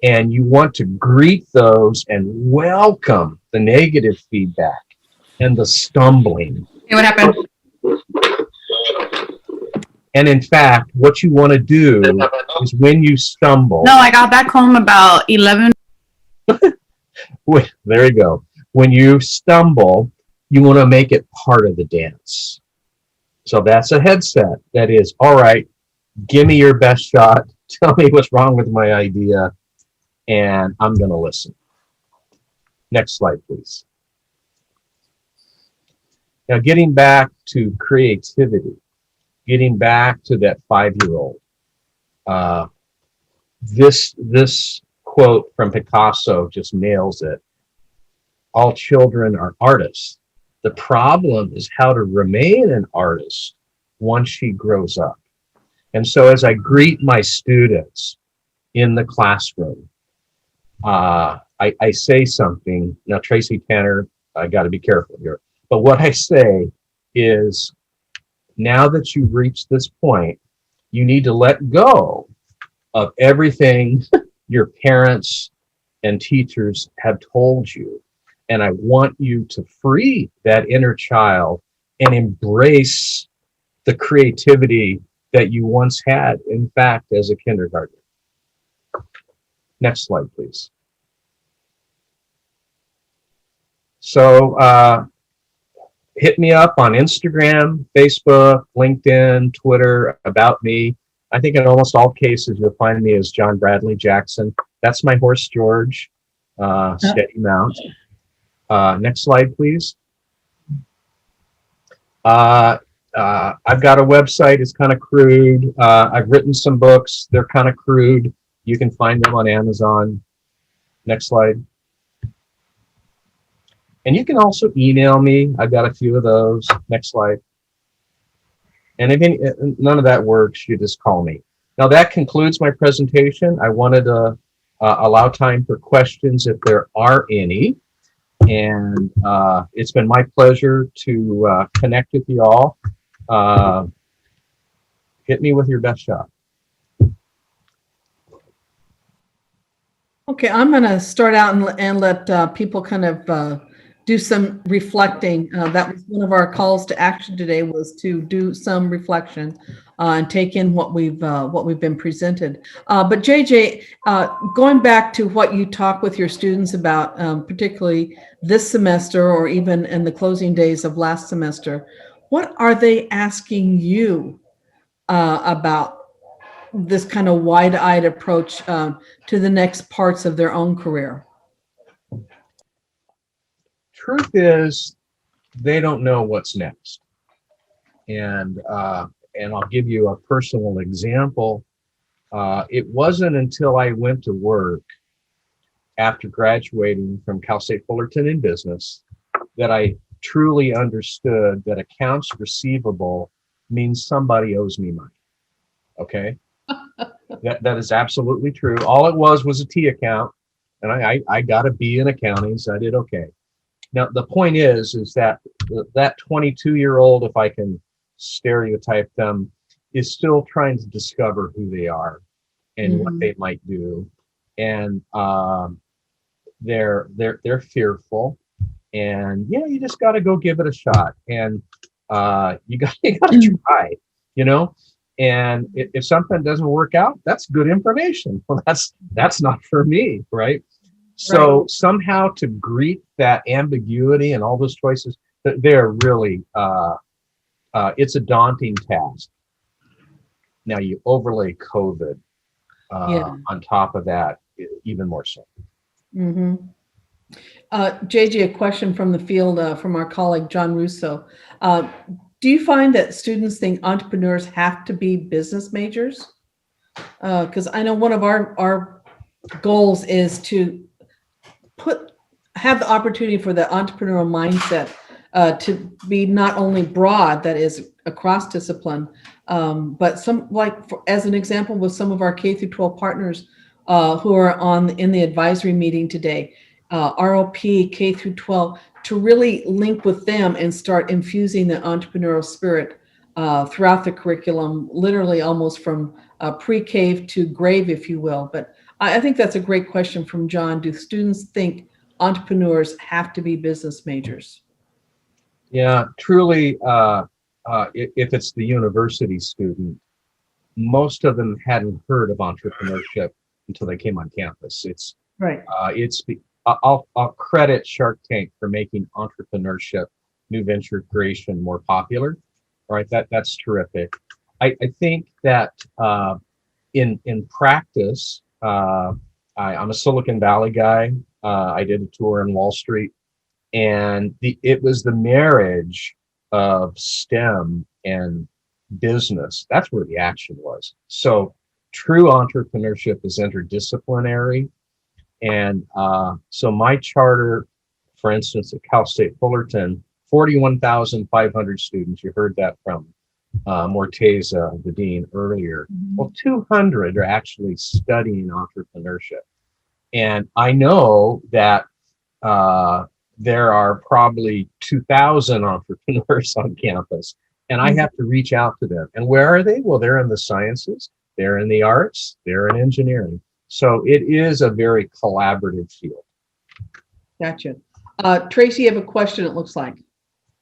Speaker 6: And you want to greet those and welcome the negative feedback and the stumbling.
Speaker 9: Hey, what happened?
Speaker 6: And in fact, what you want to do is when you stumble.
Speaker 9: No, I got back home about 11.
Speaker 6: There you go. When you stumble, you want to make it part of the dance. So that's a headset that is, all right, give me your best shot. Tell me what's wrong with my idea, and I'm going to listen. Next slide, please. Now, getting back to creativity, getting back to that 5-year-old. This quote from Picasso just nails it. All children are artists. The problem is how to remain an artist once she grows up. And so as I greet my students in the classroom, I say something. Now, Tracy Tanner, I got to be careful here. But what I say is, now that you've reached this point, you need to let go of everything your parents and teachers have told you. And I want you to free that inner child and embrace the creativity that you once had, in fact, as a kindergartner. Next slide, please. So hit me up on Instagram, Facebook, LinkedIn, Twitter, about me. I think in almost all cases, you'll find me as John Bradley Jackson. That's my horse, George, steady mount. Next slide, please. I've got a website. It's kind of crude. I've written some books. They're kind of crude. You can find them on Amazon. Next slide. And you can also email me. I've got a few of those. Next slide. And if none of that works, you just call me. Now that concludes my presentation. I wanted to allow time for questions if there are any. And it's been my pleasure to connect with you all. Hit me with your best shot.
Speaker 2: Okay, I'm going to start out and let people kind of do some reflecting. That was one of our calls to action today, was to do some reflection and take in what we've been presented. But JJ, going back to what you talk with your students about, particularly this semester or even in the closing days of last semester, what are they asking you about this kind of wide-eyed approach to the next parts of their own career?
Speaker 6: Truth is, they don't know what's next. And I'll give you a personal example. It wasn't until I went to work after graduating from Cal State Fullerton in business that I truly understood that accounts receivable means somebody owes me money. Okay? That is absolutely true. All it was a T account, and I got a B in accounting, so I did okay. Now, the point is that that 22-year-old, if I can stereotype them, is still trying to discover who they are and what they might do. And they're fearful. And yeah, you just got to go give it a shot. And you got to try, you know. And if something doesn't work out, that's good information. Well, that's not for me, right? So somehow to greet that ambiguity and all those choices, they're really, it's a daunting task. Now you overlay COVID on top of that, even more so.
Speaker 2: Mm-hmm. JJ, a question from the field from our colleague, John Russo. Do you find that students think entrepreneurs have to be business majors? Because I know one of our goals is to have the opportunity for the entrepreneurial mindset to be not only broad, that is across discipline, But some, like as an example, with some of our K through 12 partners who are in the advisory meeting today, ROP, K through 12, to really link with them and start infusing the entrepreneurial spirit throughout the curriculum, literally almost from pre-K to grave, if you will. But I think that's a great question from John. Do students think entrepreneurs have to be business majors?
Speaker 6: Yeah, truly, if it's the university student, most of them hadn't heard of entrepreneurship until they came on campus.
Speaker 2: Right.
Speaker 6: I'll credit Shark Tank for making entrepreneurship, new venture creation more popular. All right, that's terrific. I think that in practice, I'm a Silicon Valley guy. I did a tour in Wall Street, and it was the marriage of STEM and business. That's where the action was. So true entrepreneurship is interdisciplinary. And so my charter, for instance, at Cal State Fullerton, 41,500 students. You heard that from Morteza, the dean, earlier. Well, 200 are actually studying entrepreneurship. And I know that there are probably 2,000 entrepreneurs on campus, and I have to reach out to them. And where are they? Well, they're in the sciences, they're in the arts, they're in engineering. So it is a very collaborative field.
Speaker 2: Gotcha. Tracy, you have a question, it looks like.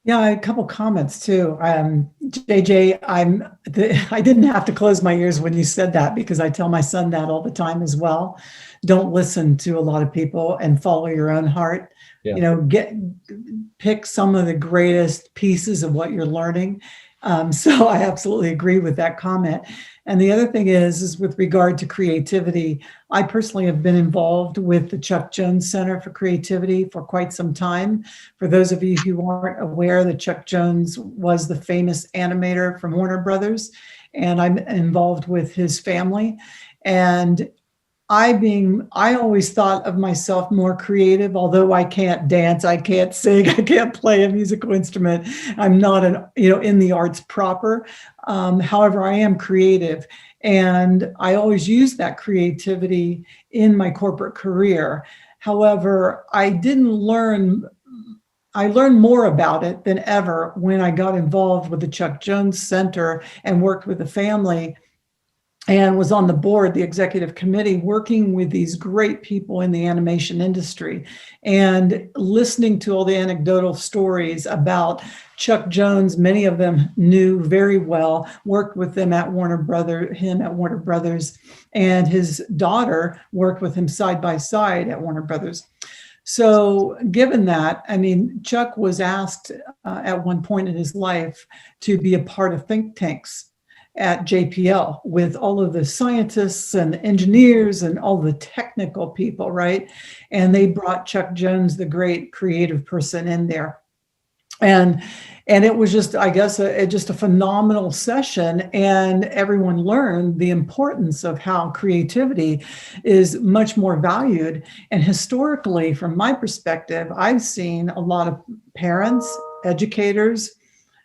Speaker 5: Yeah, a couple comments too. JJ, I didn't have to close my ears when you said that, because I tell my son that all the time as well. Don't listen to a lot of people and follow your own heart.
Speaker 6: Yeah.
Speaker 5: You know, pick some of the greatest pieces of what you're learning. So I absolutely agree with that comment. And the other thing is with regard to creativity, I personally have been involved with the Chuck Jones Center for Creativity for quite some time. For those of you who aren't aware, that Chuck Jones was the famous animator from Warner Brothers, and I'm involved with his family. And I always thought of myself more creative, although I can't dance, I can't sing, I can't play a musical instrument. I'm not in the arts proper. However, I am creative, and I always use that creativity in my corporate career. However, I learned more about it than ever when I got involved with the Chuck Jones Center and worked with the family and was on the board, the executive committee, working with these great people in the animation industry and listening to all the anecdotal stories about Chuck Jones. Many of them knew very well, worked with them at Warner Brothers, and his daughter worked with him side by side at Warner Brothers. So given that, I mean, Chuck was asked at one point in his life to be a part of think tanks at JPL with all of the scientists and engineers and all the technical people, right? And they brought Chuck Jones, the great creative person, in there. And it was just, I guess, just a phenomenal session. And everyone learned the importance of how creativity is much more valued. And historically, from my perspective, I've seen a lot of parents, educators,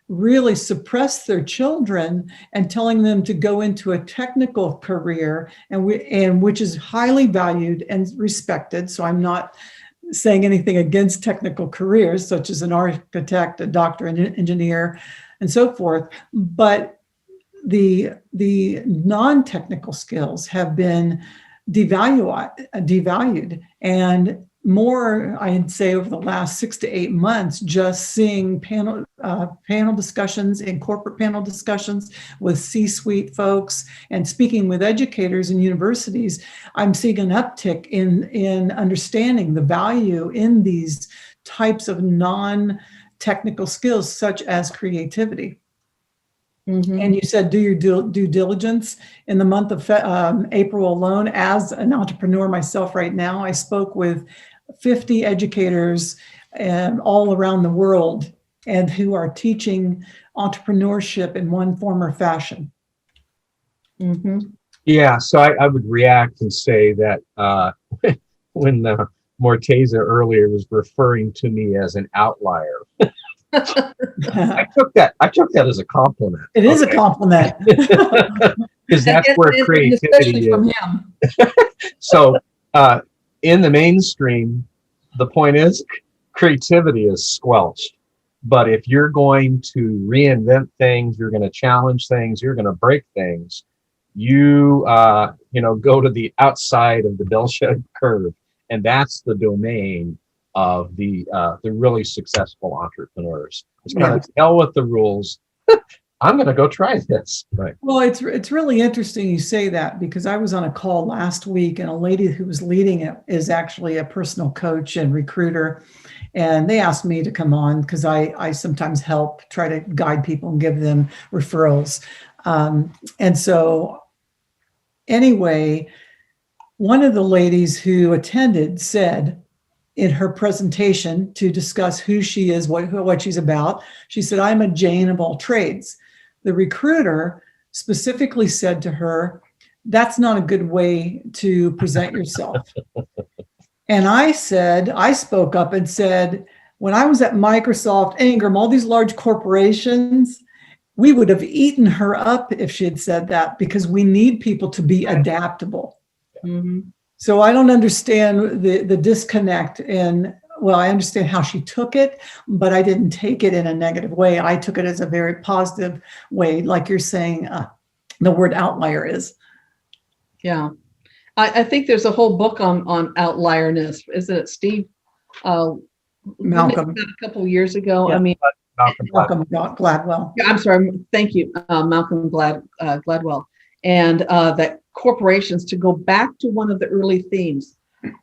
Speaker 5: really suppress their children and telling them to go into a technical career, and which is highly valued and respected. So I'm not saying anything against technical careers, such as an architect, a doctor, an engineer, and so forth. But the non-technical skills have been devalued, and more, I'd say, over the last 6 to 8 months, just seeing panel discussions and corporate panel discussions with C-suite folks and speaking with educators in universities, I'm seeing an uptick in understanding the value in these types of non-technical skills, such as creativity. Mm-hmm. And you said do your due diligence. In the month of April alone, as an entrepreneur myself right now, I spoke with 50 educators all around the world, and who are teaching entrepreneurship in one form or fashion. Mm-hmm.
Speaker 6: Yeah, so I would react and say that when Morteza earlier was referring to me as an outlier, I took that as a compliment.
Speaker 5: It is a compliment.
Speaker 6: Because that's where
Speaker 2: And
Speaker 6: creativity
Speaker 2: especially
Speaker 6: is.
Speaker 2: from him.
Speaker 6: So in the mainstream, the point is creativity is squelched. But if you're going to reinvent things, you're going to challenge things, you're going to break things, you go to the outside of the bell-shaped curve, and that's the domain of the really successful entrepreneurs. It's kind of hell with the rules. I'm going to go try this. Right.
Speaker 5: Well, it's really interesting you say that, because I was on a call last week, and a lady who was leading it is actually a personal coach and recruiter. And they asked me to come on because I sometimes help try to guide people and give them referrals. And so anyway, one of the ladies who attended said in her presentation to discuss who she is, what she's about, she said, "I'm a Jane of all trades." The recruiter specifically said to her, "That's not a good way to present yourself." And I spoke up and said, when I was at Microsoft, Ingram, all these large corporations, we would have eaten her up if she had said that, because we need people to be adaptable.
Speaker 2: Mm-hmm.
Speaker 5: So I don't understand the disconnect I understand how she took it, but I didn't take it in a negative way. I took it as a very positive way, like you're saying the word outlier is.
Speaker 2: Yeah. I think there's a whole book on outlierness, isn't it, Steve?
Speaker 5: Malcolm.
Speaker 2: A couple of years ago.
Speaker 5: Yeah.
Speaker 2: I mean,
Speaker 5: Malcolm Gladwell.
Speaker 2: Yeah, I'm sorry. Thank you, Malcolm Gladwell. And that corporations, to go back to one of the early themes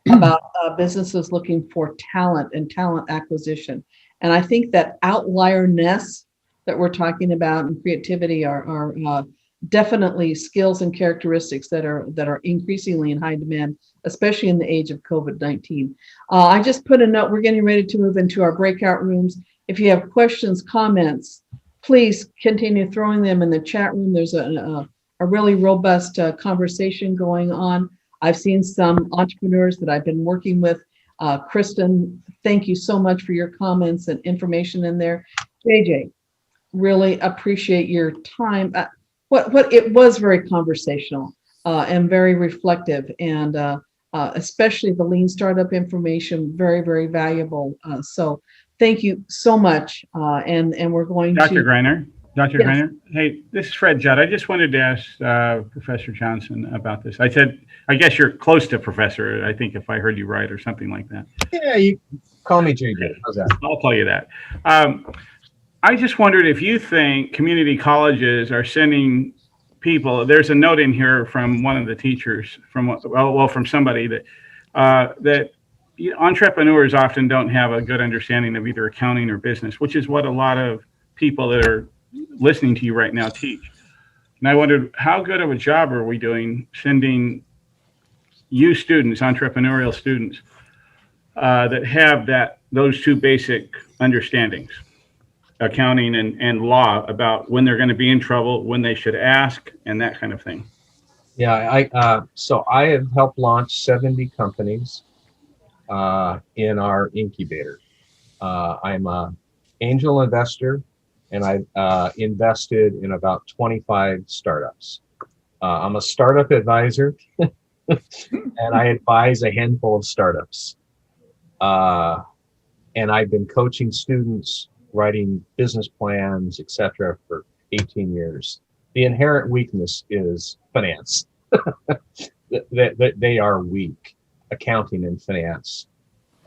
Speaker 2: about businesses looking for talent and talent acquisition. And I think that outlierness that we're talking about and creativity are definitely skills and characteristics that are increasingly in high demand, especially in the age of COVID-19. I just put a note. We're getting ready to move into our breakout rooms. If you have questions, comments, please continue throwing them in the chat room. There's a really robust conversation going on. I've seen some entrepreneurs that I've been working with. Kristen, thank you so much for your comments and information in there. JJ, really appreciate your time. What it was very conversational and very reflective, and especially the lean startup information, very, very valuable. So thank you so much. And we're going
Speaker 14: Dr.
Speaker 2: to
Speaker 14: Greiner. Dr.
Speaker 2: Yes.
Speaker 14: Greiner, hey, this is Fred Judd. I just wanted to ask Professor Johnson about this. I said, I guess you're close to professor, I think, if I heard you right, or something like that.
Speaker 6: Yeah, you call me JJ. How's that?
Speaker 14: I'll call you that. I just wondered if you think community colleges are sending people. There's a note in here from one of the teachers, from somebody that entrepreneurs often don't have a good understanding of either accounting or business, which is what a lot of people that are listening to you right now teach. And I wondered, how good of a job are we doing sending you students, entrepreneurial students, that have those two basic understandings, accounting and law, about when they're going to be in trouble, when they should ask, and that kind of thing.
Speaker 6: Yeah, so I have helped launch 70 companies in our incubator. I'm an angel investor, and I've invested in about 25 startups. I'm a startup advisor, and I advise a handful of startups. And I've been coaching students, writing business plans, etc., for 18 years. The inherent weakness is finance. They are weak, accounting and finance.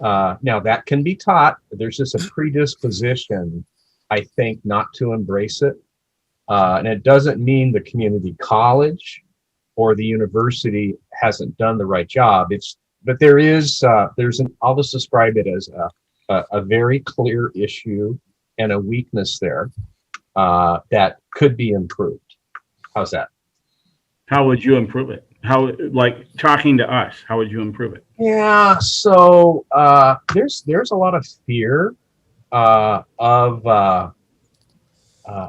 Speaker 6: Now that can be taught. There's just a predisposition, I think, not to embrace it. And it doesn't mean the community college or the university hasn't done the right job. But I'll just describe it as a very clear issue and a weakness there that could be improved. How's that?
Speaker 14: How would you improve it? How, like talking to us, how would you improve it?
Speaker 6: Yeah, so there's a lot of fear of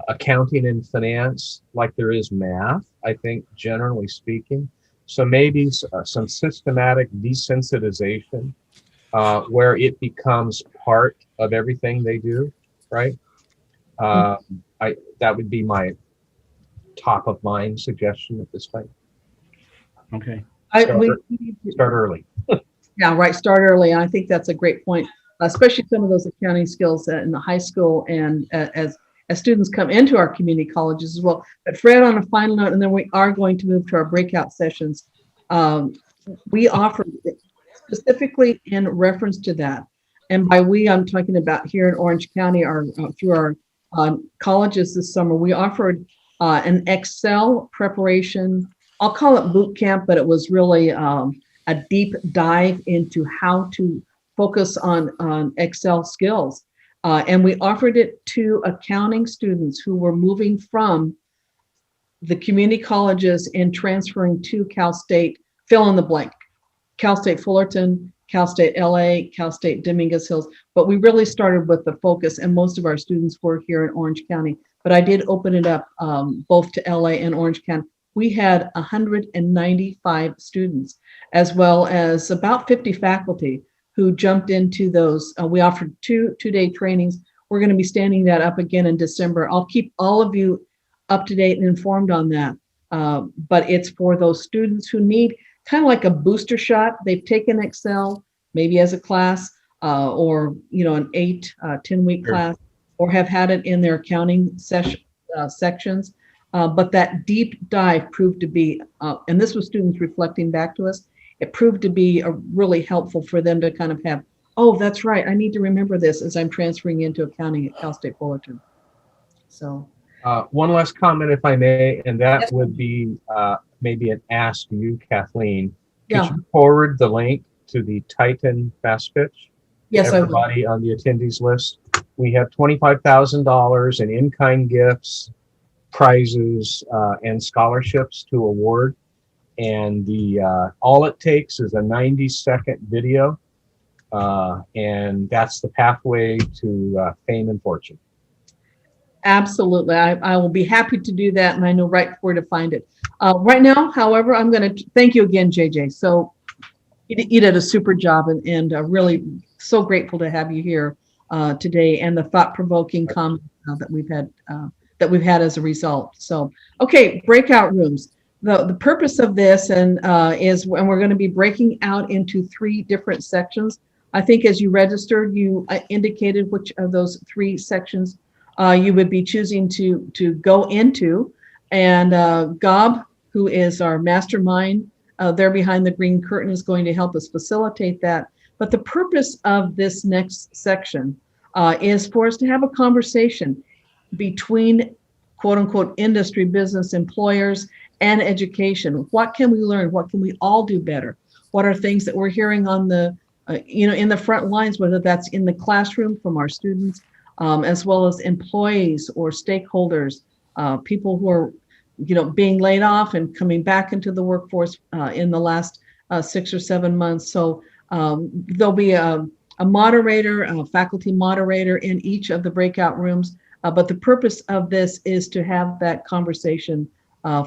Speaker 6: accounting and finance, like there is math, I think, generally speaking. So maybe some systematic desensitization where it becomes part of everything they do. right? That would be my top of mind suggestion at this time.
Speaker 14: Okay.
Speaker 6: Start early.
Speaker 2: Yeah, right. Start early. And I think that's a great point, especially some of those accounting skills in the high school and as students come into our community colleges as well. But Fred, on a final note, and then we are going to move to our breakout sessions. We offer specifically in reference to that. And by we, I'm talking about here in Orange County, through our colleges this summer, we offered an Excel preparation. I'll call it boot camp, but it was really a deep dive into how to focus on Excel skills. And we offered it to accounting students who were moving from the community colleges and transferring to Cal State, fill in the blank, Cal State Fullerton, Cal State LA, Cal State Dominguez Hills. But we really started with the focus, and most of our students were here in Orange County. But I did open it up both to LA and Orange County. We had 195 students, as well as about 50 faculty who jumped into those. We offered two-day trainings. We're going to be standing that up again in December. I'll keep all of you up to date and informed on that. But it's for those students who need kind of like a booster shot. They've taken Excel, maybe as a class, or an 10-week class, or have had it in their accounting sections. But that deep dive proved to be, and this was students reflecting back to us, it proved to be really helpful for them to kind of have, oh, that's right, I need to remember this as I'm transferring into accounting at Cal State Fullerton. So.
Speaker 6: One last comment, if I may, and that would be maybe an ask to you, Kathleen. Could you forward the link to the Titan Fast Pitch?
Speaker 2: Yes,
Speaker 6: everybody on the attendees list. We have $25,000 in in-kind gifts, prizes, and scholarships to award. And all it takes is a 90-second video, and that's the pathway to fame and fortune.
Speaker 2: Absolutely. I will be happy to do that, and I know right where to find it. Right now, however, I'm going to thank you again, JJ. So you did a super job, and really so grateful to have you here today, and the thought-provoking comments that we've had as a result. So, okay, breakout rooms. The purpose of this and we're going to be breaking out into 3 different sections. I think as you registered, you indicated which of those 3 sections you would be choosing to go into. And Gob, who is our mastermind there behind the green curtain, is going to help us facilitate that. But the purpose of this next section is for us to have a conversation between quote unquote industry, business, employers, and education. What can we learn? What can we all do better? What are things that we're hearing on the, in the front lines, whether that's in the classroom from our students, as well as employees or stakeholders, people who are, being laid off and coming back into the workforce in the last 6 or 7 months. So there'll be a moderator, a faculty moderator in each of the breakout rooms. But the purpose of this is to have that conversation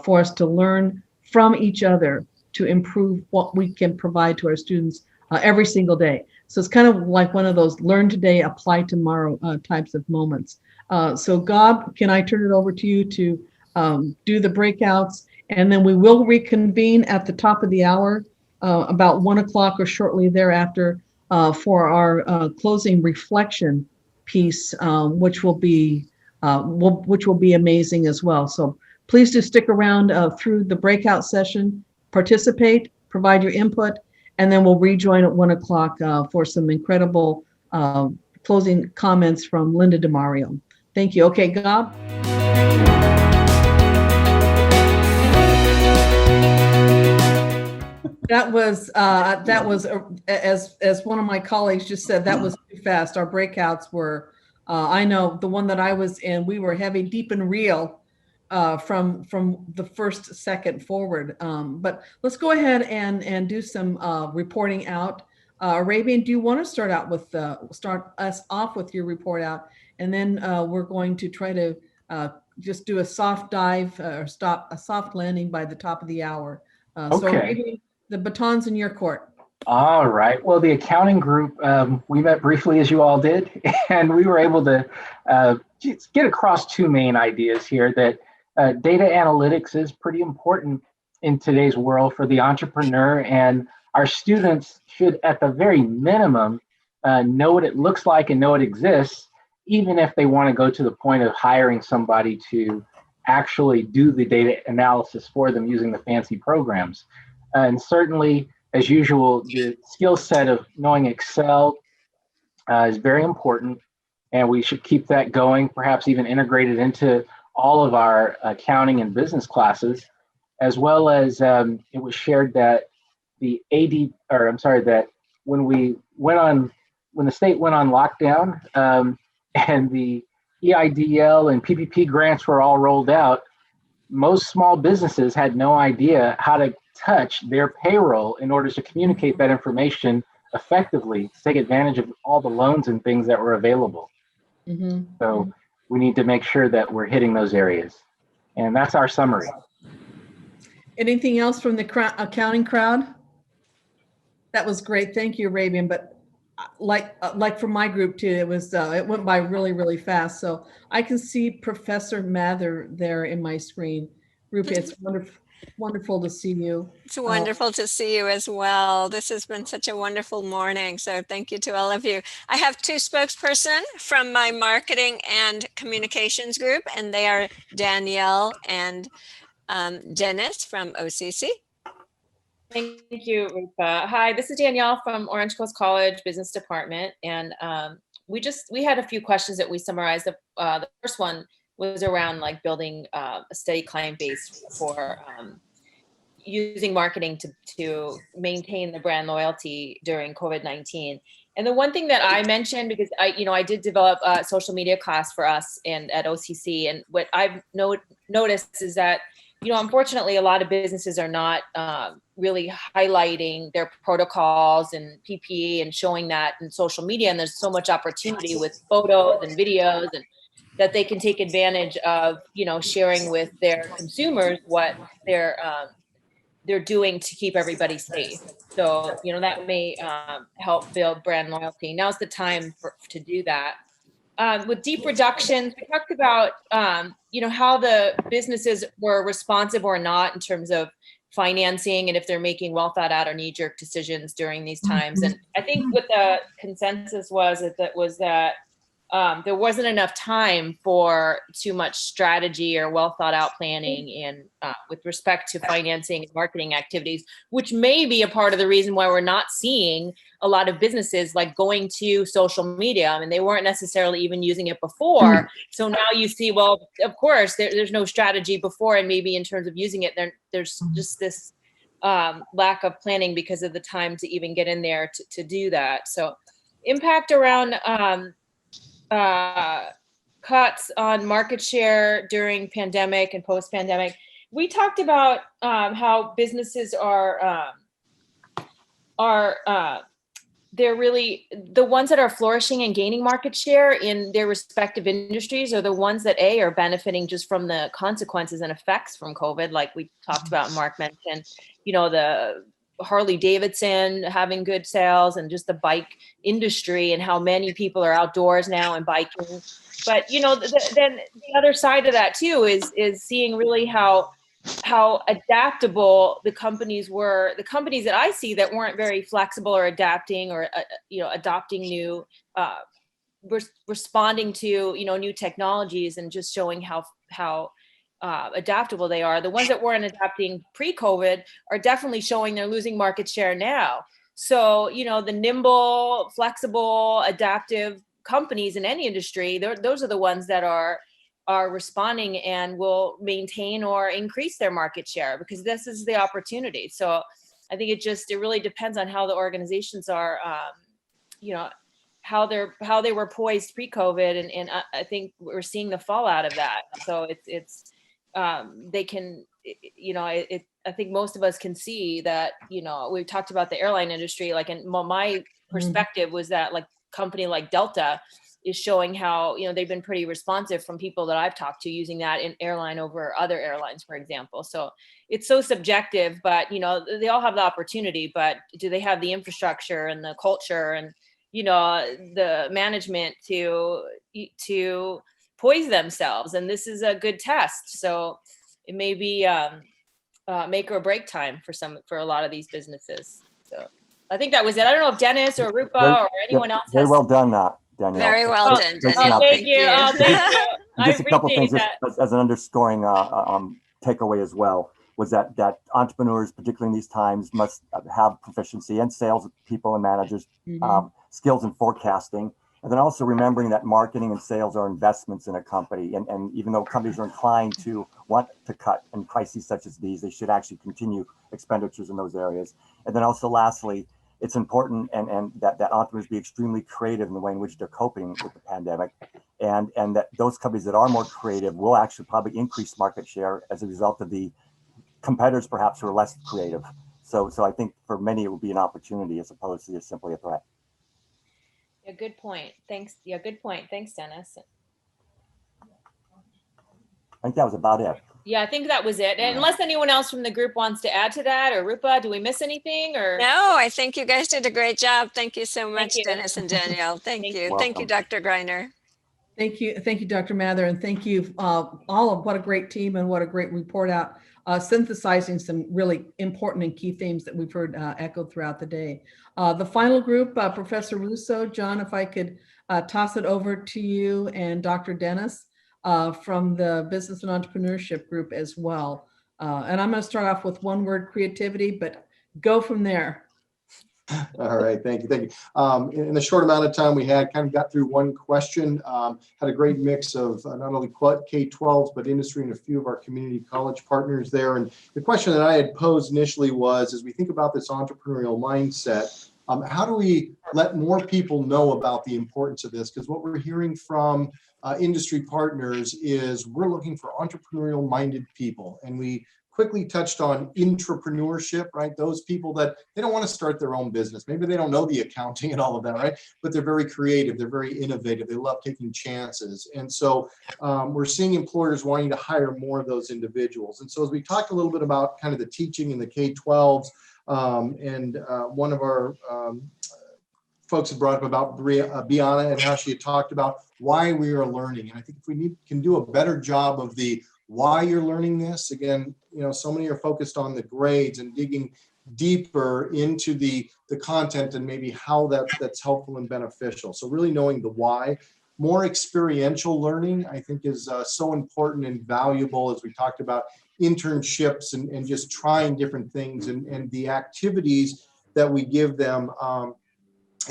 Speaker 2: for us to learn from each other to improve what we can provide to our students every single day. So it's kind of like one of those learn today, apply tomorrow types of moments. So Gob, can I turn it over to you to do the breakouts? And then we will reconvene at the top of the hour, about 1 o'clock or shortly thereafter, for our closing reflection piece, which will be amazing as well. So please do stick around through the breakout session, participate, provide your input, and then we'll rejoin at 1 o'clock for some incredible closing comments from Linda DiMario. Thank you. Okay, Gob. That was as one of my colleagues just said, that was too fast. Our breakouts were, I know the one that I was in, we were heavy, deep and real from the first second forward. But let's go ahead and do some reporting out. Arabian, do you want to start us off with your report out, and then we're going to try to just do a soft dive or a soft landing by the top of the hour. So
Speaker 15: Okay.
Speaker 2: Arabian, the baton's in your court.
Speaker 15: All right. Well, the accounting group, we met briefly as you all did, and we were able to just get across two main ideas here that data analytics is pretty important in today's world for the entrepreneur, and our students should, at the very minimum, know what it looks like and know it exists, even if they want to go to the point of hiring somebody to actually do the data analysis for them using the fancy programs. And certainly, as usual, the skill set of knowing Excel is very important, and we should keep that going, perhaps even integrate it into all of our accounting and business classes, as well as it was shared that that when the state went on lockdown and the EIDL and PPP grants were all rolled out, most small businesses had no idea how to touch their payroll in order to communicate that information effectively, to take advantage of all the loans and things that were available.
Speaker 2: Mm-hmm.
Speaker 15: So we need to make sure that we're hitting those areas. And that's our summary.
Speaker 2: Anything else from the accounting crowd? That was great. Thank you, Arabian. But like for my group too, it went by really, really fast. So I can see Professor Mather there in my screen. Rupi, it's wonderful to see you.
Speaker 16: It's wonderful to see you as well. This has been such a wonderful morning. So thank you to all of you. I have two spokesperson from my marketing and communications group, and they are Danielle and Dennis from OCC.
Speaker 7: Thank you, Rupa. Hi, this is Danielle from Orange Coast College Business Department. And we had a few questions that we summarized. The first one was around like building a steady client base for using marketing to maintain the brand loyalty during COVID-19. And the one thing that I mentioned, because I did develop a social media class for us and at OCC, and what I've noticed is that, unfortunately, a lot of businesses are not really highlighting their protocols and PPE and showing that in social media. And there's so much opportunity with photos and videos, and that they can take advantage of, sharing with their consumers what they're doing to keep everybody safe. So, that may help build brand loyalty. Now's the time to do that. With deep reductions, we talked about, how the businesses were responsive or not in terms of financing, and if they're making well thought out or knee-jerk decisions during these times. And I think what the consensus was that there wasn't enough time for too much strategy or well thought out planning in with respect to financing and marketing activities, which may be a part of the reason why we're not seeing a lot of businesses like going to social media. I mean, they weren't necessarily even using it before. So now you see, well, of course, there's no strategy before, and maybe in terms of using it, there's just this lack of planning because of the time to even get in there to do that. So impact around cuts on market share during pandemic and post-pandemic. We talked about how businesses they're really the ones that are flourishing and gaining market share in their respective industries are the ones that are benefiting just from the consequences and effects from COVID, like we talked about. Mark mentioned, the Harley Davidson having good sales, and just the bike industry and how many people are outdoors now and biking. But then the other side of that too is seeing really how adaptable the companies were. The companies that I see that weren't very flexible or adapting or adopting new responding to new technologies, and just showing how adaptable they are. The ones that weren't adapting pre-COVID are definitely showing they're losing market share now. So, the nimble, flexible, adaptive companies in any industry, those are the ones that are responding and will maintain or increase their market share, because this is the opportunity. So I think it really depends on how the organizations are, how they were poised pre-COVID. And I think we're seeing the fallout of that. So they can, I think most of us can see that, we talked about the airline industry, like, in my perspective was that, like, company like Delta,
Speaker 17: is showing how, they've been pretty responsive from people that I've talked to using that in airline over other airlines, for example. So it's so subjective, but, they all have the opportunity, but do they have the infrastructure and the culture and, the management to poise themselves? And this is a good test. So it may be make or break time for a lot of these businesses. So I think that was it. I don't know if Dennis or Rupa or anyone else
Speaker 18: Very
Speaker 17: has.
Speaker 18: well done, Danielle.
Speaker 16: Very well done, Danielle.
Speaker 17: Thank you. Thank you. I
Speaker 18: Just a couple
Speaker 17: appreciate
Speaker 18: things
Speaker 17: that.
Speaker 18: as an underscoring takeaway as well was that entrepreneurs, particularly in these times, must have proficiency in sales people and managers, skills in forecasting, and then also remembering that marketing and sales are investments in a company. And even though companies are inclined to want to cut in crises such as these, they should actually continue expenditures in those areas. And then also lastly, it's important and that entrepreneurs be extremely creative in the way in which they're coping with the pandemic. And that those companies that are more creative will actually probably increase market share as a result of the competitors perhaps who are less creative. So I think for many it will be an opportunity as opposed to just simply a threat.
Speaker 17: Yeah, good point. Thanks. Yeah, good point. Thanks, Dennis.
Speaker 18: I think that was about it.
Speaker 17: Yeah, I think that was it. And unless anyone else from the group wants to add to that, or Rupa, do we miss anything? Or
Speaker 16: no, I think you guys did a great job. Thank you so much,
Speaker 17: you.
Speaker 16: Dennis and Danielle. Thank you.
Speaker 18: Welcome.
Speaker 16: Thank you, Dr. Greiner.
Speaker 2: Thank you, Dr. Mather, and thank you all of what a great team and what a great report out, synthesizing some really important and key themes that we've heard echoed throughout the day. The final group, Professor Russo, John, if I could toss it over to you and Dr. Dennis from the Business and Entrepreneurship group as well. And I'm going to start off with one word, creativity, but go from there.
Speaker 19: All right, thank you. In the short amount of time we had, kind of got through one question, had a great mix of not only K-12s, but industry and a few of our community college partners there. And the question that I had posed initially was, as we think about this entrepreneurial mindset, how do we let more people know about the importance of this? Because what we're hearing from industry partners is we're looking for entrepreneurial minded people. And we quickly touched on intrapreneurship, right? Those people that they don't want to start their own business. Maybe they don't know the accounting and all of that, right? But they're very creative. They're very innovative. They love taking chances. And so we're seeing employers wanting to hire more of those individuals. And so as we talked a little bit about kind of the teaching in the K-12s, and one of our folks had brought up about Biana and how she had talked about why we are learning. And I think if we can do a better job of the why you're learning this, again, so many are focused on the grades and digging deeper into the content and maybe how that's helpful and beneficial. So really knowing the why. More experiential learning, I think, is so important and valuable as we talked about internships and just trying different things and the activities that we give them.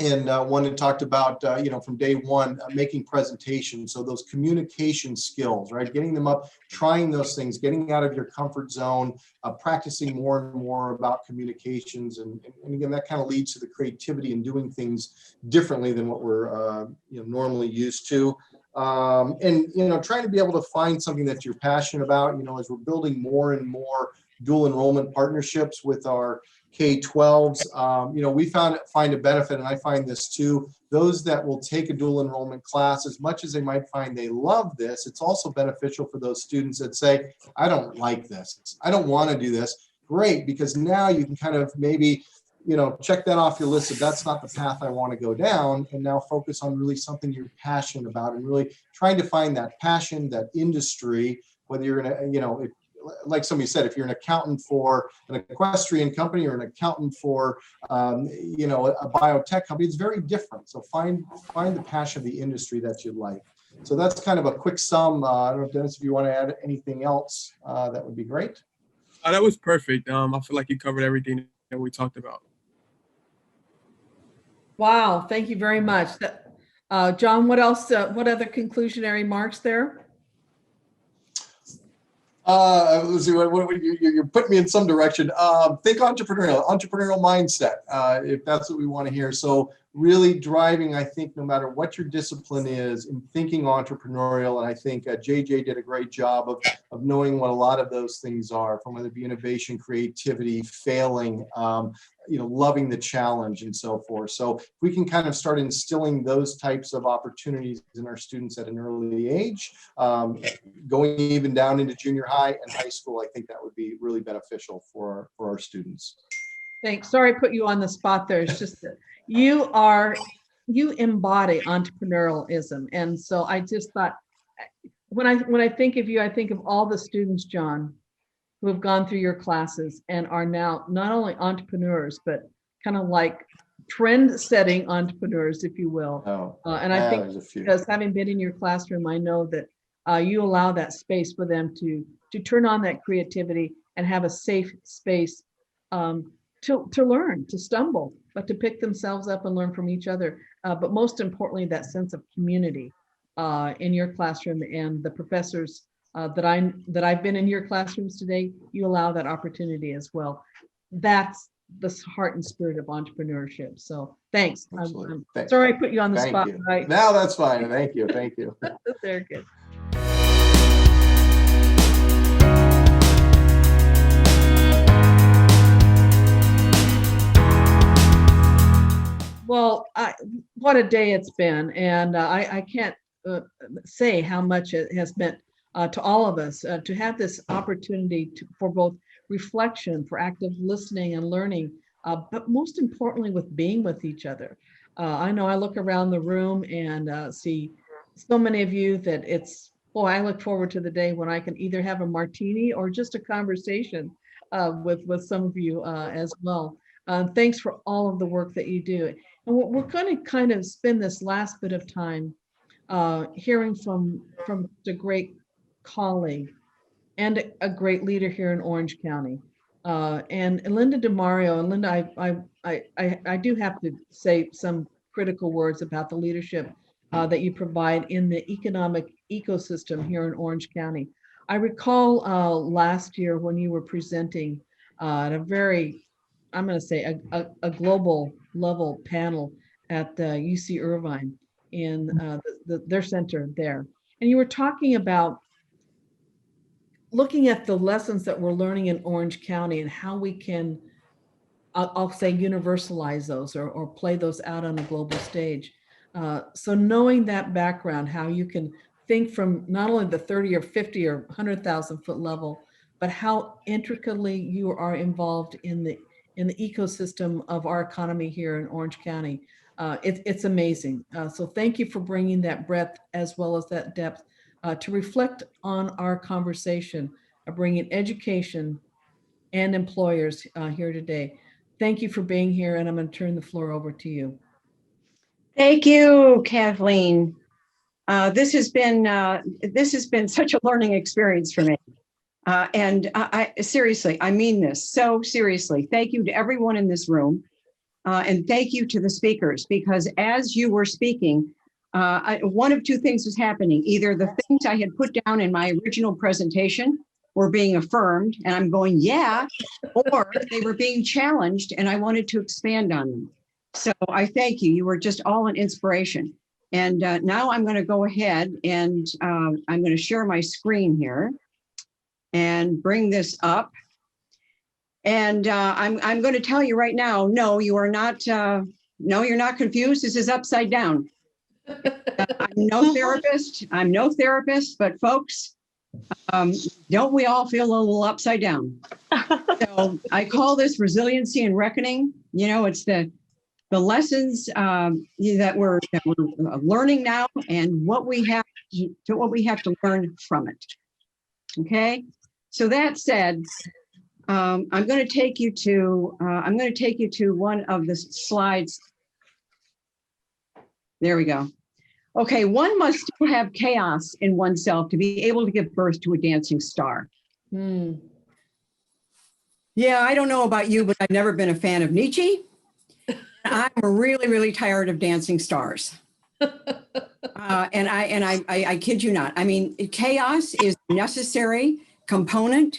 Speaker 19: And one that talked about, from day one, making presentations. So those communication skills, right? Getting them up, trying those things, getting out of your comfort zone, practicing more and more about communications. And again, that kind of leads to the creativity and doing things differently than what we're normally used to. And trying to be able to find something that you're passionate about, as we're building more and more dual enrollment partnerships with our K-12s, we find a benefit, and I find this too, those that will take a dual enrollment class, as much as they might find they love this, it's also beneficial for those students that say, I don't like this, I don't want to do this. Great, because now you can kind of maybe, check that off your list if that's not the path I want to go down, and now focus on really something you're passionate about and really trying to find that passion, that industry, whether you're in a, like somebody said, if you're an accountant for an equestrian company or an accountant for, a biotech company, it's very different. So find the passion of the industry that you like. So that's kind of a quick sum. I don't know, Dennis, if you want to add anything else, that would be great.
Speaker 20: That was perfect. I feel like you covered everything that we talked about.
Speaker 2: Wow, thank you very much. John, what else? What other conclusionary marks there?
Speaker 19: Let's see, you're putting me in some direction. Think entrepreneurial mindset, if that's what we want to hear. So really driving, I think, no matter what your discipline is, in thinking entrepreneurial. And I think JJ did a great job of knowing what a lot of those things are, from whether it be innovation, creativity, failing, loving the challenge, and so forth. So if we can kind of start instilling those types of opportunities in our students at an early age, going even down into junior high and high school, I think that would be really beneficial for our students.
Speaker 2: Thanks. Sorry I put you on the spot there. It's just that you embody entrepreneurialism. And so I just thought, when I think of you, I think of all the students, John, who have gone through your classes and are now not only entrepreneurs, but kind of like trend-setting entrepreneurs, if you will. And I think because having been in your classroom, I know that you allow that space for them to turn on that creativity and have a safe space to learn, to stumble, but to pick themselves up and learn from each other. But most importantly, that sense of community in your classroom, and the professors that I've been in your classrooms today, you allow that opportunity as well. That's the heart and spirit of entrepreneurship. So thanks. I'm sorry I put you on the spot. Right?
Speaker 19: No, that's fine. Thank you. Thank you.
Speaker 2: Very good. Well, what a day it's been, and I can't say how much it has meant to all of us to have this opportunity for both reflection, for active listening and learning, but most importantly with being with each other. I know I look around the room and see so many of you that I look forward to the day when I can either have a martini or just a conversation with some of you as well. Thanks for all of the work that you do. And we're going to kind of spend this last bit of time hearing from the great colleague and a great leader here in Orange County. And Linda DiMario. And Linda, I do have to say some critical words about the leadership that you provide in the economic ecosystem here in Orange County. I recall last year when you were presenting at a very, I'm going to say a global level panel at the UC Irvine in their center there. And you were talking about looking at the lessons that we're learning in Orange County and how we can, I'll say, universalize those or play those out on a global stage. So knowing that background, how you can think from not only the 30 or 50 or 100,000 foot level, but how intricately you are involved in the ecosystem of our economy here in Orange County. It's amazing. So thank you for bringing that breadth as well as that depth to reflect on our conversation of bringing education and employers here today. Thank you for being here, and I'm going to turn the floor over to you.
Speaker 21: Thank you, Kathleen. This has been such a learning experience for me. And I seriously, I mean this so seriously. Thank you to everyone in this room. And thank you to the speakers, because as you were speaking, one of two things was happening. Either the things I had put down in my original presentation were being affirmed and I'm going, yeah, or they were being challenged and I wanted to expand on them. So I thank you. You were just all an inspiration. And now I'm going to go ahead and I'm going to share my screen here and bring this up. And I'm going to tell you right now, no, you are not. No, you're not confused. This is upside down. I'm no therapist, but folks, don't we all feel a little upside down? So I call this resiliency and reckoning. You know, it's the lessons that we're learning now and what we have to learn from it. Okay. So that said, I'm going to take you to one of the slides. There we go. Okay, one must still have chaos in oneself to be able to give birth to a dancing star. Yeah, I don't know about you, but I've never been a fan of Nietzsche. I'm really, really tired of dancing stars. And I kid you not. I mean, chaos is a necessary component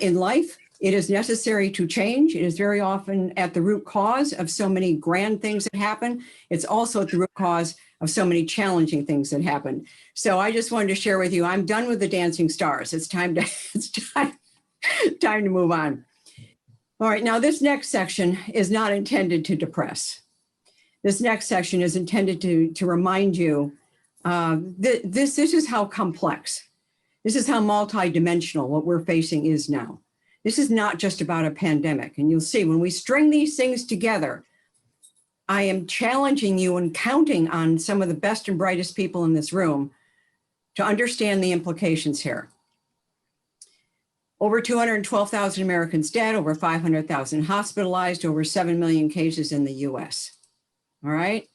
Speaker 21: in life, It is necessary to change. It is very often at the root cause of so many grand things that happen. It's also at the root cause of so many challenging things that happen. So I just wanted to share with you, I'm done with the dancing stars. It's time to move on. All right, now this next section is not intended to depress. This next section is intended to remind you this is how complex, this is how multidimensional what we're facing is now. This is not just about a pandemic. And you'll see when we string these things together, I am challenging you and counting on some of the best and brightest people in this room to understand the implications here. Over 212,000 Americans dead, over 500,000 hospitalized, over 7 million cases in the US. All right.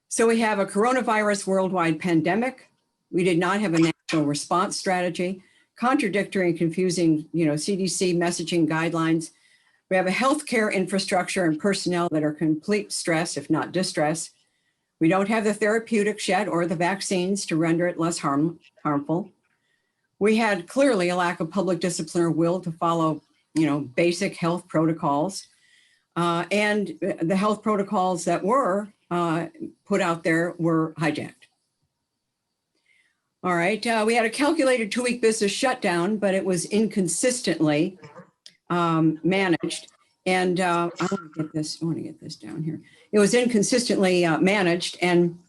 Speaker 21: So we have a coronavirus worldwide pandemic. We did not have a national response strategy, contradictory and confusing, CDC messaging guidelines. We have a healthcare infrastructure and personnel that are complete stress, if not distress. We don't have the therapeutics yet or the vaccines to render it less harmful. We had clearly a lack of public discipline or will to follow, basic health protocols. And the health protocols that were put out there were hijacked. All right, we had a calculated 2-week business shutdown, but it was inconsistently managed. And I want to get this down here. It was inconsistently managed, and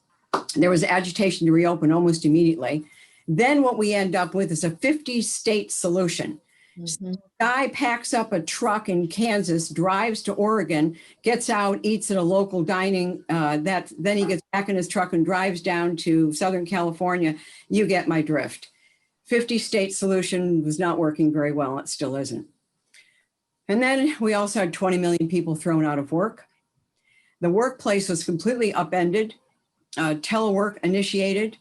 Speaker 21: there was agitation to reopen almost immediately. Then what we end up with is a 50-state solution. So guy packs up a truck in Kansas, drives to Oregon, gets out, eats at a local dining. Then he gets back in his truck and drives down to Southern California. You get my drift. 50-state solution was not working very well. It still isn't. And then we also had 20 million people thrown out of work. The workplace was completely upended, telework initiated,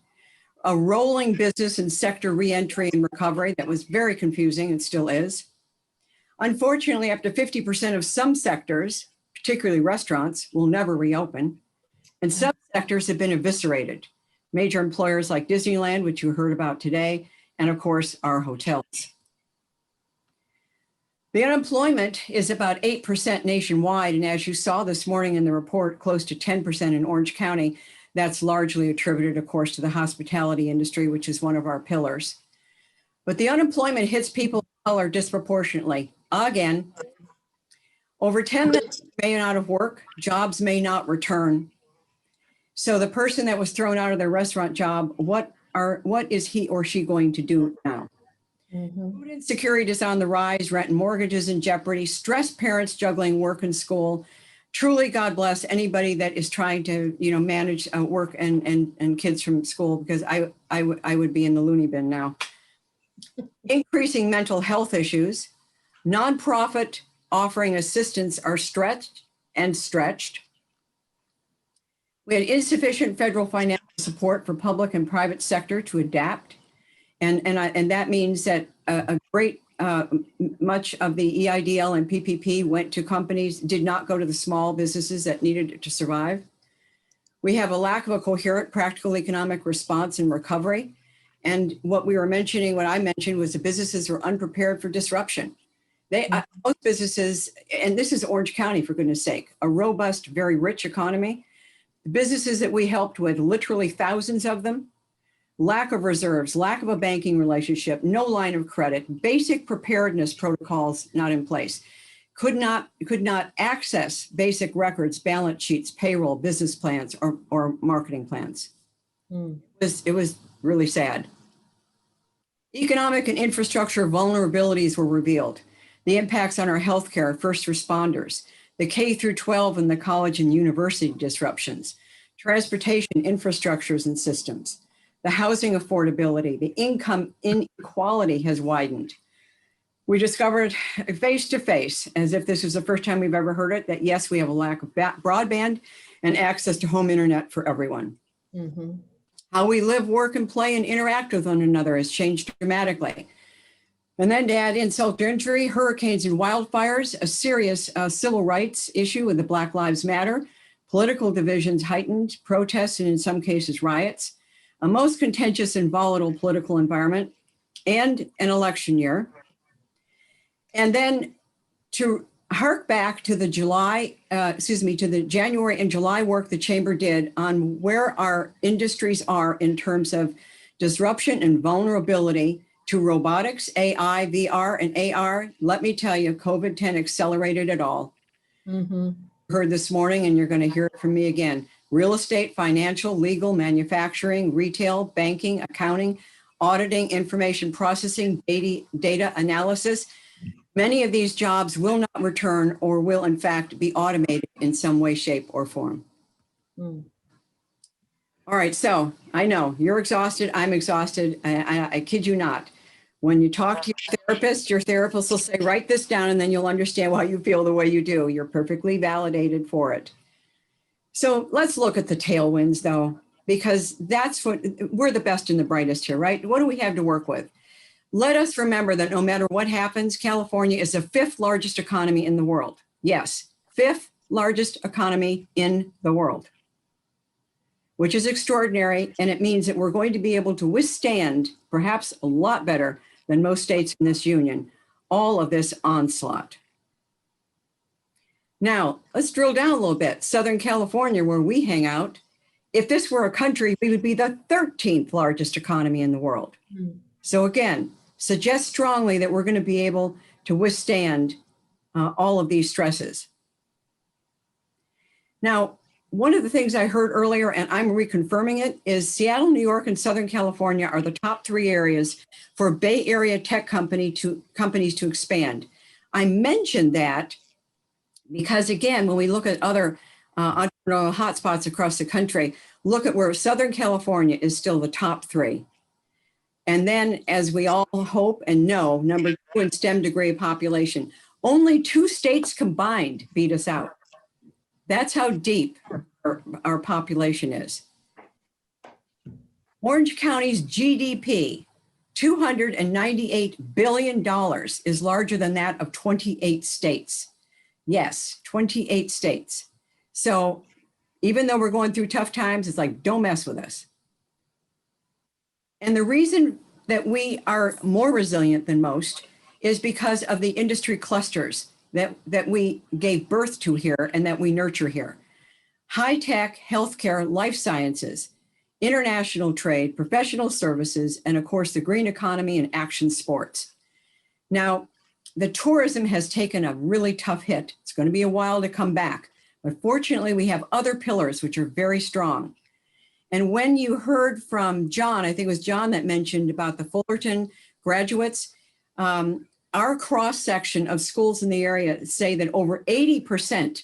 Speaker 21: a rolling business and sector reentry and recovery that was very confusing and still is. Unfortunately, up to 50% of some sectors, particularly restaurants, will never reopen. And some sectors have been eviscerated. Major employers like Disneyland, which you heard about today, and of course, our hotels. The unemployment is about 8% nationwide. And as you saw this morning in the report, close to 10% in Orange County. That's largely attributed, of course, to the hospitality industry, which is one of our pillars. But the unemployment hits people of color disproportionately. Again, over 10 million out of work, jobs may not return. So the person that was thrown out of their restaurant job, what is he or she going to do now? Food insecurity is on the rise, rent and mortgages in jeopardy, stressed parents juggling work and school. Truly, God bless anybody that is trying to, manage work and kids from school, because I would be in the loony bin now. Increasing mental health issues, nonprofit offering assistance are stretched. We had insufficient federal financial support for public and private sector to adapt, and that means that a great much of the EIDL and PPP went to companies, did not go to the small businesses that needed it to survive. We have a lack of a coherent practical economic response and recovery. And what I mentioned was the businesses were unprepared for disruption. Most businesses, and this is Orange County, for goodness sake, a robust, very rich economy. The businesses that we helped with, literally thousands of them, lack of reserves, lack of a banking relationship, no line of credit, basic preparedness protocols not in place, could not access basic records, balance sheets, payroll, business plans, or marketing plans. It was really sad. Economic and infrastructure vulnerabilities were revealed. The impacts on our healthcare, first responders, the K through 12 and the college and university disruptions, transportation infrastructures and systems, the housing affordability, the income inequality has widened. We discovered face to face, as if this is the first time we've ever heard it, that yes, we have a lack of broadband and access to home internet for everyone. How we live, work, and play and interact with one another has changed dramatically. And then to add insult to injury, hurricanes and wildfires, a serious civil rights issue with the Black Lives Matter, political divisions heightened, protests, and in some cases riots, a most contentious and volatile political environment, and an election year. And then to hark back to the to the January and July work the Chamber did on where our industries are in terms of disruption and vulnerability to robotics, AI, VR, and AR, let me tell you, COVID-10 accelerated it all. Heard this morning, and you're going to hear it from me again. Real estate, financial, legal, manufacturing, retail, banking, accounting, auditing, information processing, data analysis. Many of these jobs will not return or will in fact be automated in some way, shape, or form. All right, so I know you're exhausted, I'm exhausted, I kid you not. When you talk to your therapist will say, write this down, and then you'll understand why you feel the way you do. You're perfectly validated for it. So let's look at the tailwinds though, because that's what, we're the best and the brightest here, right? What do we have to work with? Let us remember that no matter what happens, California is the 5th largest economy in the world. Yes, 5th largest economy in the world, which is extraordinary. And it means that we're going to be able to withstand, perhaps a lot better than most states in this union, all of this onslaught. Now, let's drill down a little bit. Southern California, where we hang out, if this were a country, we would be the 13th largest economy in the world. So again, suggest strongly that we're going to be able to withstand all of these stresses. Now, one of the things I heard earlier, and I'm reconfirming it, is Seattle, New York, and Southern California are the top 3 areas for Bay Area tech companies to expand. I mentioned that because, again, when we look at other entrepreneurial hotspots across the country, look at where Southern California is still the top 3. And then, as we all hope and know, number 2 in STEM degree population. Only 2 states combined beat us out. That's how deep our population is. Orange County's GDP, $298 billion, is larger than that of 28 states. Yes, 28 states. So even though we're going through tough times, it's like, don't mess with us. And the reason that we are more resilient than most is because of the industry clusters that we gave birth to here and that we nurture here. High tech, healthcare, life sciences, international trade, professional services, and of course, the green economy and action sports. Now, the tourism has taken a really tough hit. It's going to be a while to come back, but fortunately we have other pillars which are very strong. And when you heard from John, I think it was John that mentioned about the Fullerton graduates, our cross-section of schools in the area say that over 80%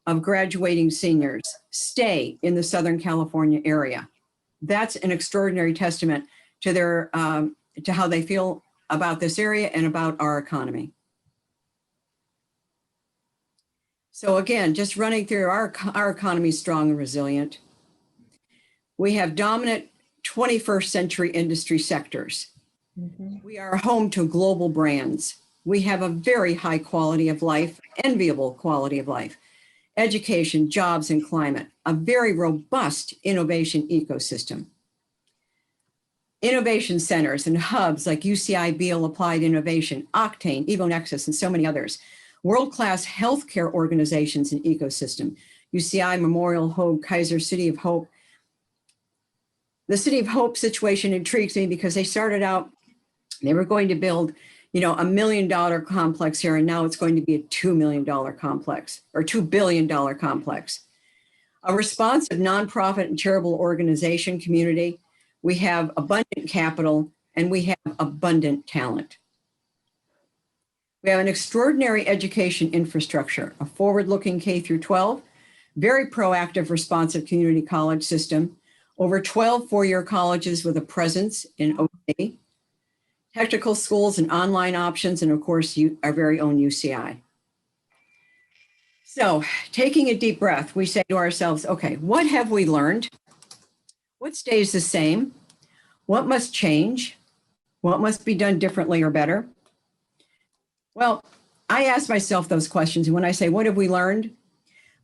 Speaker 21: of graduating seniors stay in the Southern California area. That's an extraordinary testament to their to how they feel about this area and about our economy. So again, just running through our economy is strong and resilient. We have dominant 21st century industry sectors. We are home to global brands. We have a very high quality of life, enviable quality of life, education, jobs, and climate, a very robust innovation ecosystem. Innovation centers and hubs like UCI Beal Applied Innovation, Octane, EvoNexus, and so many others. World-class healthcare organizations and ecosystem, UCI, Memorial Hope, Kaiser, City of Hope. The City of Hope situation intrigues me because they started out, they were going to build, a $1 million complex here, and now it's going to be a $2 million complex or $2 billion complex. A responsive nonprofit and charitable organization community. We have abundant capital and we have abundant talent. We have an extraordinary education infrastructure, a forward-looking K through 12, very proactive, responsive community college system, over 12 four-year colleges with a presence in OC, technical schools and online options, and of course, our very own UCI. So taking a deep breath, we say to ourselves, okay, what have we learned? What stays the same? What must change? What must be done differently or better? Well, I ask myself those questions. And when I say, what have we learned?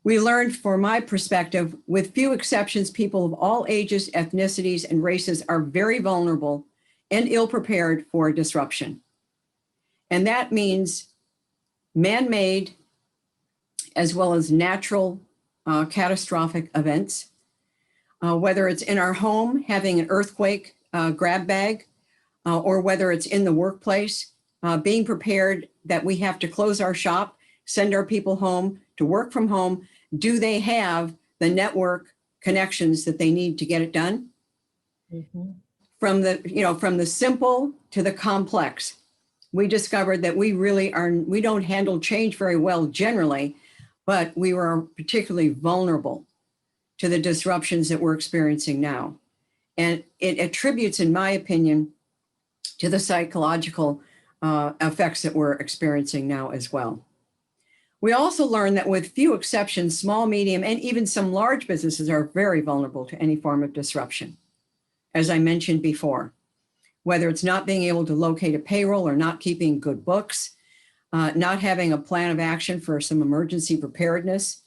Speaker 21: We learned, from my perspective, with few exceptions, people of all ages, ethnicities, and races are very vulnerable and ill-prepared for disruption. And that means man-made as well as natural catastrophic events, whether it's in our home, having an earthquake grab bag, or whether it's in the workplace, being prepared that we have to close our shop, send our people home to work from home. Do they have the network connections that they need to get it done?
Speaker 2: Mhm.
Speaker 21: From the simple to the complex, we discovered that we don't handle change very well generally, but we were particularly vulnerable to the disruptions that we're experiencing now. And it attributes, in my opinion, to the psychological effects that we're experiencing now as well. We also learned that with few exceptions, small, medium, and even some large businesses are very vulnerable to any form of disruption. As I mentioned before, whether it's not being able to locate a payroll or not keeping good books, not having a plan of action for some emergency preparedness.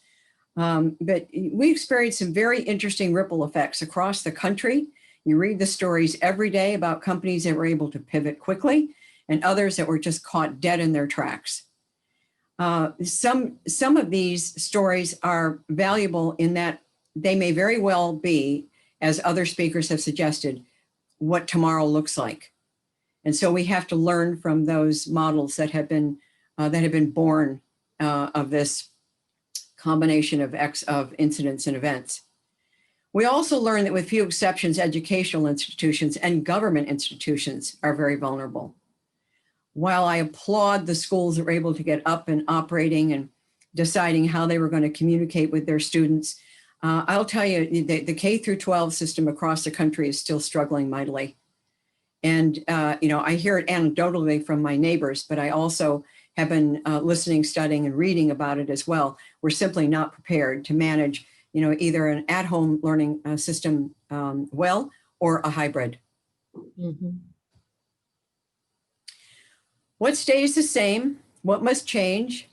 Speaker 21: But we experienced some very interesting ripple effects across the country. You read the stories every day about companies that were able to pivot quickly and others that were just caught dead in their tracks. Some of these stories are valuable in that they may very well be, as other speakers have suggested, what tomorrow looks like. And so we have to learn from those models that have been born of this combination of incidents and events. We also learn that with few exceptions, educational institutions and government institutions are very vulnerable. While I applaud the schools that were able to get up and operating and deciding how they were going to communicate with their students, I'll tell you, the K through 12 system across the country is still struggling mightily. And, I hear it anecdotally from my neighbors, but I also have been listening, studying, and reading about it as well. We're simply not prepared to manage, either an at-home learning system well, or a hybrid.
Speaker 2: Mm-hmm.
Speaker 21: What stays the same? What must change?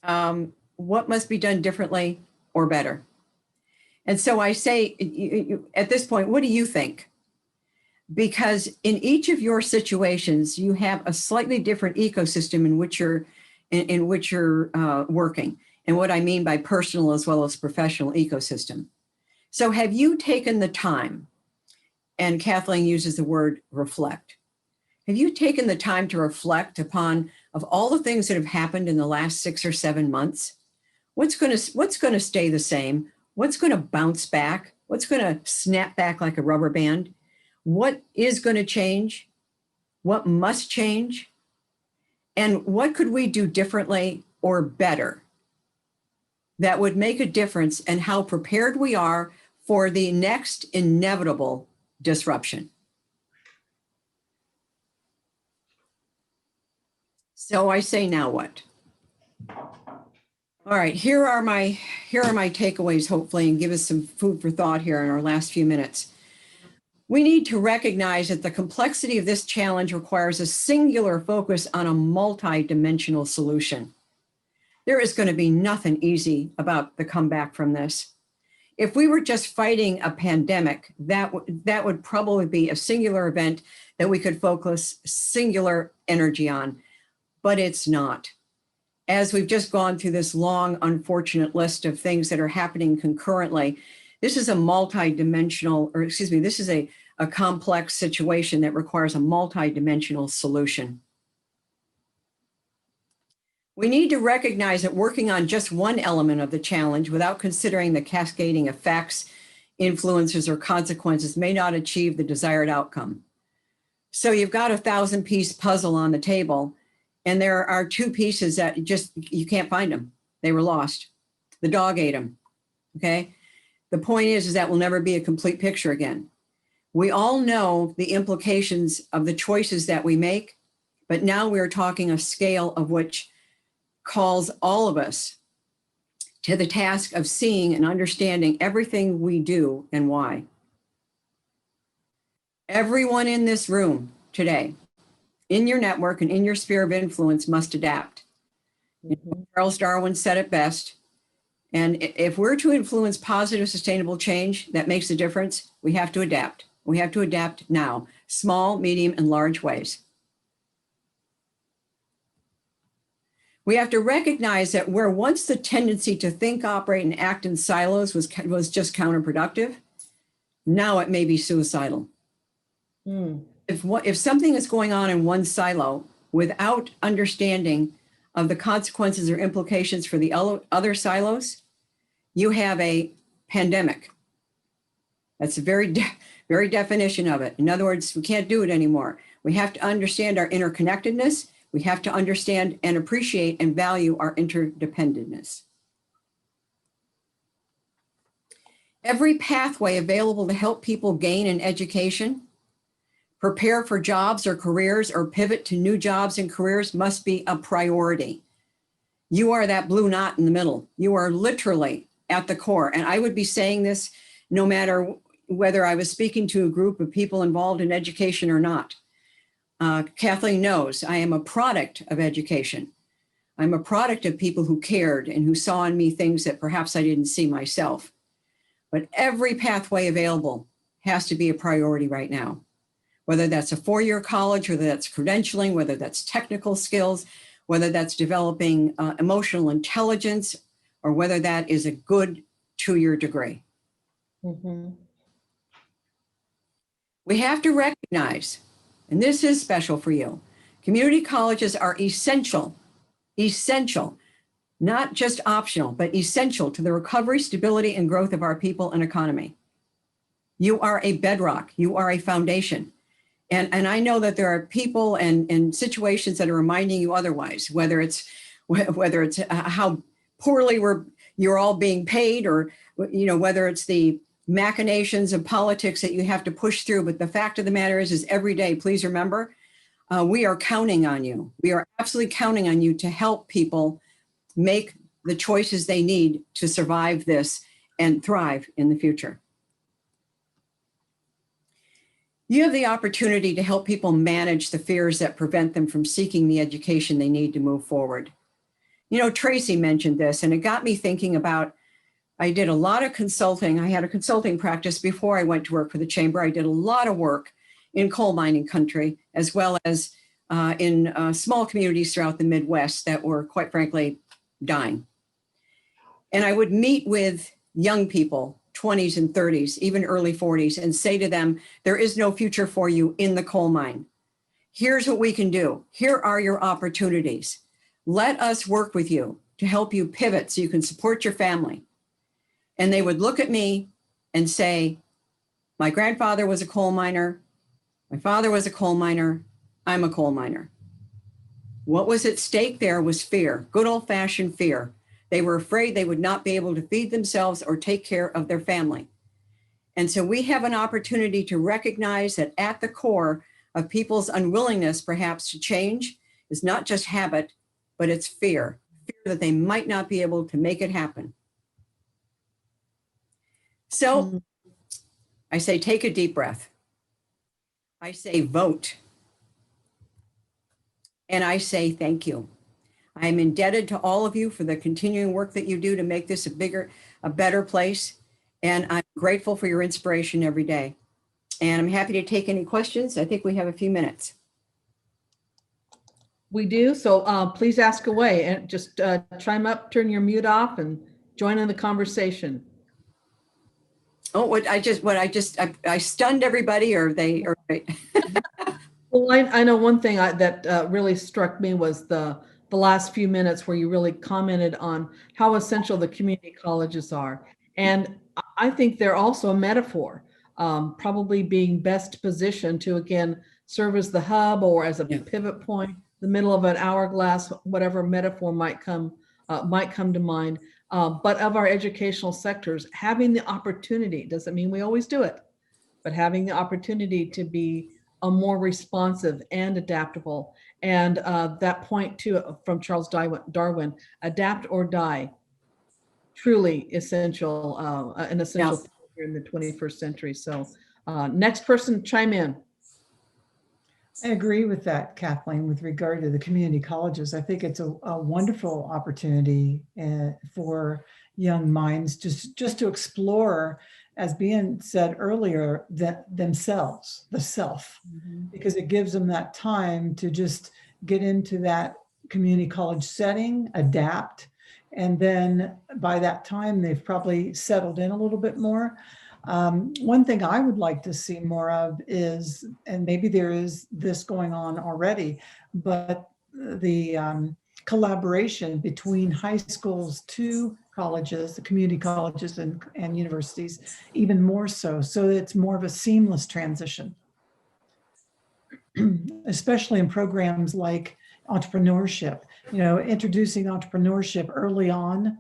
Speaker 21: What must be done differently or better? And so I say, at this point, what do you think? Because in each of your situations, you have a slightly different ecosystem in which you're working. And what I mean by personal as well as professional ecosystem. So have you taken the time, and Kathleen uses the word reflect. Have you taken the time to reflect upon of all the things that have happened in the last 6 or 7 months? What's going to stay the same? What's going to bounce back? What's going to snap back like a rubber band? What is going to change? What must change? And what could we do differently or better that would make a difference in how prepared we are for the next inevitable disruption? So I say, now what? All right, here are my takeaways, hopefully, and give us some food for thought here in our last few minutes. We need to recognize that the complexity of this challenge requires a singular focus on a multi-dimensional solution. There is going to be nothing easy about the comeback from this. If we were just fighting a pandemic, that would probably be a singular event that we could focus singular energy on, but it's not. As we've just gone through this long, unfortunate list of things that are happening concurrently, this is a this is a complex situation that requires a multi-dimensional solution. We need to recognize that working on just one element of the challenge without considering the cascading effects, influences, or consequences may not achieve the desired outcome. So you've got a 1,000-piece puzzle on the table, and there are 2 pieces that you can't find them. They were lost. The dog ate them, okay? The point is that will never be a complete picture again. We all know the implications of the choices that we make, but now we're talking a scale of which calls all of us to the task of seeing and understanding everything we do and why. Everyone in this room today, in your network and in your sphere of influence, must adapt. Mm-hmm. Charles Darwin said it best. And if we're to influence positive, sustainable change that makes a difference, we have to adapt. We have to adapt now, small, medium, and large ways. We have to recognize that where once the tendency to think, operate, and act in silos was just counterproductive, now it may be suicidal. If something is going on in one silo without understanding of the consequences or implications for the other silos, you have a pandemic. That's the very definition of it. In other words, we can't do it anymore. We have to understand our interconnectedness. We have to understand and appreciate and value our interdependentness. Every pathway available to help people gain an education, prepare for jobs or careers, or pivot to new jobs and careers must be a priority. You are that blue knot in the middle. You are literally at the core. And I would be saying this no matter whether I was speaking to a group of people involved in education or not. Kathleen knows I am a product of education. I'm a product of people who cared and who saw in me things that perhaps I didn't see myself. But every pathway available has to be a priority right now. Whether that's a four-year college, whether that's credentialing, whether that's technical skills, whether that's developing emotional intelligence, or whether that is a good two-year degree. We have to recognize, and this is special for you, community colleges are essential, not just optional, but essential to the recovery, stability, and growth of our people and economy. You are a bedrock, you are a foundation. And I know that there are people and situations that are reminding you otherwise, whether it's how poorly you're all being paid, or whether it's the machinations of politics that you have to push through. But the fact of the matter is every day, please remember, we are counting on you. We are absolutely counting on you to help people make the choices they need to survive this and thrive in the future. You have the opportunity to help people manage the fears that prevent them from seeking the education they need to move forward. Tracy mentioned this, and it got me thinking about, I did a lot of consulting. I had a consulting practice before I went to work for the chamber. I did a lot of work in coal mining country, as well as in small communities throughout the Midwest that were, quite frankly, dying. And I would meet with young people, 20s and 30s, even early 40s, and say to them, there is no future for you in the coal mine. Here's what we can do. Here are your opportunities. Let us work with you to help you pivot so you can support your family. And they would look at me and say, my grandfather was a coal miner. My father was a coal miner. I'm a coal miner. What was at stake there was fear, good old-fashioned fear. They were afraid they would not be able to feed themselves or take care of their family. And so we have an opportunity to recognize that at the core of people's unwillingness, perhaps, to change is not just habit, but it's fear that they might not be able to make it happen. So I say, take a deep breath. I say, vote. And I say, thank you. I'm indebted to all of you for the continuing work that you do to make this a better place. And I'm grateful for your inspiration every day. And I'm happy to take any questions. I think we have a few minutes.
Speaker 2: We do. So please ask away and just chime up, turn your mute off, and join in the conversation.
Speaker 21: Oh, I stunned everybody, or they?
Speaker 2: Well, I know one thing that really struck me was the last few minutes where you really commented on how essential the community colleges are. And I think they're also a metaphor, probably being best positioned to, again, serve as the hub or as a pivot point, the middle of an hourglass, whatever metaphor might come to mind. But of our educational sectors, having the opportunity, doesn't mean we always do it, but having the opportunity to be a more responsive and adaptable. And that point too from Charles Darwin, adapt or die, truly essential, an essential here in the 21st century. So next person, chime in.
Speaker 5: I agree with that, Kathleen, with regard to the community colleges. I think it's a wonderful opportunity for young minds just to explore, as being said earlier, themselves, the self, because it gives them that time to just get into that community college setting, adapt. And then by that time, they've probably settled in a little bit more. One thing I would like to see more of is, and maybe there is this going on already, but the collaboration between high schools to colleges, the community colleges and universities, even more so that it's more of a seamless transition, especially in programs like entrepreneurship, introducing entrepreneurship early on.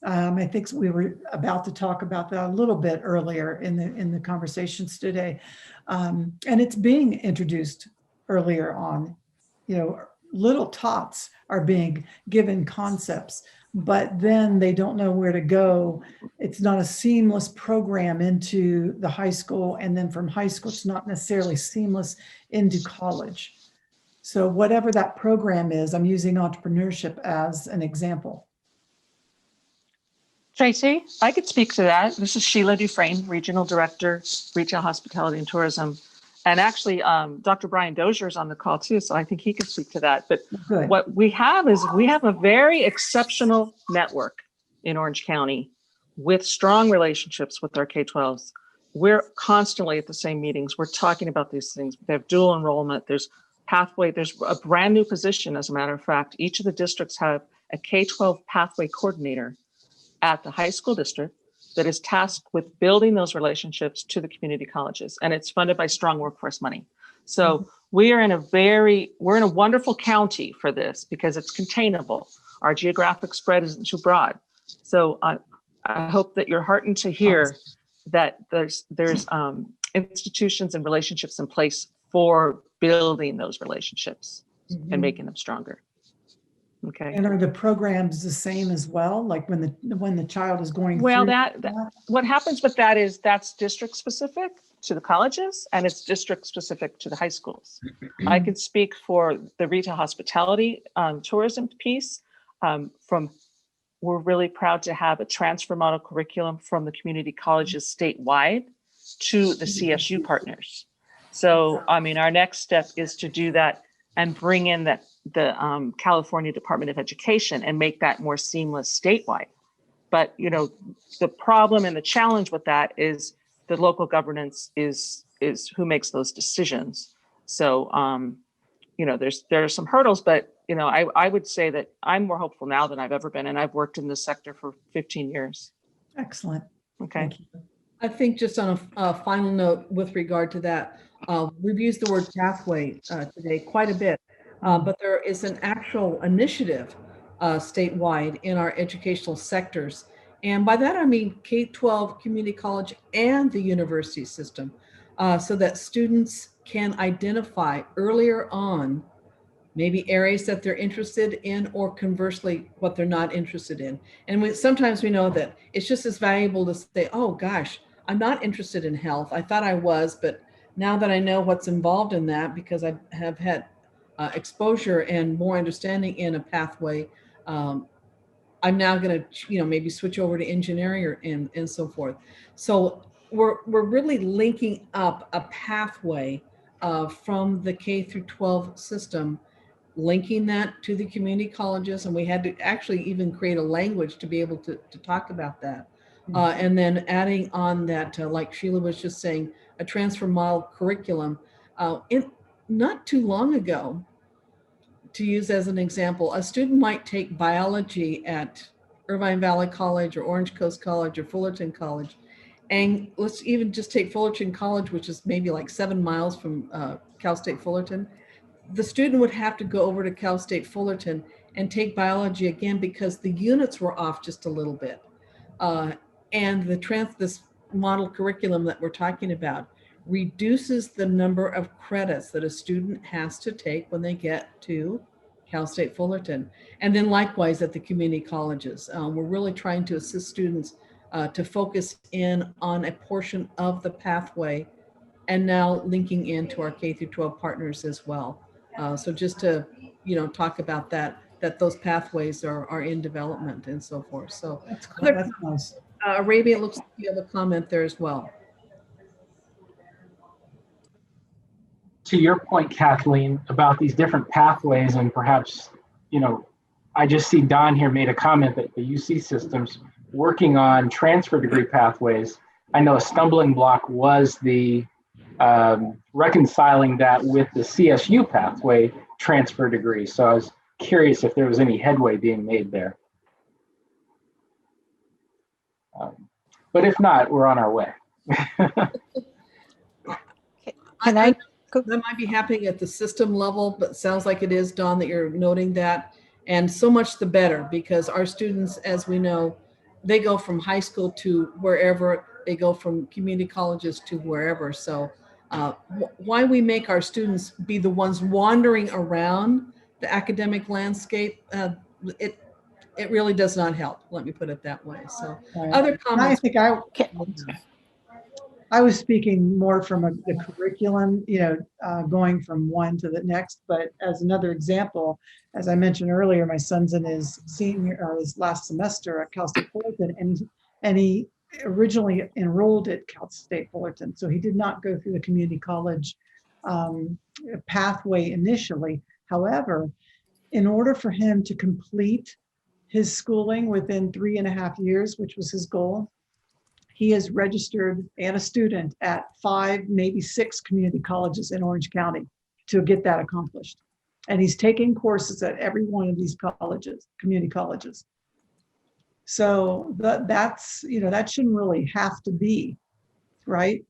Speaker 5: I think we were about to talk about that a little bit earlier in the conversations today. And it's being introduced earlier on. Little tots are being given concepts, but then they don't know where to go. It's not a seamless program into the high school. And then from high school, it's not necessarily seamless into college. So whatever that program is, I'm using entrepreneurship as an example.
Speaker 1: Tracy, I could speak to that. This is Sheila Dufresne, Regional Director, Retail, Hospitality, and Tourism. And actually, Dr. Brian Dozier is on the call too, so I think he can speak to that. But
Speaker 5: Good.
Speaker 1: What we have is we have a very exceptional network in Orange County with strong relationships with our K-12s. We're constantly at the same meetings. We're talking about these things. They have dual enrollment. There's pathway. There's a brand new position, as a matter of fact. Each of the districts have a K-12 pathway coordinator at the high school district that is tasked with building those relationships to the community colleges, and it's funded by strong workforce money. So we're in a wonderful county for this because it's containable. Our geographic spread isn't too broad. So I hope that you're heartened to hear that there's institutions and relationships in place for building those relationships and making them stronger. Okay.
Speaker 5: And are the programs the same as well? Like when the child is going
Speaker 1: well,
Speaker 5: through
Speaker 1: that what happens with that is that's district specific to the colleges and it's district specific to the high schools. I can speak for the retail hospitality tourism piece. We're really proud to have a transfer model curriculum from the community colleges statewide to the CSU partners. So, I mean, our next step is to do that and bring in the California Department of Education and make that more seamless statewide. But, the problem and the challenge with that is the local governance is who makes those decisions. So, there are some hurdles, but, I would say that I'm more hopeful now than I've ever been. And I've worked in this sector for 15 years.
Speaker 5: Excellent.
Speaker 1: Okay.
Speaker 2: I think just on a final note with regard to that, we've used the word pathway today quite a bit, but there is an actual initiative statewide in our educational sectors. And by that, I mean K-12, community college, and the university system, so that students can identify earlier on maybe areas that they're interested in, or conversely, what they're not interested in. And sometimes we know that it's just as valuable to say, oh gosh, I'm not interested in health. I thought I was, but now that I know what's involved in that, because I have had exposure and more understanding in a pathway, I'm now going to, maybe switch over to engineering and so forth. So we're really linking up a pathway from the K through 12 system, linking that to the community colleges. And we had to actually even create a language to be able to talk about that. And then adding on that, like Sheila was just saying, a transfer model curriculum. Not too long ago, to use as an example, a student might take biology at Irvine Valley College or Orange Coast College or Fullerton College. And let's even just take Fullerton College, which is maybe like 7 miles from Cal State Fullerton. The student would have to go over to Cal State Fullerton and take biology again because the units were off just a little bit. And this model curriculum that we're talking about reduces the number of credits that a student has to take when they get to Cal State Fullerton. And then likewise at the community colleges. We're really trying to assist students to focus in on a portion of the pathway and now linking into our K through 12 partners as well. So just to, talk about that those pathways are in development and so forth. So
Speaker 5: that's cool. That's nice.
Speaker 2: Arabia, it looks like you have a comment there as well.
Speaker 15: To your point, Kathleen, about these different pathways and perhaps I just see Don here made a comment that the UC system's working on transfer degree pathways. I know a stumbling block was the reconciling that with the CSU pathway transfer degree. So I was curious if there was any headway being made there. But if not, we're on our way.
Speaker 2: That might be happening at the system level, but sounds like it is, Dawn, that you're noting that. And so much the better, because our students, as we know, they go from high school to wherever, they go from community colleges to wherever. So why we make our students be the ones wandering around the academic landscape, it really does not help. Let me put it that way. So other comments?
Speaker 5: I was speaking more from the curriculum, going from one to the next. But as another example, as I mentioned earlier, my son's in his his last semester at Cal State Fullerton, and he originally enrolled at Cal State Fullerton, so he did not go through the community college pathway initially. However, in order for him to complete his schooling within 3.5 years, which was his goal, he is registered and a student at 5, maybe 6 community colleges in Orange County to get that accomplished. And he's taking courses at every one of these colleges, community colleges. So that's, that shouldn't really have to be, right?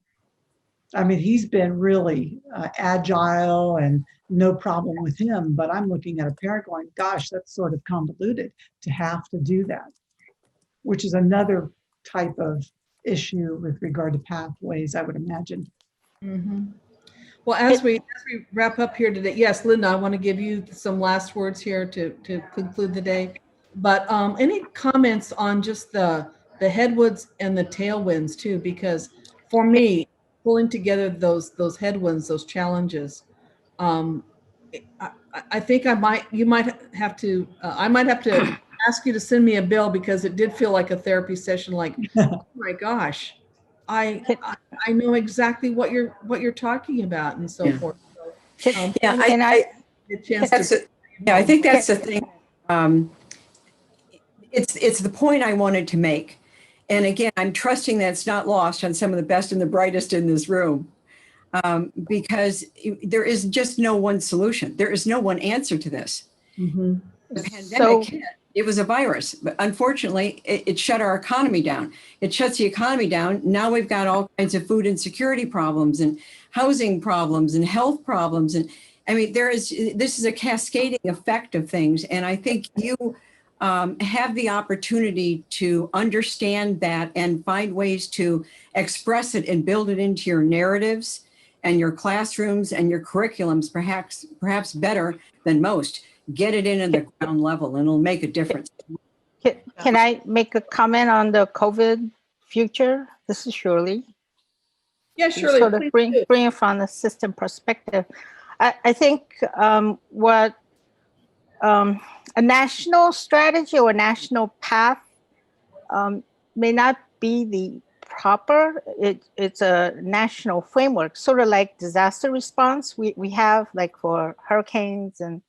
Speaker 5: I mean, he's been really agile and no problem with him, but I'm looking at a parent going, gosh, that's sort of convoluted to have to do that, which is another type of issue with regard to pathways, I would imagine.
Speaker 2: Mm-hmm. Well, as we wrap up here today, yes, Linda, I want to give you some last words here to conclude the day. But any comments on just the headwinds and the tailwinds too? Because for me, pulling together those headwinds, those challenges, I think I might have to ask you to send me a bill, because it did feel like a therapy session. Like, oh my gosh, I know exactly what you're talking about, and so forth. So,
Speaker 21: I think that's the thing. It's the point I wanted to make, and again, I'm trusting that it's not lost on some of the best and the brightest in this room, because there is just no one solution. There is no one answer to this.
Speaker 2: Mm-hmm.
Speaker 21: The pandemic hit. It was a virus, but unfortunately, it shut our economy down. It shuts the economy down. Now we've got all kinds of food insecurity problems and housing problems and health problems. And I mean, this is a cascading effect of things. And I think you have the opportunity to understand that and find ways to express it and build it into your narratives and your classrooms and your curriculums, perhaps better than most. Get it in at the ground level, and it'll make a difference.
Speaker 4: Can I make a comment on the COVID future? This is Shirley.
Speaker 2: Yeah, Shirley.
Speaker 4: Sort of bring it from the system perspective. I think what a national strategy or national path may not be the proper. It's a national framework, sort of like disaster response. We have, like, for hurricanes and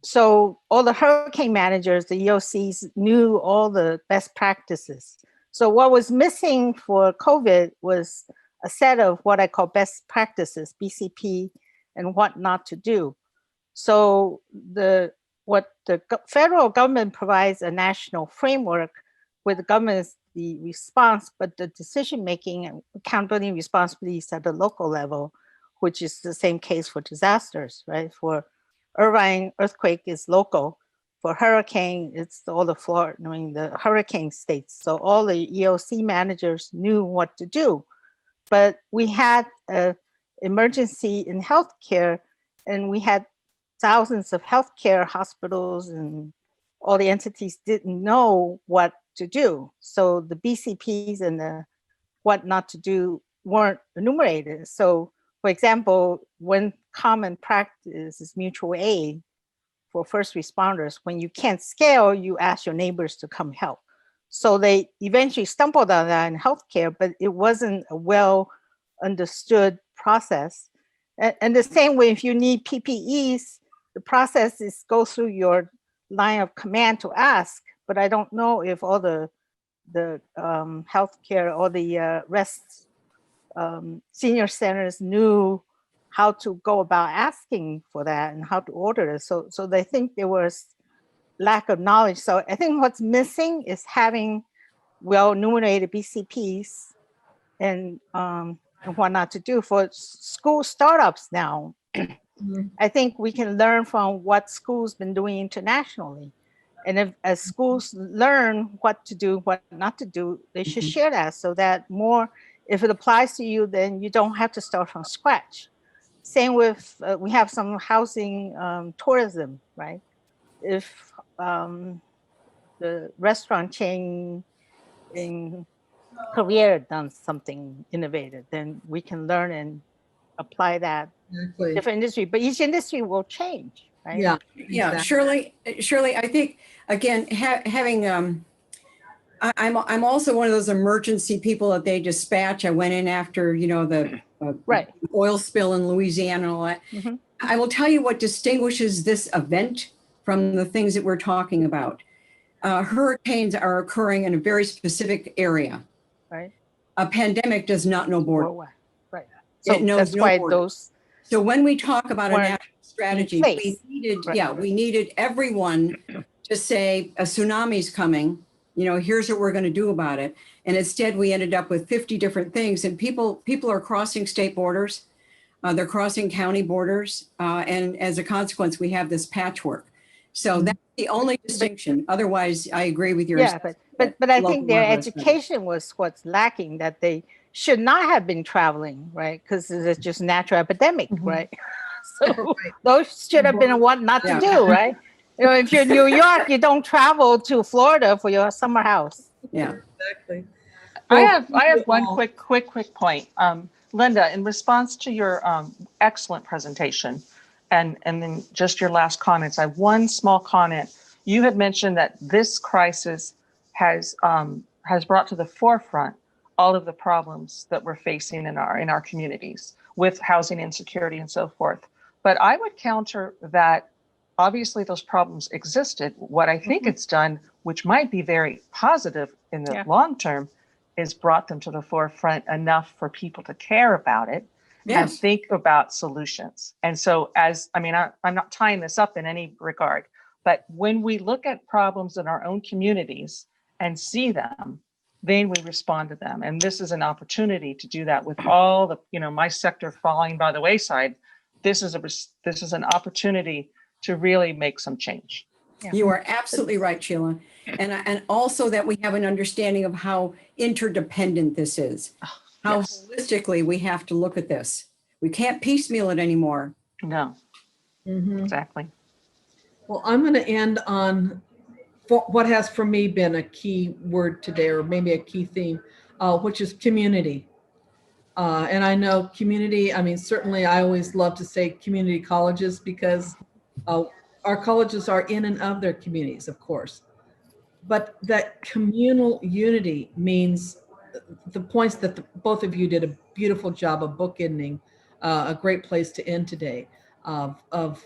Speaker 4: so all the hurricane managers, the EOCs, knew all the best practices. So what was missing for COVID was a set of what I call best practices, BCP, and what not to do. So what the federal government provides a national framework where the government is the response, but the decision-making and accountability and responsibilities at the local level, which is the same case for disasters, right? For Irvine earthquake is local. For hurricane, it's all the Florida, the hurricane states. So all the EOC managers knew what to do. But we had an emergency in healthcare, and we had thousands of healthcare hospitals, and all the entities didn't know what to do. So the BCPs and the what not to do weren't enumerated. So, for example, one common practice is mutual aid for first responders. When you can't scale, you ask your neighbors to come help. So they eventually stumbled on that in healthcare, but it wasn't a well understood process. And the same way, if you need PPEs, the process is go through your line of command to ask, but I don't know if all the healthcare or the rest senior centers knew how to go about asking for that and how to order it. So they think there was lack of knowledge. So I think what's missing is having well-numerated BCPs and what not to do for school startups now. I think we can learn from what schools been doing internationally. And if as schools learn what to do, what not to do, they should share that so that more, if it applies to you, then you don't have to start from scratch. Same with, we have some housing tourism, right? If the restaurant chain in Korea done something innovative, then we can learn and apply that in different industry, but each industry will change, right?
Speaker 21: Yeah, yeah. Shirley, I think again, having I'm also one of those emergency people that they dispatch. I went in after the oil spill in Louisiana and all that. I will tell you what distinguishes this event from the things that we're talking about. Hurricanes are occurring in a very specific area.
Speaker 4: Right.
Speaker 21: A pandemic does not know borders.
Speaker 4: Right.
Speaker 21: So
Speaker 4: So that's why those.
Speaker 21: So when we talk about a national strategy,
Speaker 4: place.
Speaker 21: we needed everyone to say a tsunami's coming. Here's what we're going to do about it. And instead, we ended up with 50 different things. And people are crossing state borders. They're crossing county borders. And as a consequence, we have this patchwork. So that's the only distinction. Otherwise, I agree with your.
Speaker 4: Yeah, but I think their education was what's lacking, that they should not have been traveling, right? Because it's just natural epidemic, right? So those should have been what not to do, right? If you're in New York, you don't travel to Florida for your summer house.
Speaker 21: Yeah,
Speaker 2: exactly.
Speaker 1: I have one quick point. Linda, in response to your excellent presentation and then just your last comments, I have one small comment. You had mentioned that this crisis has brought to the forefront all of the problems that we're facing in our communities with housing insecurity and so forth. But I would counter that obviously those problems existed. What I think it's done, which might be very positive in the long term, is brought them to the forefront enough for people to care about it and think about solutions. And so I'm not tying this up in any regard, but when we look at problems in our own communities and see them, then we respond to them. And this is an opportunity to do that with all the, my sector falling by the wayside. This is an opportunity to really make some change.
Speaker 21: Yeah. You are absolutely right, Sheila. And also that we have an understanding of how interdependent this is, how holistically we have to look at this. We can't piecemeal it anymore.
Speaker 1: No, exactly.
Speaker 2: Well, I'm going to end on what has for me been a key word today, or maybe a key theme, which is community. And I know community, certainly I always love to say community colleges because our colleges are in and of their communities, of course. But that communal unity means the points that both of you did a beautiful job of bookending, a great place to end today, of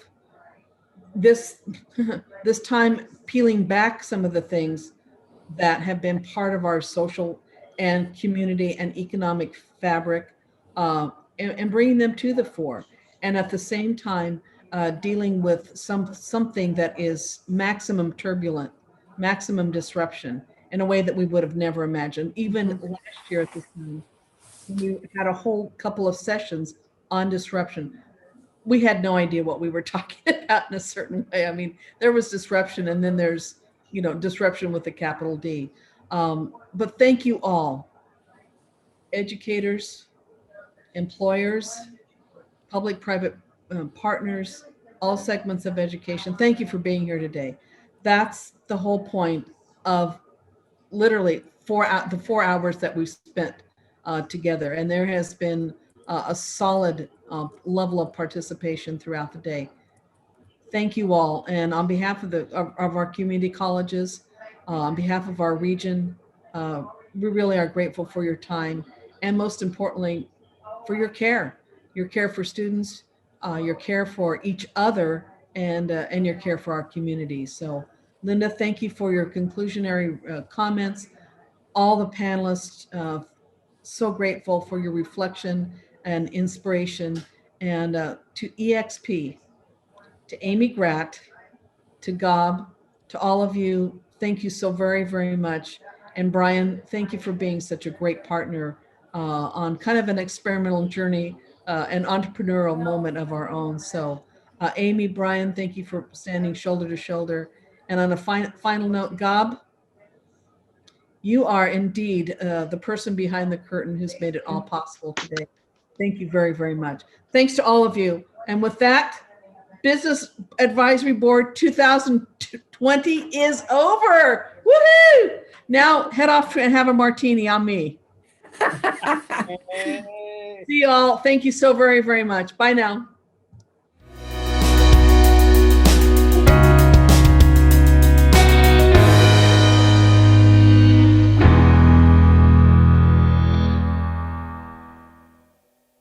Speaker 2: this time peeling back some of the things that have been part of our social and community and economic fabric, and bringing them to the fore. And at the same time, dealing with something that is maximum turbulent, maximum disruption in a way that we would have never imagined. Even last year at this time, we had a whole couple of sessions on disruption. We had no idea what we were talking about in a certain way. There was disruption, and then there's, disruption with a capital D. But thank you all, educators, employers, public-private partners, all segments of education. Thank you for being here today. That's the whole point of literally the 4 hours that we've spent together. And there has been a solid level of participation throughout the day. Thank you all. And on behalf of our community colleges, on behalf of our region, we really are grateful for your time. And most importantly, for your care for students, your care for each other and your care for our community. So Linda, thank you for your conclusionary comments. All the panelists, so grateful for your reflection and inspiration. And to EXP, to Amy Gratt, to Gob, to all of you, thank you so very, very much. And Brian, thank you for being such a great partner on kind of an experimental journey, an entrepreneurial moment of our own. So Amy, Brian, thank you for standing shoulder to shoulder. And on a final note, Gob, you are indeed the person behind the curtain who's made it all possible today. Thank you very, very much. Thanks to all of you. And with that, Business Advisory Board 2020 is over. Woohoo! Now head off and have a martini on me. See you all. Thank you so very, very much. Bye now.